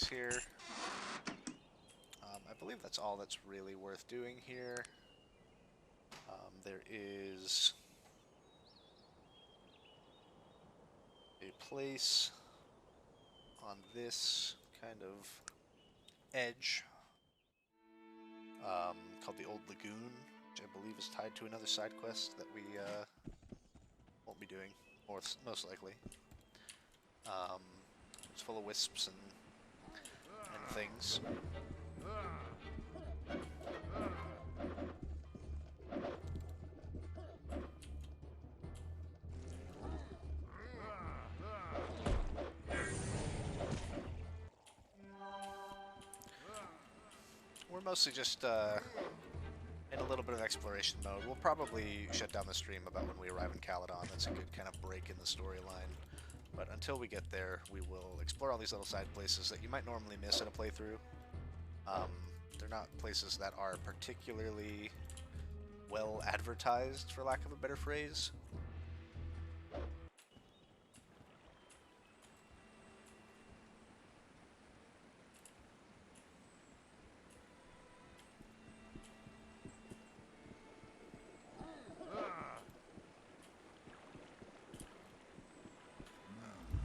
Here. I believe that's all that's really worth doing here. There is a place on this kind of edge called the Old Lagoon, which I believe is tied to another side quest that we won't be doing, most likely. It's full of wisps and things. We're mostly just in a little bit of exploration mode. We'll probably shut down the stream about when we arrive in Caledon. That's a good kind of break in the storyline. But until we get there, we will explore all these little side places that you might normally miss in a playthrough. They're not places that are particularly well advertised, for lack of a better phrase.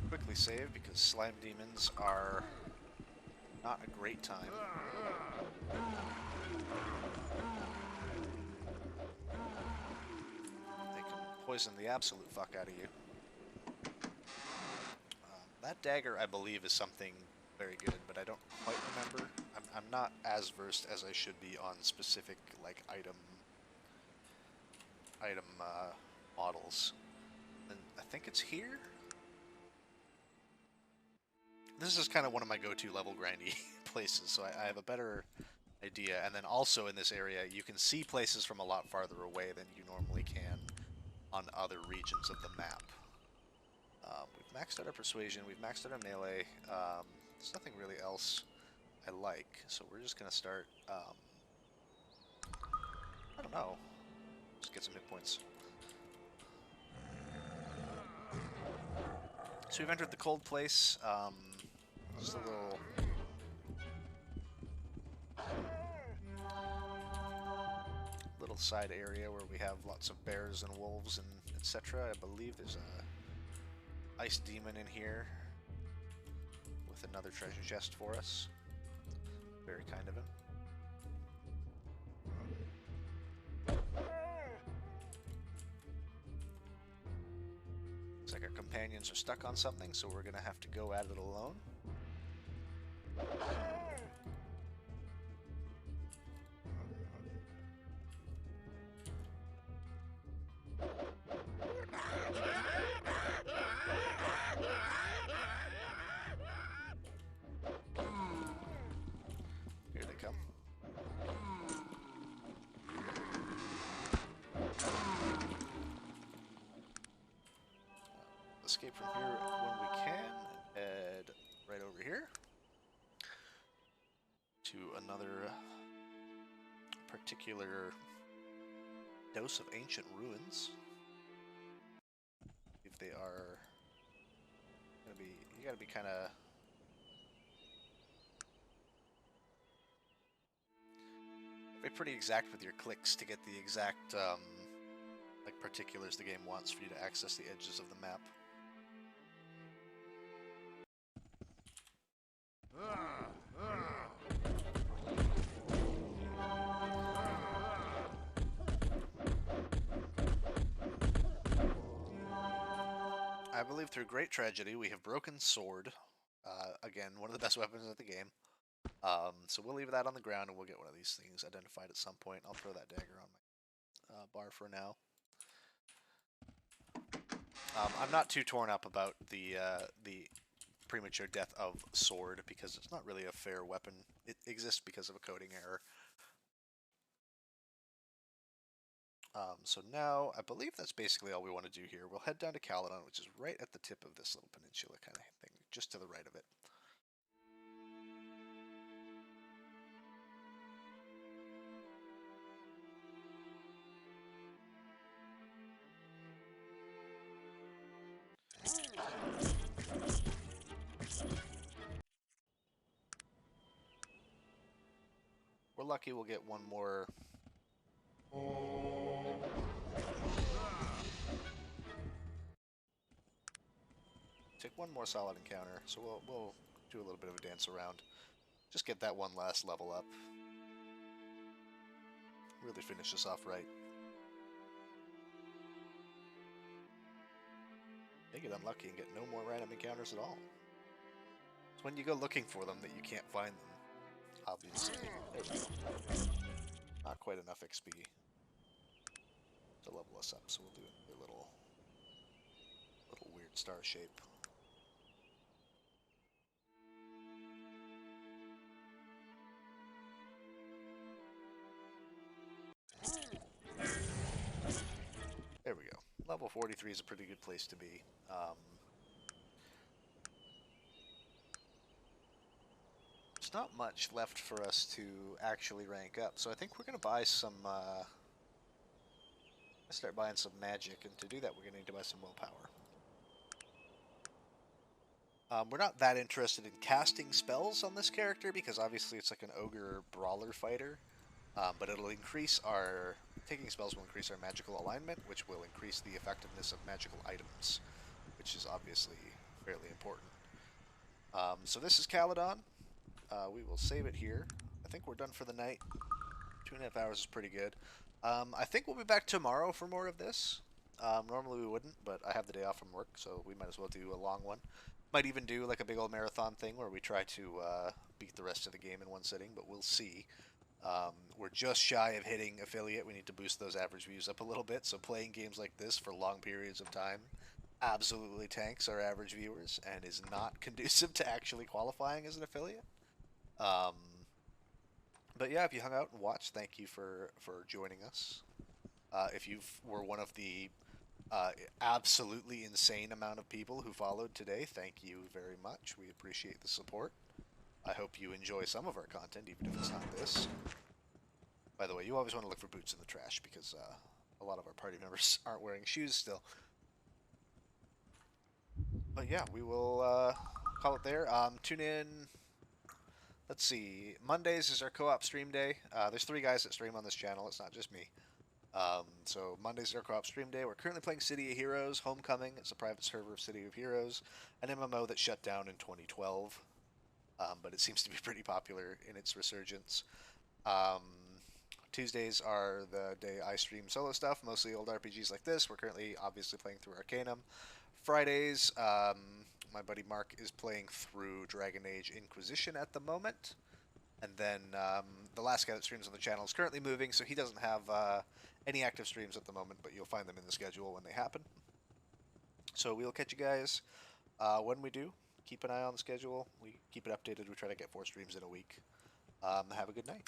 Quickly save because slime demons are not a great time. They can poison the absolute fuck out of you. That dagger, I believe, is something very good, but I don't quite remember. I'm not as versed as I should be on specific like item models. And I think it's here. This is kind of one of my go-to level grindy places, so I have a better idea. And then also in this area, you can see places from a lot farther away than you normally can on other regions of the map. We've maxed out our persuasion, we've maxed out our melee. There's nothing really else I like, so we're just going to start, I don't know, just get some hit points. So we've entered the cold place. Just a little side area where we have lots of bears and wolves and etc. I believe there's a ice demon in here with another treasure chest for us. Very kind of him. Looks like our companions are stuck on something, so we're gonna have to go at it alone. Here they come. Escape from here when we can and head right over here to another particular dose of ancient ruins. If they are gonna be, you gotta be kind of pretty exact with your clicks to get the exact like particulars the game wants for you to access the edges of the map. believe through great tragedy we have broken sword. Again, one of the best weapons of the game. So we'll leave that on the ground and we'll get one of these things identified at some point. I'll throw that dagger on my bar for now. I'm not too torn up about the premature death of sword because it's not really a fair weapon. It exists because of a coding error. So now, I believe that's basically all we want to do here. We'll head down to Caledon, which is right at the tip of this little peninsula kind of thing, just to the right of it. We're lucky we'll get one more. Take one more solid encounter, so we'll do a little bit of a dance around. Just get that one last level up. Really finish this off right. They get unlucky and get no more random encounters at all. It's when you go looking for them that you can't find them, obviously. Not quite enough XP to level us up, so we'll do a little weird star shape. There we go. Level 43 is a pretty good place to be. There's not much left for us to actually rank up, so I think we're going to buy some, start buying some magic, and to do that we're going to need to buy some willpower. We're not that interested in casting spells on this character, because obviously it's like an ogre brawler fighter, but it'll increase our... Taking spells will increase our magical alignment, which will increase the effectiveness of magical items, which is obviously fairly important. So this is Caledon. We will save it here. I think we're done for the night. 2.5 hours is pretty good. I think we'll be back tomorrow for more of this. Normally we wouldn't, but I have the day off from work, so we might as well do a long one. Might even do like a big old marathon thing where we try to beat the rest of the game in one sitting, but we'll see. We're just shy of hitting affiliate. We need to boost those average views up a little bit, so playing games like this for long periods of time absolutely tanks our average viewers and is not conducive to actually qualifying as an affiliate. But yeah, if you hung out and watched, thank you for joining us. If you were one of the absolutely insane amount of people who followed today, thank you very much. We appreciate the support. I hope you enjoy some of our content, even if it's not this. By the way, you always want to look for boots in the trash, because a lot of our party members aren't wearing shoes still. But yeah, we will call it there. Tune in. Let's see. Mondays is our co-op stream day. There's 3 guys that stream on this channel. It's not just me. So Mondays is our co-op stream day. We're currently playing City of Heroes Homecoming. It's a private server of City of Heroes, an MMO that shut down in 2012. But it seems to be pretty popular in its resurgence. Tuesdays are the day I stream solo stuff, mostly old RPGs like this. We're currently obviously playing through Arcanum. Fridays, my buddy Mark is playing through Dragon Age Inquisition at the moment. And then the last guy that streams on the channel is currently moving, so he doesn't have any active streams at the moment, but you'll find them in the schedule when they happen. So we'll catch you guys when we do. Keep an eye on the schedule. We keep it updated. We try to get 4 streams in a week. Have a good night.